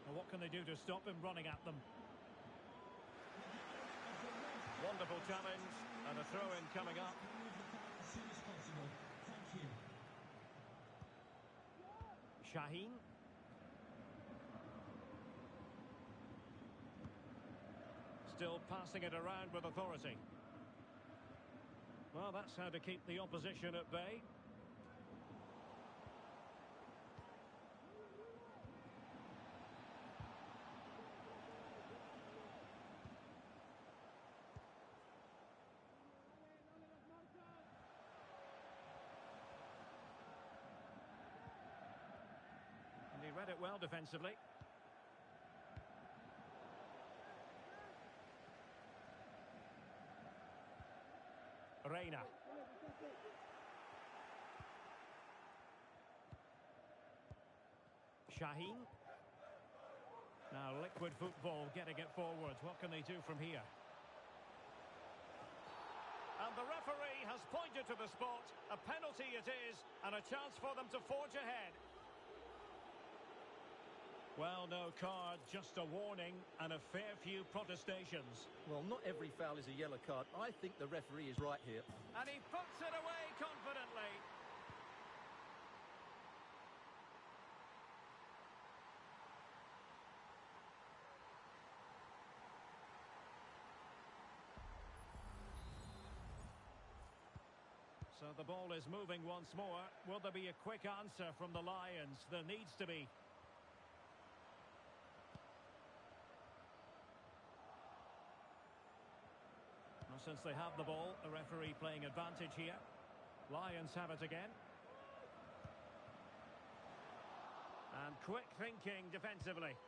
Well, what can they do to stop him running at them? Wonderful challenge and a throw-in coming up. As soon as possible. Thank you. Shaheen. Still passing it around with authority. Well, that's how to keep the opposition at bay. And he read it well defensively. Reina. Shaheen. Now Liquid Football getting it forward. What can they do from here? And the referee has pointed to the spot. A penalty it is, and a chance for them to forge ahead. Well, no card, just a warning and a fair few protestations. Well, not every foul is a yellow card. I think the referee is right here. And he puts it away confidently. Well, the ball is moving once more. Will there be a quick answer from the Lions? There needs to be. Well, since they have the ball, the referee playing advantage here. Lions have it again. And quick thinking defensively.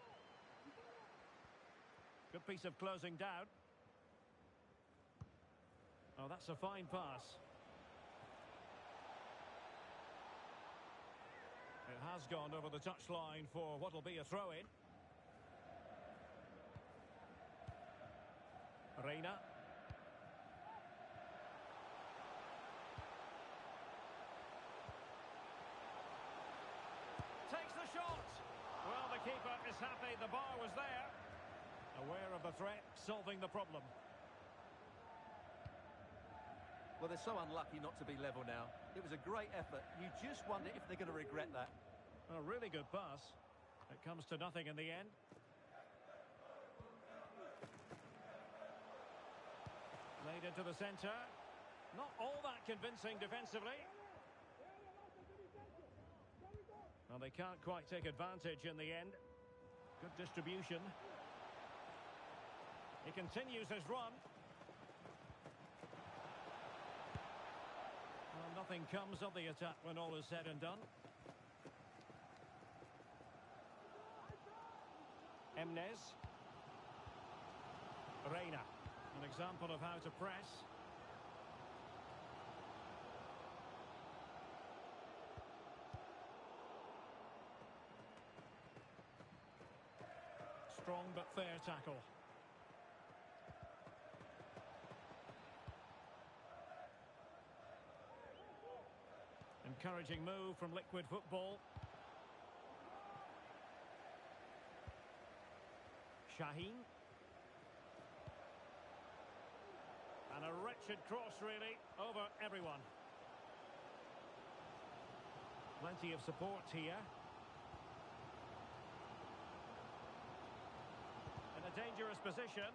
Good piece of closing down. Oh, that's a fine pass. It has gone over the touchline for what will be a throw-in. Reina. Takes the shot. Well, the keeper is happy the bar was there. Aware of the threat, solving the problem. Well, they're so unlucky not to be level now. It was a great effort. You just wonder if they're going to regret that. A really good pass. It comes to nothing in the end. Played into the centre. Not all that convincing defensively. Well, they can't quite take advantage in the end. Good distribution. He continues his run. Well, nothing comes of the attack when all is said and done. Emnes. Reina. An example of how to press. Strong but fair tackle. Encouraging move from Liquid Football. Shaheen. And a wretched cross, really, over everyone. Plenty of support here. In a dangerous position.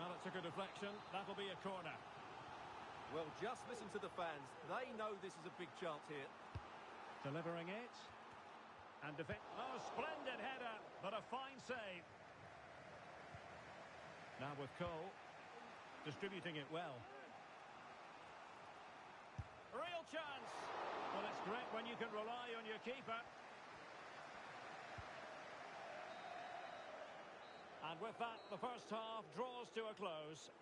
Well, it's a good deflection. That'll be a corner. Well, just listen to the fans. They know this is a big chance here. Delivering it. And oh, splendid header, but a fine save. Now with Cole. Distributing it well. Real chance. Well, it's great when you can rely on your keeper. And with that, the first half draws to a close.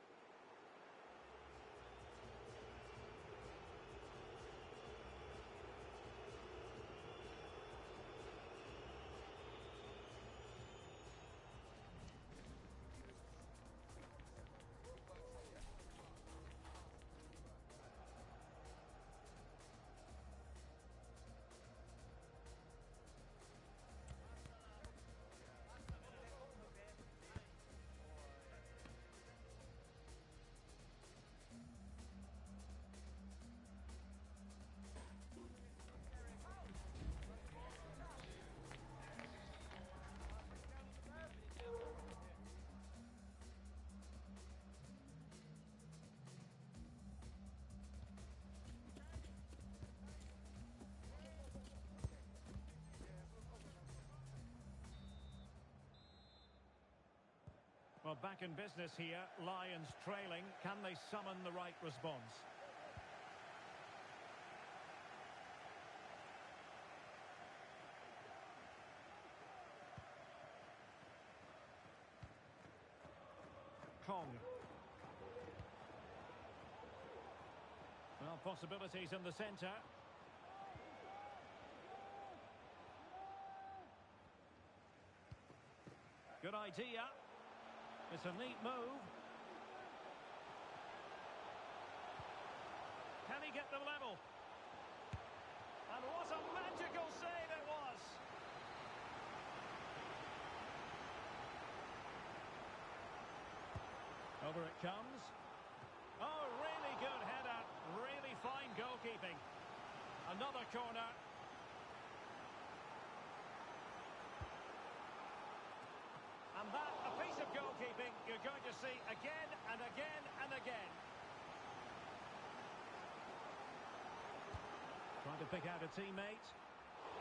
Well, back in business here. Lions trailing. Can they summon the right response? Kong. Well, possibilities in the centre. Good idea. It's a neat move. Can he get them level? And what a magical save it was! Over it comes. Oh, really good header. Really fine goalkeeping. Another corner. And that, a piece of goalkeeping you're going to see again and again and again. Trying to pick out a teammate.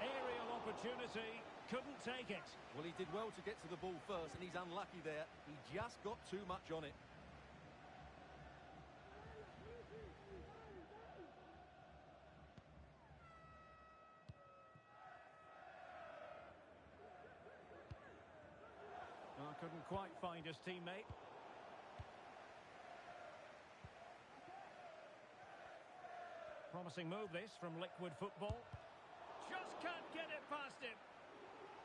Aerial opportunity. Couldn't take it. Well, he did well to get to the ball first, and he's unlucky there. He just got too much on it. Oh, couldn't quite find his teammate. Promising move this from Liquid Football. Just can't get it past him.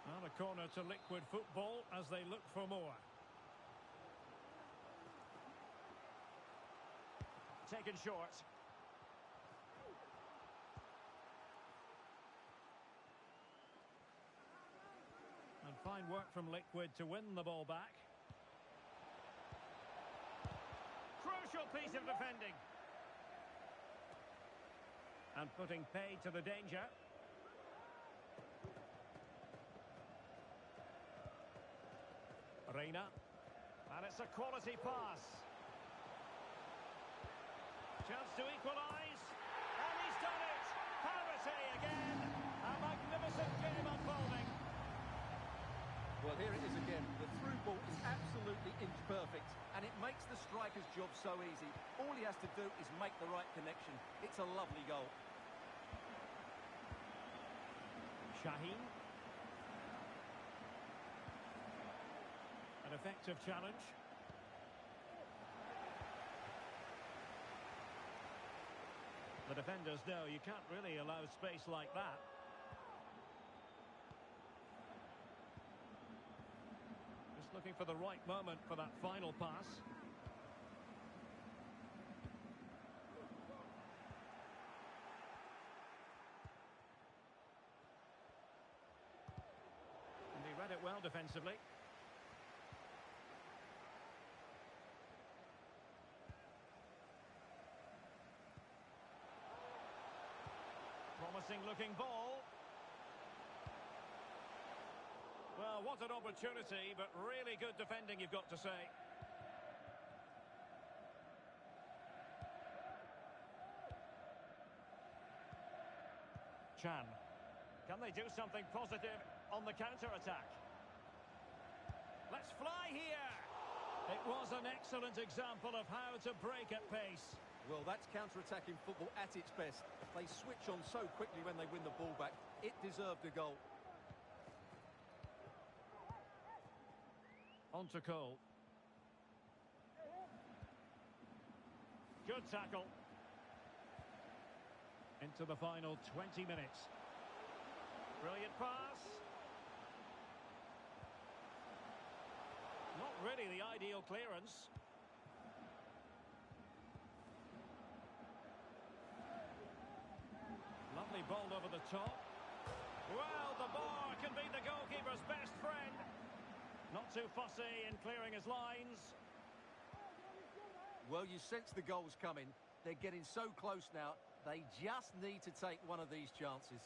Now a corner to Liquid Football as they look for more. Taken short. And fine work from Liquid to win the ball back. Crucial piece of defending. And putting pay to the danger. Reina. And it's a quality pass. Chance to equalise. And he's done it. Parity again. A magnificent game unfolding. Well, here it is again. The through ball is absolutely inch perfect, and it makes the striker's job so easy. All he has to do is make the right connection. It's a lovely goal. Shaheen. An effective challenge. The defenders know you can't really allow space like that. Just looking for the right moment for that final pass. And he read it well defensively. Promising looking ball. Well, what an opportunity, but really good defending, you've got to say. Chan. Can they do something positive on the counter-attack? Let's fly here. It was an excellent example of how to break at pace. Well, that's counter-attacking football at its best. They switch on so quickly when they win the ball back. It deserved a goal. On to Cole. Good tackle. Into the final 20 minutes. Brilliant pass. Not really the ideal clearance. Lovely ball over the top. Well, the bar can be the goalkeeper's best friend. Not too fussy in clearing his lines. Well, you sense the goals coming. They're getting so close now. They just need to take one of these chances.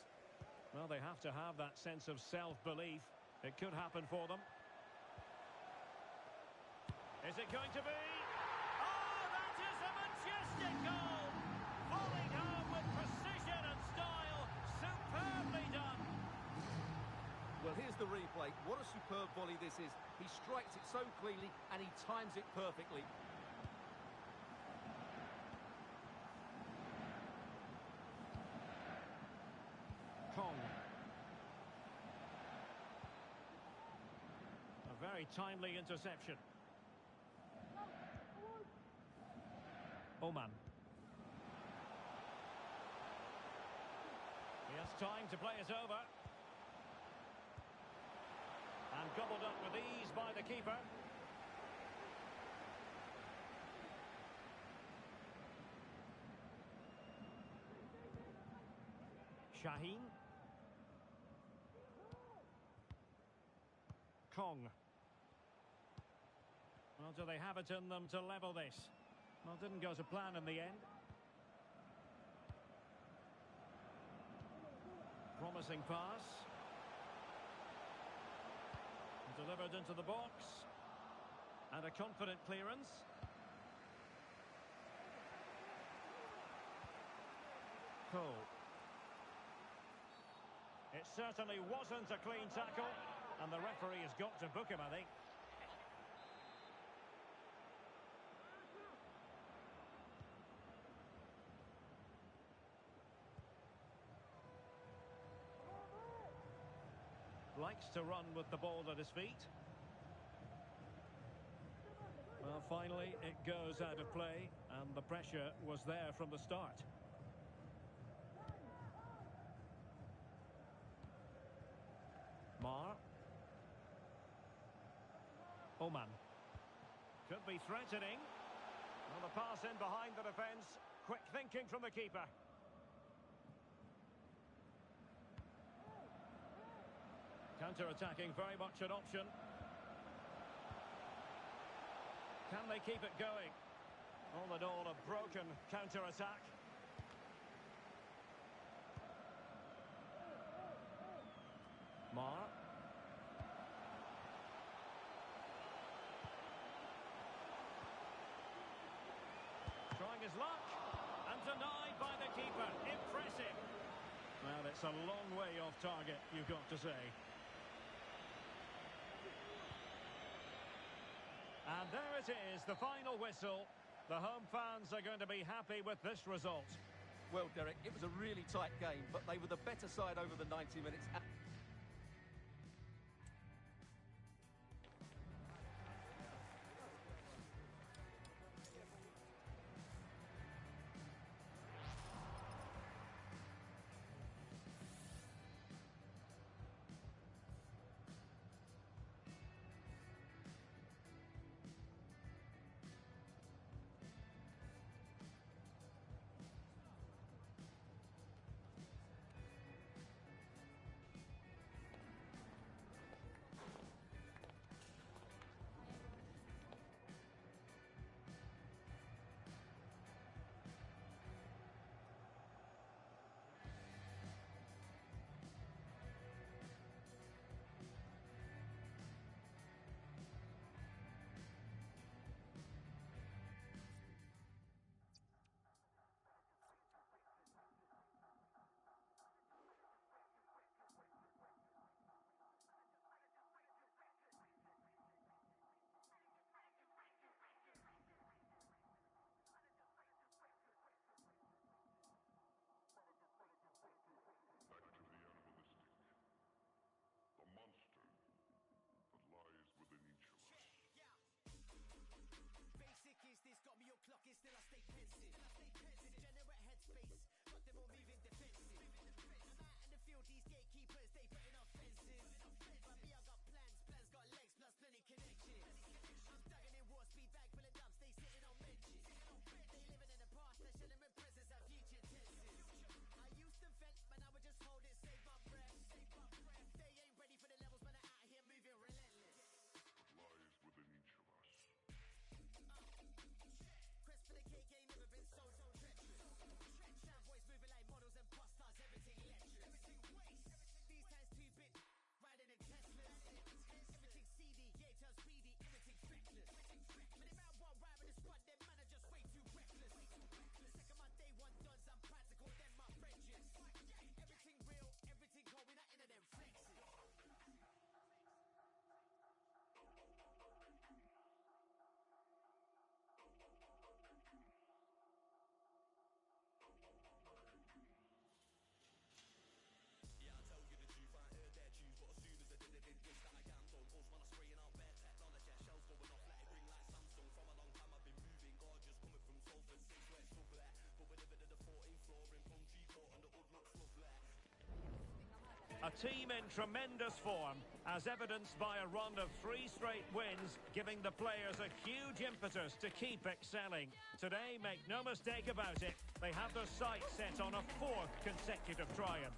Well, they have to have that sense of self-belief. It could happen for them. Is it going to be? Oh, that is a majestic goal! Falling home with precision and style. Superbly done. Well, here's the replay. What a superb volley this is. He strikes it so cleanly and he times it perfectly. Kong. A very timely interception. Oman. He has time to play it over. And gobbled up with ease by the keeper. Shaheen. Kong. Well, do they have it in them to level this? Well, didn't go to plan in the end. Promising pass. Delivered into the box. And a confident clearance. Cole. It certainly wasn't a clean tackle, and the referee has got to book him, I think. Likes to run with the ball at his feet. Well, finally, it goes out of play, and the pressure was there from the start. Mar. Oman. Could be threatening. Well, the pass in behind the defence. Quick thinking from the keeper. Counter-attacking, very much an option. Can they keep it going? All in all, a broken counter-attack. Mar. Trying his luck. And denied by the keeper. Impressive. Well, it's a long way off target, you've got to say. And there it is, the final whistle. The home fans are going to be happy with this result. Well, Derek, it was a really tight game, but they were the better side over the 90 minutes. A team in tremendous form, as evidenced by a run of 3 straight wins, giving the players a huge impetus to keep excelling. Today, make no mistake about it, they have their sights set on a 4th consecutive triumph.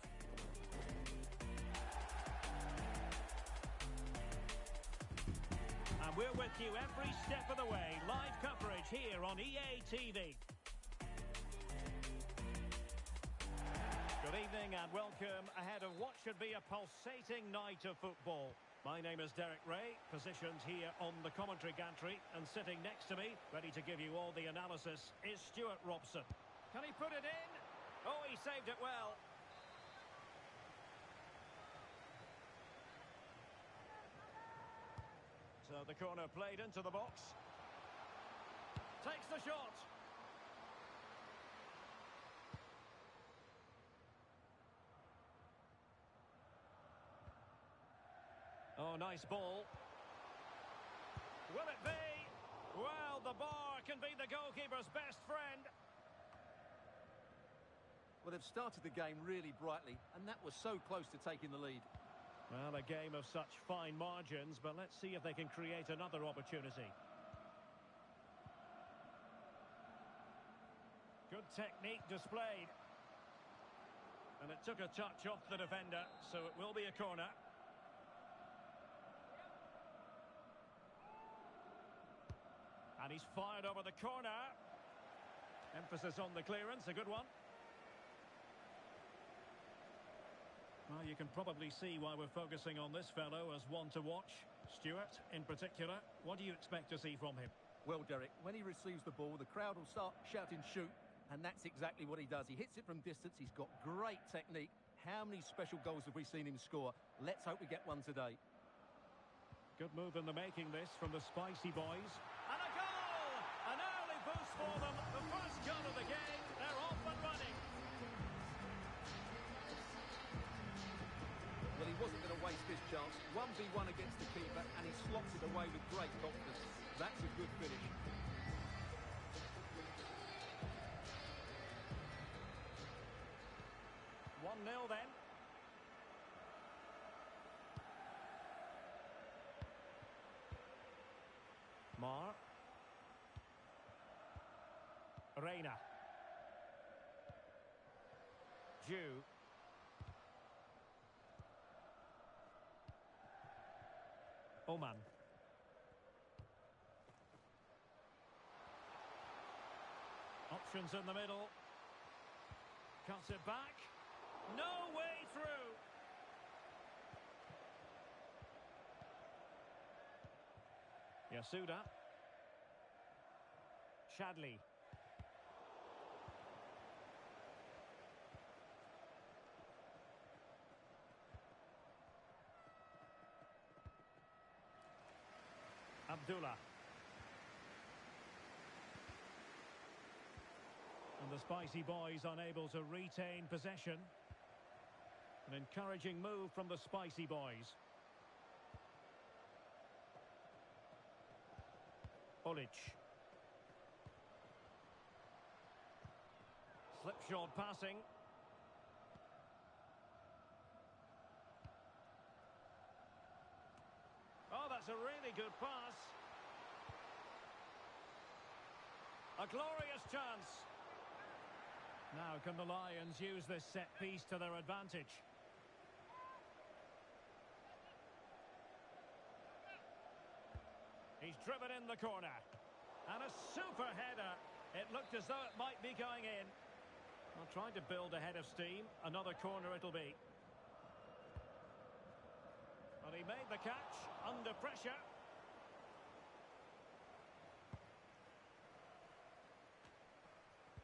And we're with you every step of the way, live coverage here on EA TV. Good evening and welcome ahead of what should be a pulsating night of football. My name is Derek Ray, positioned here on the commentary gantry, and sitting next to me, ready to give you all the analysis, is Stuart Robson. Can he put it in? Oh, he saved it well. So the corner played into the box. Takes the shot. Oh, nice ball. Will it be? Well, the bar can be the goalkeeper's best friend. Well, they've started the game really brightly, and that was so close to taking the lead. Well, a game of such fine margins, but let's see if they can create another opportunity. Good technique displayed. And it took a touch off the defender, so it will be a corner. And he's fired over the corner. Emphasis on the clearance, a good one. Well, you can probably see why we're focusing on this fellow as one to watch. Stuart, in particular, what do you expect to see from him? Well, Derek, when he receives the ball, the crowd will start shouting shoot, and that's exactly what he does. He hits it from distance, he's got great technique. How many special goals have we seen him score? Let's hope we get one today. Good move in the making this from the Spicy Boys. And a goal! An early boost for them. The first goal of the game. They're off and running. Well, he wasn't going to waste this chance. 1v1 against the keeper, and he slots it away with great confidence. That's a good finish. One 0 then. Mar. Reina. Jew. Oman. Options in the middle. Cuts it back. No way through. Yasuda. Shadley. Abdullah. And the Spicy Boys unable to retain possession. An encouraging move from the Spicy Boys. Olic. Slipshod passing. Oh, that's a really good pass. A glorious chance. Now, can the Lions use this set piece to their advantage? He's driven in the corner. And a super header. It looked as though it might be going in. Well, trying to build a head of steam. Another corner it'll be. And he made the catch under pressure.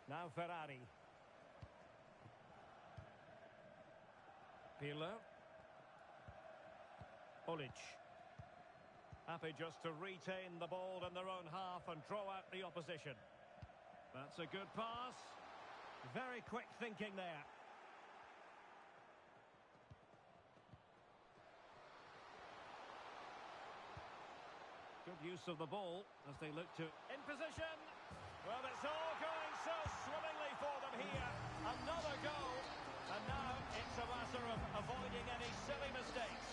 Now Ferrari. Pirlo. Olic. Happy just to retain the ball in their own half and draw out the opposition. That's a good pass. Very quick thinking there. Good use of the ball as they look to... In position! Well, it's all going so swimmingly for them here. Another goal. And now it's a matter of avoiding any silly mistakes.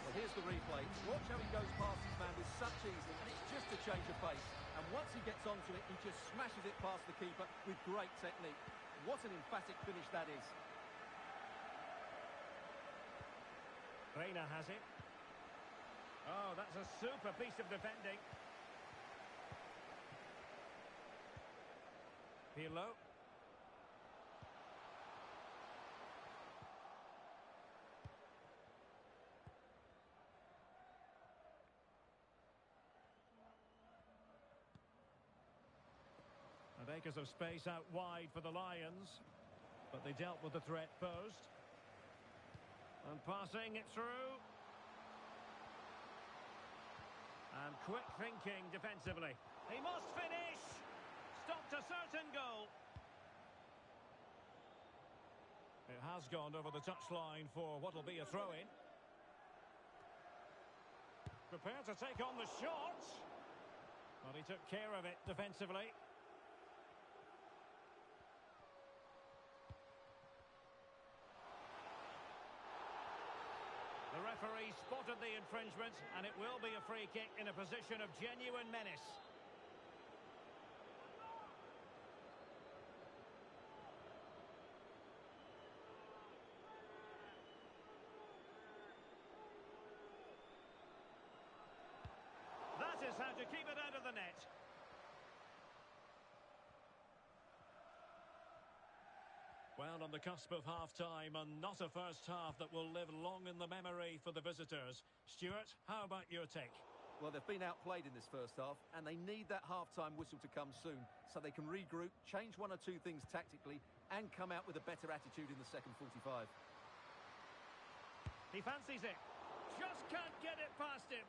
Well, here's the replay. Watch how he goes past his man with such ease, and it's just a change of pace. And once he gets onto it, he just smashes it past the keeper with great technique. What an emphatic finish that is. Reina has it. Oh, that's a super piece of defending. Pirlo. And acres of space out wide for the Lions, but they dealt with the threat posed. And passing it through. And quick thinking defensively. He must finish! Stopped a certain goal. It has gone over the touchline for what will be a throw-in. Prepared to take on the shot. But he took care of it defensively. The referee spotted the infringement, and it will be a free kick in a position of genuine menace. That is how to keep it out of the net. Well, on the cusp of half-time, and not a first half that will live long in the memory for the visitors. Stuart, how about your take? Well, they've been outplayed in this first half, and they need that half-time whistle to come soon, so they can regroup, change one or two things tactically, and come out with a better attitude in the second 45. He fancies it. Just can't get it past him.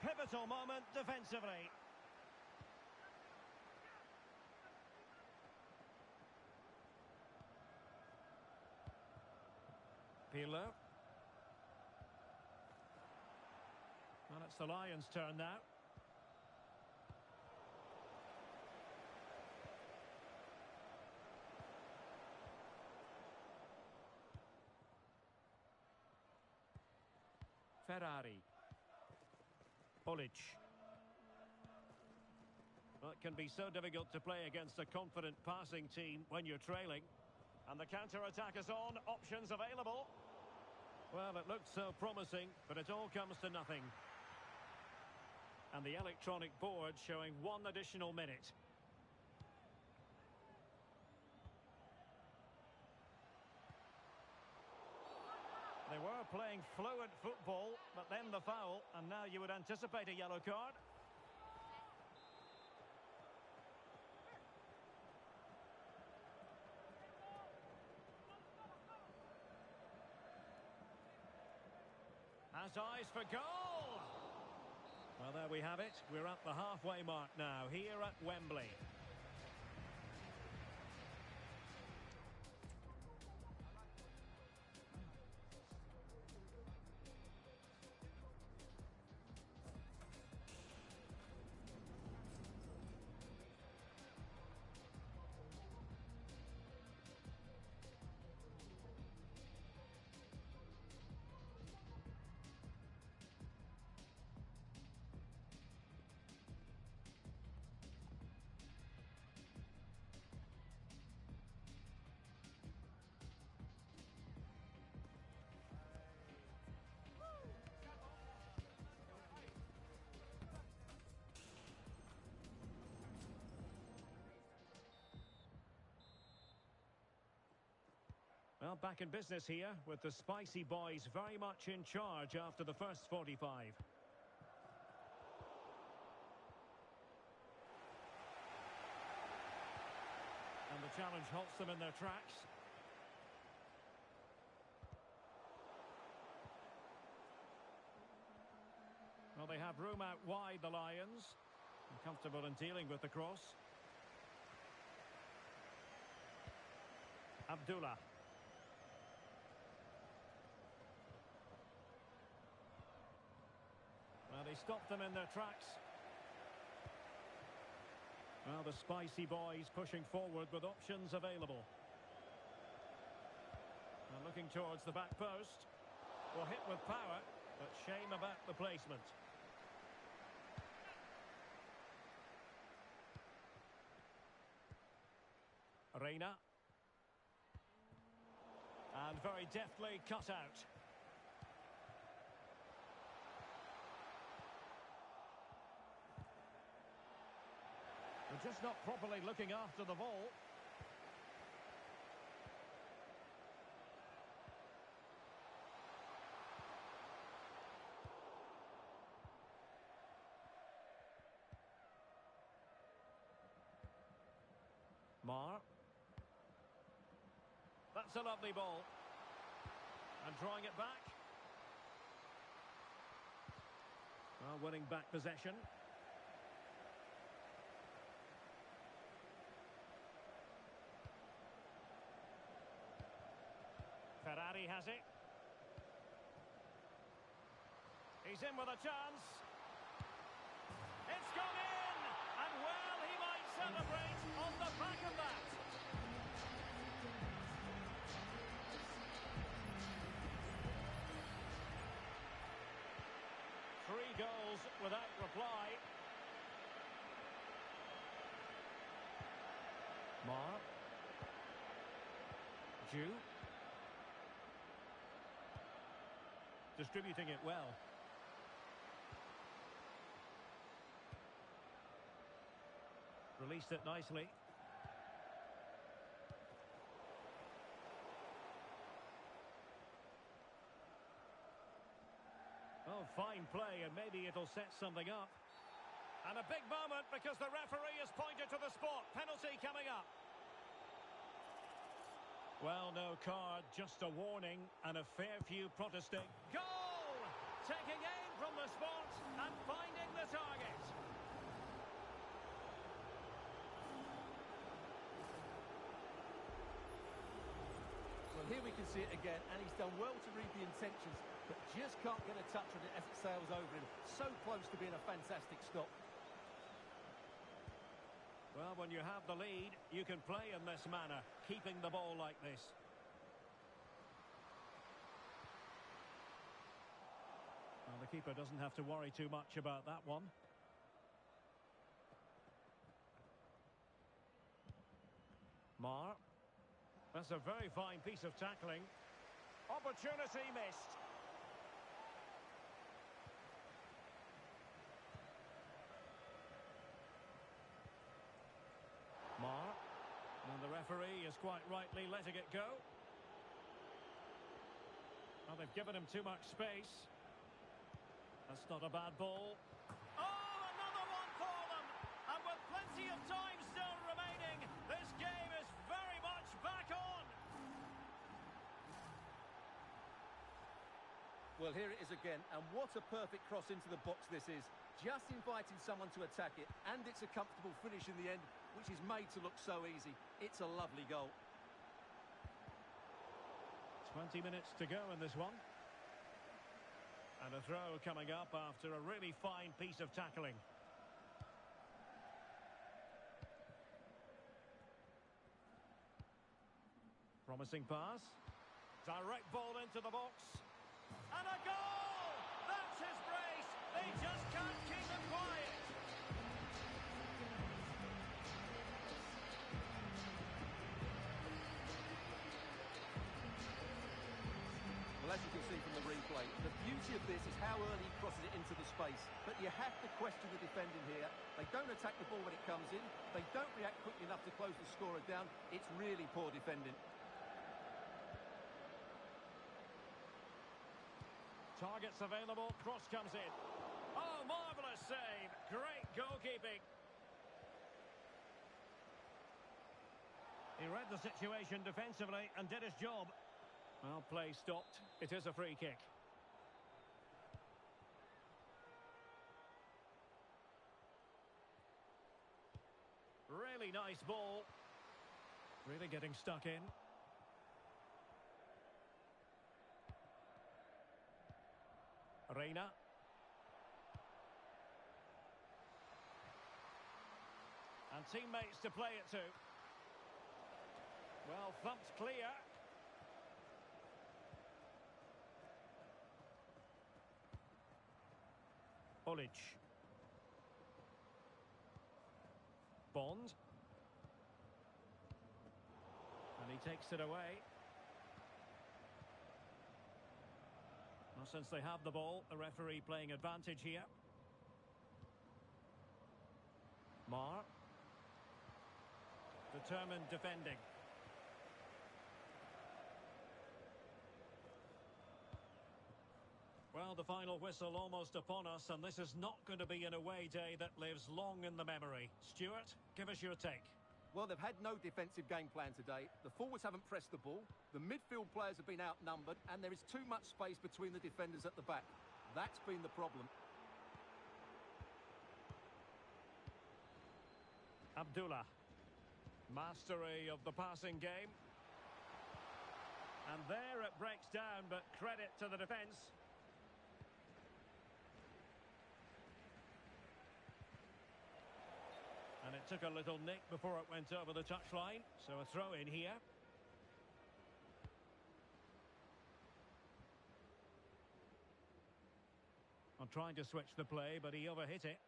Pivotal moment defensively. Pirlo. Well, it's the Lions' turn now. Ferrari. Polic. Well, it can be so difficult to play against a confident passing team when you're trailing. And the counter-attack is on. Options available. Well, it looked so promising, but it all comes to nothing. And the electronic board showing 1 additional minute. They were playing fluent football, but then the foul, and now you would anticipate a yellow card. Has eyes for goal! Well, there we have it. We're at the halfway mark now, here at Wembley. Well, back in business here with the Spicy Boys very much in charge after the first 45. And the challenge halts them in their tracks. Well, they have room out wide, the Lions. Comfortable in dealing with the cross. Abdullah. Well, he stopped them in their tracks. Well, the Spicy Boys pushing forward with options available. And looking towards the back post. Well, hit with power, but shame about the placement. Reina. And very deftly cut out. They're just not properly looking after the ball. Mar. That's a lovely ball. And drawing it back. Well, winning back possession. Ferrari has it. He's in with a chance. It's gone in! And well, he might celebrate on the back of that. Three goals without reply. Mar. Ju. Distributing it well. Released it nicely. Oh, fine play, and maybe it'll set something up. And a big moment because the referee has pointed to the spot. Penalty coming up. Well, no card, just a warning and a fair few protesting. Goal! Taking aim from the spot and finding the target. Well, here we can see it again, and he's done well to read the intentions, but just can't get a touch on it as it sails over him. So close to being a fantastic stop. Well, when you have the lead, you can play in this manner, keeping the ball like this. Well, the keeper doesn't have to worry too much about that one. Mar. That's a very fine piece of tackling. Opportunity missed. Mar. And the referee is quite rightly letting it go. Well, they've given him too much space. That's not a bad ball. Oh, another one for them! And with plenty of time still remaining, this game is very much back on. Well, here it is again, and what a perfect cross into the box this is. Just inviting someone to attack it, and it's a comfortable finish in the end, which is made to look so easy. It's a lovely goal. 20 minutes to go in this one. And a throw coming up after a really fine piece of tackling. Promising pass. Direct ball into the box. And a goal! That's his brace. They just can't keep him quiet. Well, as you can see from the replay, the beauty of this is how early he crosses it into the space. But you have to question the defending here. They don't attack the ball when it comes in. They don't react quickly enough to close the scorer down. It's really poor defending. Targets available, cross comes in. Oh, marvellous save. Great goalkeeping. He read the situation defensively and did his job. Well, play stopped. It is a free kick. Really nice ball. Really getting stuck in. Reina. And teammates to play it to. Well, thumped clear. Olic. Bond. And he takes it away. Well, since they have the ball, the referee playing advantage here. Mar. Determined defending. Well, the final whistle almost upon us, and this is not going to be an away day that lives long in the memory. Stuart, give us your take. Well, they've had no defensive game plan today. The forwards haven't pressed the ball. The midfield players have been outnumbered, and there is too much space between the defenders at the back. That's been the problem. Abdullah. Mastery of the passing game. And there it breaks down, but credit to the defence. And it took a little nick before it went over the touchline. So a throw in here. I'm trying to switch the play, but he overhit it.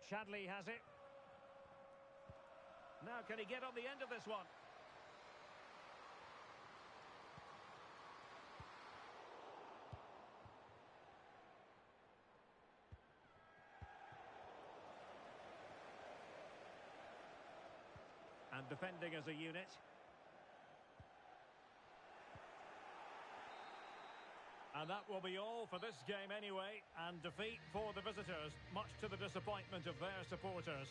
Shadley has it. Now can he get on the end of this one? And defending as a unit. And that will be all for this game anyway. And defeat for the visitors, much to the disappointment of their supporters.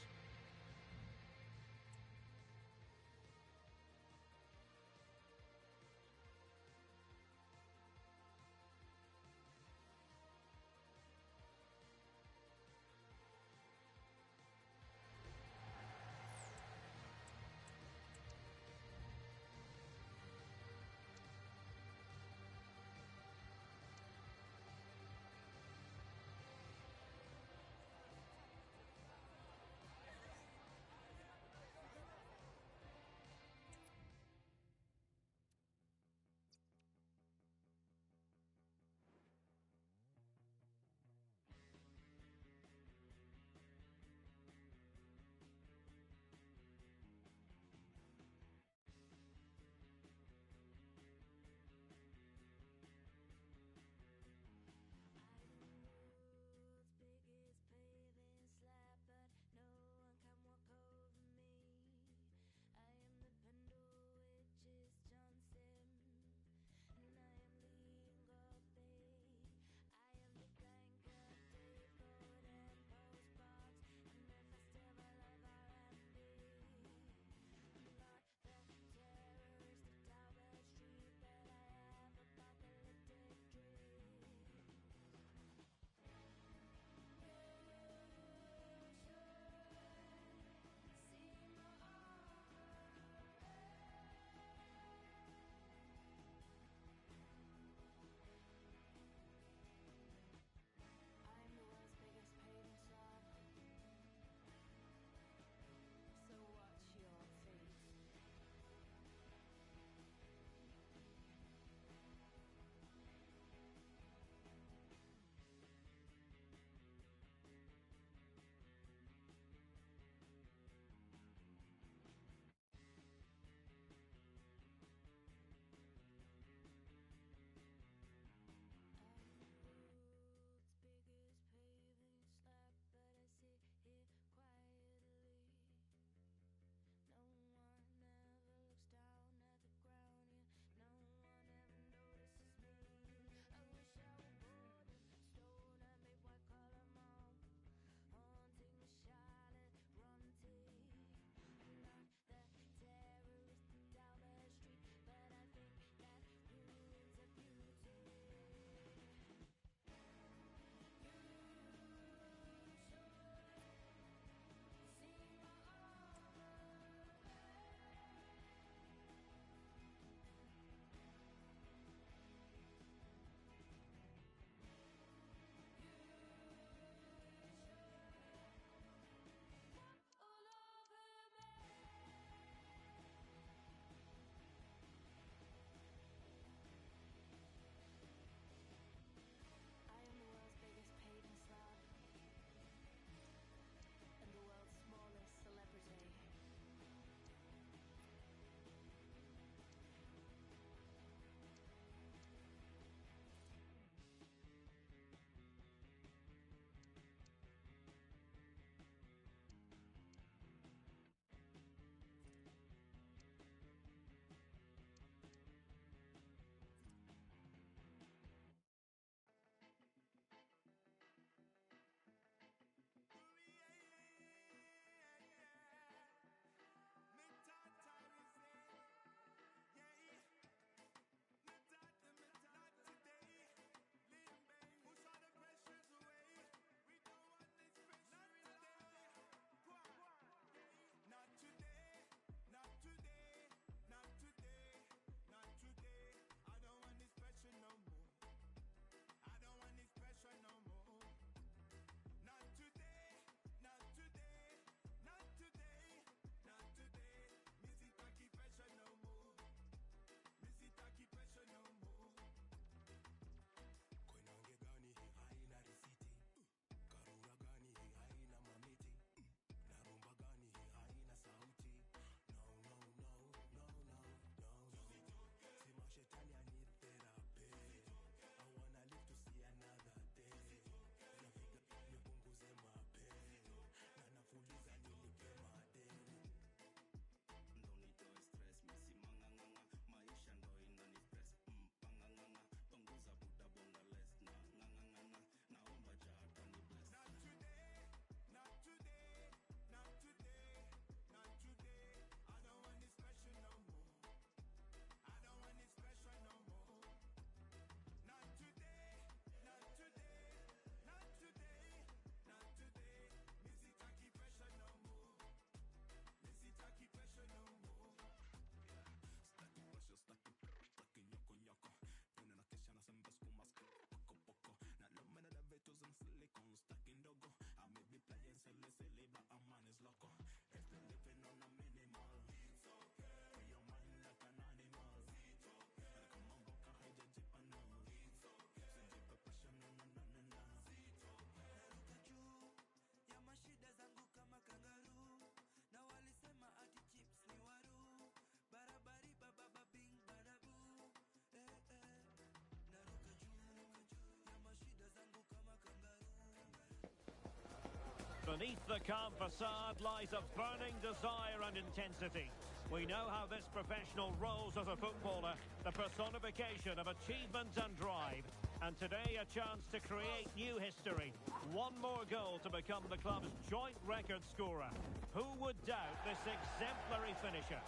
Beneath the calm facade lies a burning desire and intensity. We know how this professional rolls as a footballer, the personification of achievement and drive. And today a chance to create new history. One more goal to become the club's joint record scorer. Who would doubt this exemplary finisher?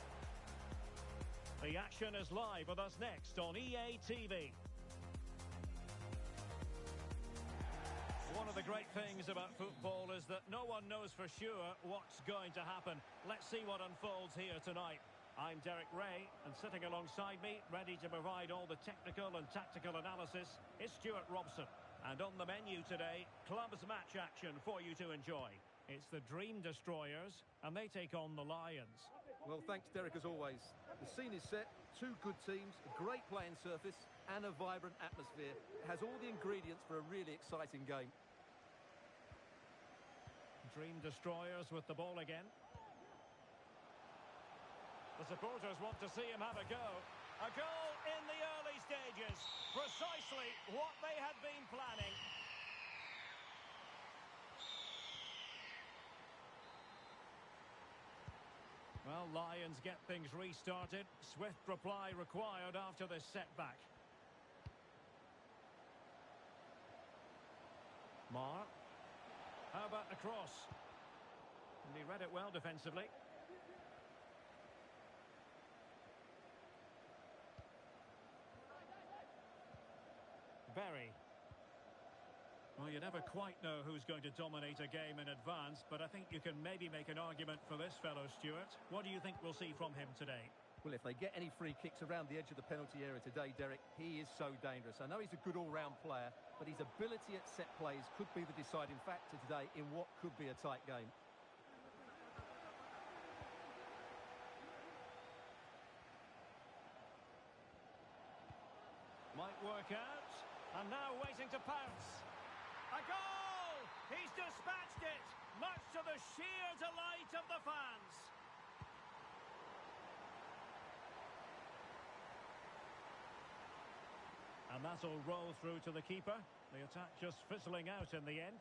The action is live with us next on EA TV. One of the great things about football is that no one knows for sure what's going to happen. Let's see what unfolds here tonight. I'm Derek Ray, and sitting alongside me, ready to provide all the technical and tactical analysis, is Stuart Robson. And on the menu today, clubs match action for you to enjoy. It's the Dream Destroyers, and they take on the Lions. Well, thanks, Derek, as always. The scene is set, two good teams, a great playing surface, and a vibrant atmosphere. It has all the ingredients for a really exciting game. Dream Destroyers with the ball again. The supporters want to see him have a go. A goal in the early stages. Precisely what they had been planning. Well, Lions get things restarted. Swift reply required after this setback. Mar. How about the cross? And he read it well defensively. Berry. Well, you never quite know who's going to dominate a game in advance, but I think you can maybe make an argument for this fellow, Stuart. What do you think we'll see from him today? Well, if they get any free kicks around the edge of the penalty area today, Derek, he is so dangerous. I know he's a good all-round player, but his ability at set plays could be the deciding factor today in what could be a tight game. Might work out. And now waiting to pounce. A goal! He's dispatched it, much to the sheer delight of the fans. And that'll roll through to the keeper. The attack just fizzling out in the end.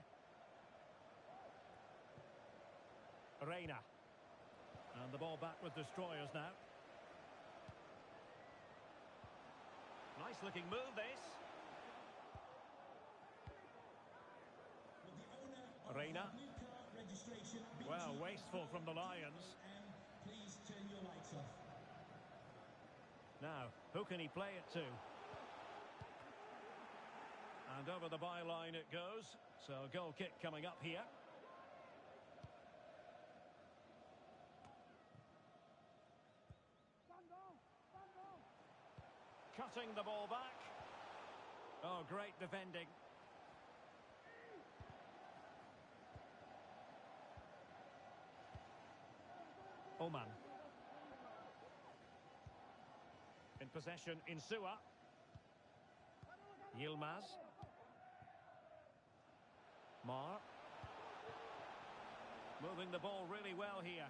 Reina. And the ball back with Destroyers now. Nice looking move, this. Reina. Well, wasteful from the Lions. Please turn your lights off. Now, who can he play it to? And over the byline it goes. So goal kick coming up here. Cutting the ball back. Oh, great defending. Oman. In possession, Insua. Yilmaz. Mar. Moving the ball really well here.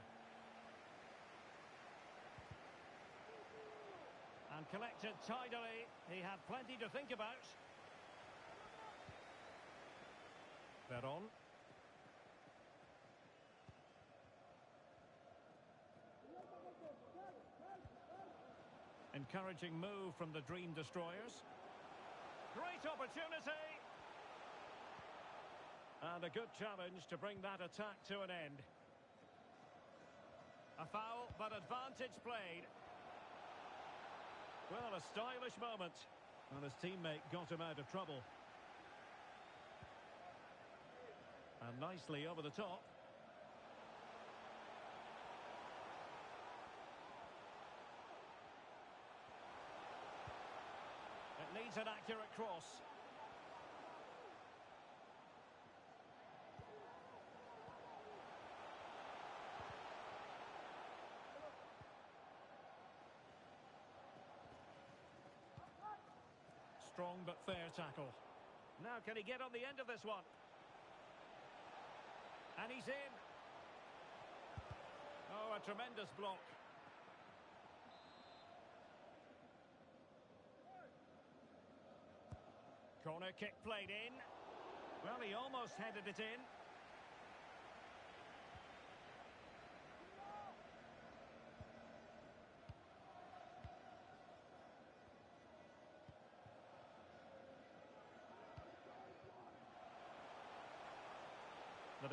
And collected tidily. He had plenty to think about. Veron. Encouraging move from the Dream Destroyers. Great opportunity. And a good challenge to bring that attack to an end. A foul, but advantage played. Well, a stylish moment. And his teammate got him out of trouble. And nicely over the top. It needs an accurate cross. Strong but fair tackle. Now can he get on the end of this one? And he's in. Oh, a tremendous block. Corner kick played in. Well, he almost headed it in.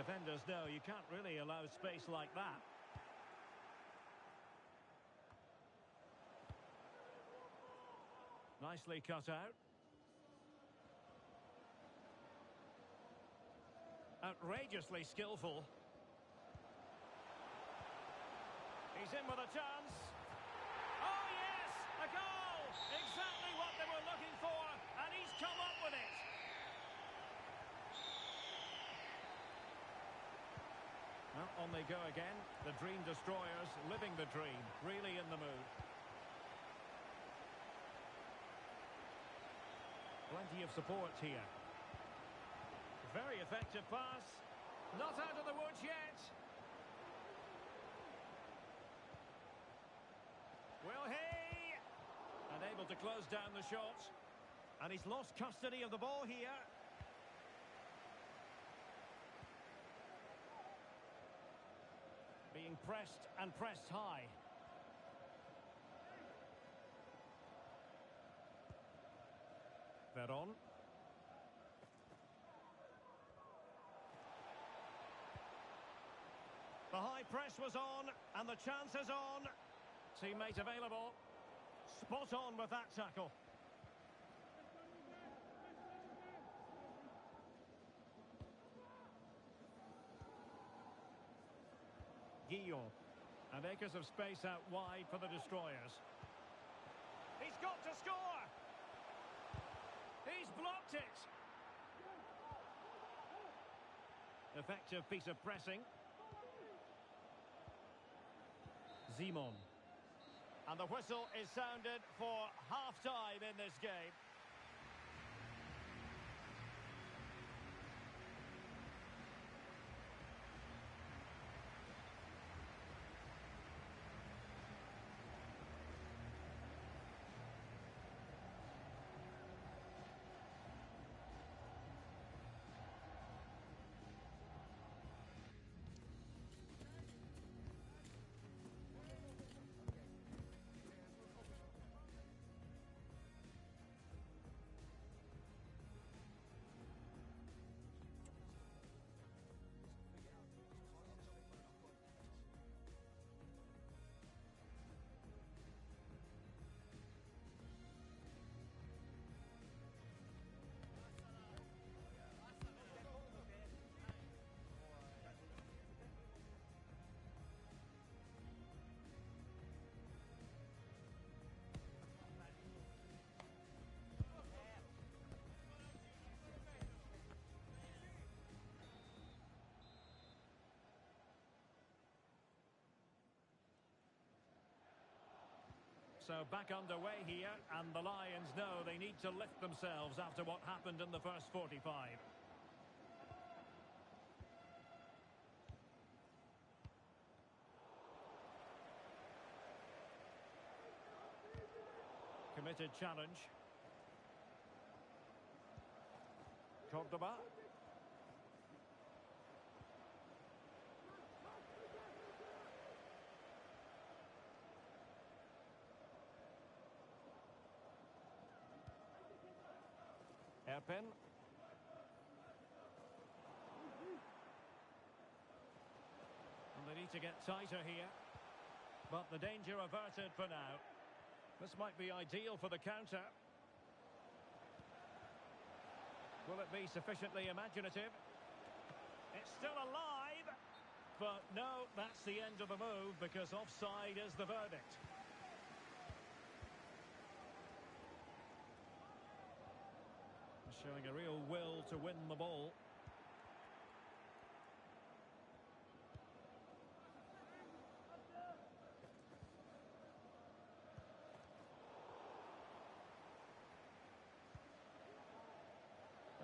defenders know you can't really allow space like that. Nicely cut out. Outrageously skillful. He's in with a chance. Oh yes, a goal! Exactly what they were looking for, and he's come up with it. Well, on they go again. The dream destroyers living the dream, really in the mood. Plenty of support here. Very effective pass. Not out of the woods yet. Will he? Unable to close down the shot. And he's lost custody of the ball here. Being pressed and pressed high. Veron. The high press was on, and the chance is on. Teammate available. Spot on with that tackle. Guillaume. And acres of space out wide for the destroyers. He's got to score! He's blocked it! Effective piece of pressing. Simon. And the whistle is sounded for half-time in this game. So back underway here, and the Lions know they need to lift themselves after what happened in the first 45. Committed challenge. Cordoba. Erpen. And they need to get tighter here. But the danger averted for now. This might be ideal for the counter. Will it be sufficiently imaginative? It's still alive. But no, that's the end of the move because offside is the verdict. Showing a real will to win the ball.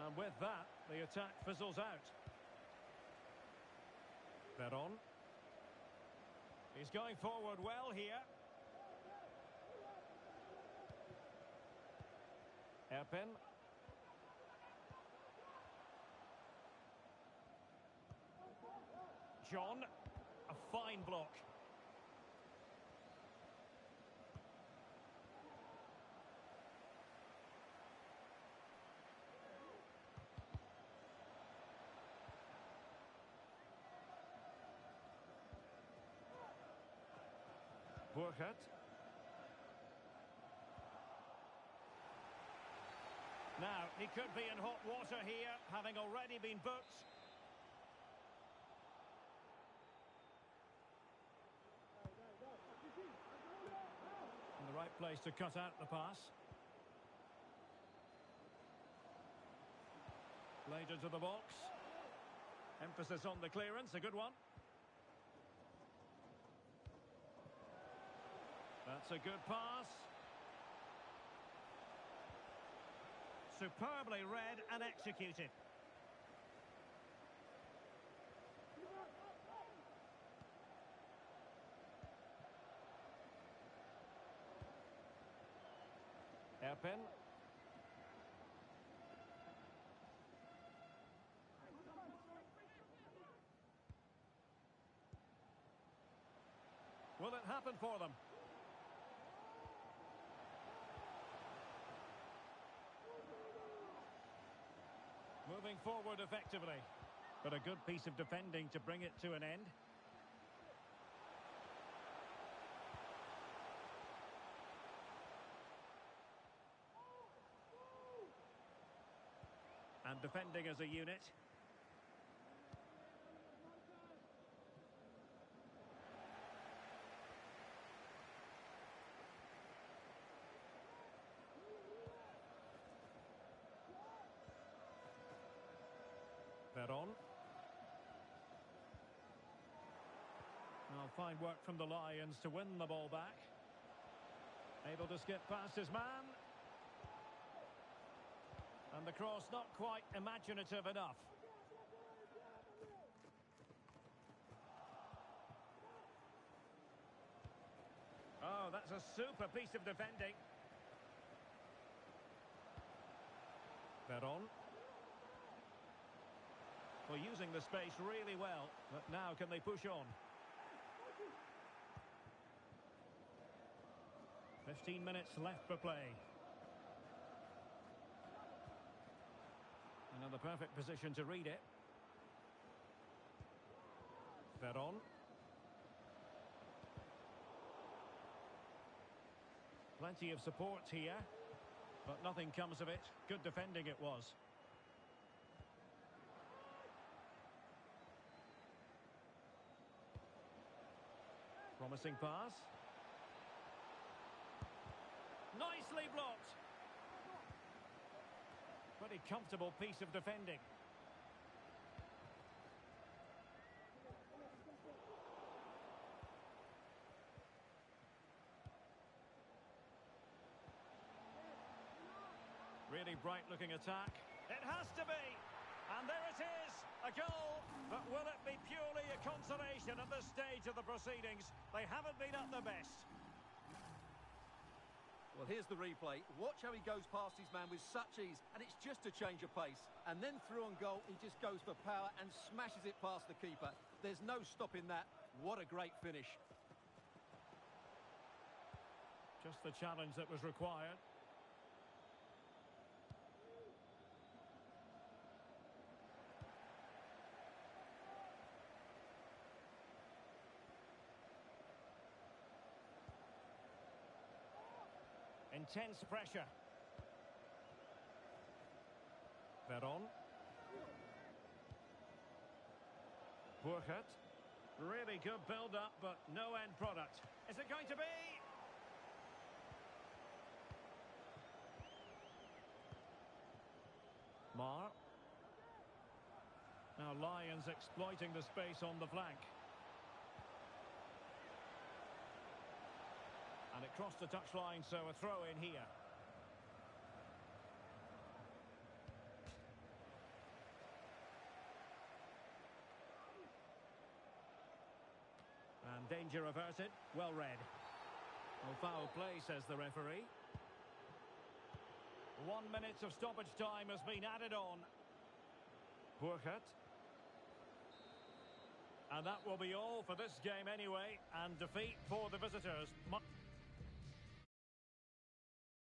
And with that, the attack fizzles out. Veron. He's going forward well here. Erpen. John, a fine block. Burkhardt. Now, he could be in hot water here, having already been booked. In the right place to cut out the pass. Played into the box. Emphasis on the clearance, a good one. That's a good pass. Superbly read and executed. Erpin. Will it happen for them? Moving forward effectively. But a good piece of defending to bring it to an end. And defending as a unit. Veron. Now fine work from the Lions to win the ball back. Able to skip past his man. And the cross not quite imaginative enough. Oh, that's a super piece of defending. Veron. Well, using the space really well, but now can they push on? 15 minutes left for play. Another perfect position to read it. Veron. Plenty of support here, but nothing comes of it. Good defending it was. Promising pass. Nicely blocked. Pretty comfortable piece of defending. Really bright looking attack. It has to be. And there it is. A goal. But will it be purely a consolation at this stage of the proceedings? They haven't been at their best. Well, here's the replay. Watch how he goes past his man with such ease, and it's just a change of pace. And then through on goal, he just goes for power and smashes it past the keeper. There's no stopping that. What a great finish. Just the challenge that was required. Intense pressure. Veron. Burkhardt. Really good build-up, but no end product. Is it going to be? Mar. Now Lions exploiting the space on the flank. And it crossed the touchline, so a throw in here. And danger averted. Well read. Well, foul play, says the referee. 1 minute of stoppage time has been added on. Burkhardt. And that will be all for this game anyway. And defeat for the visitors.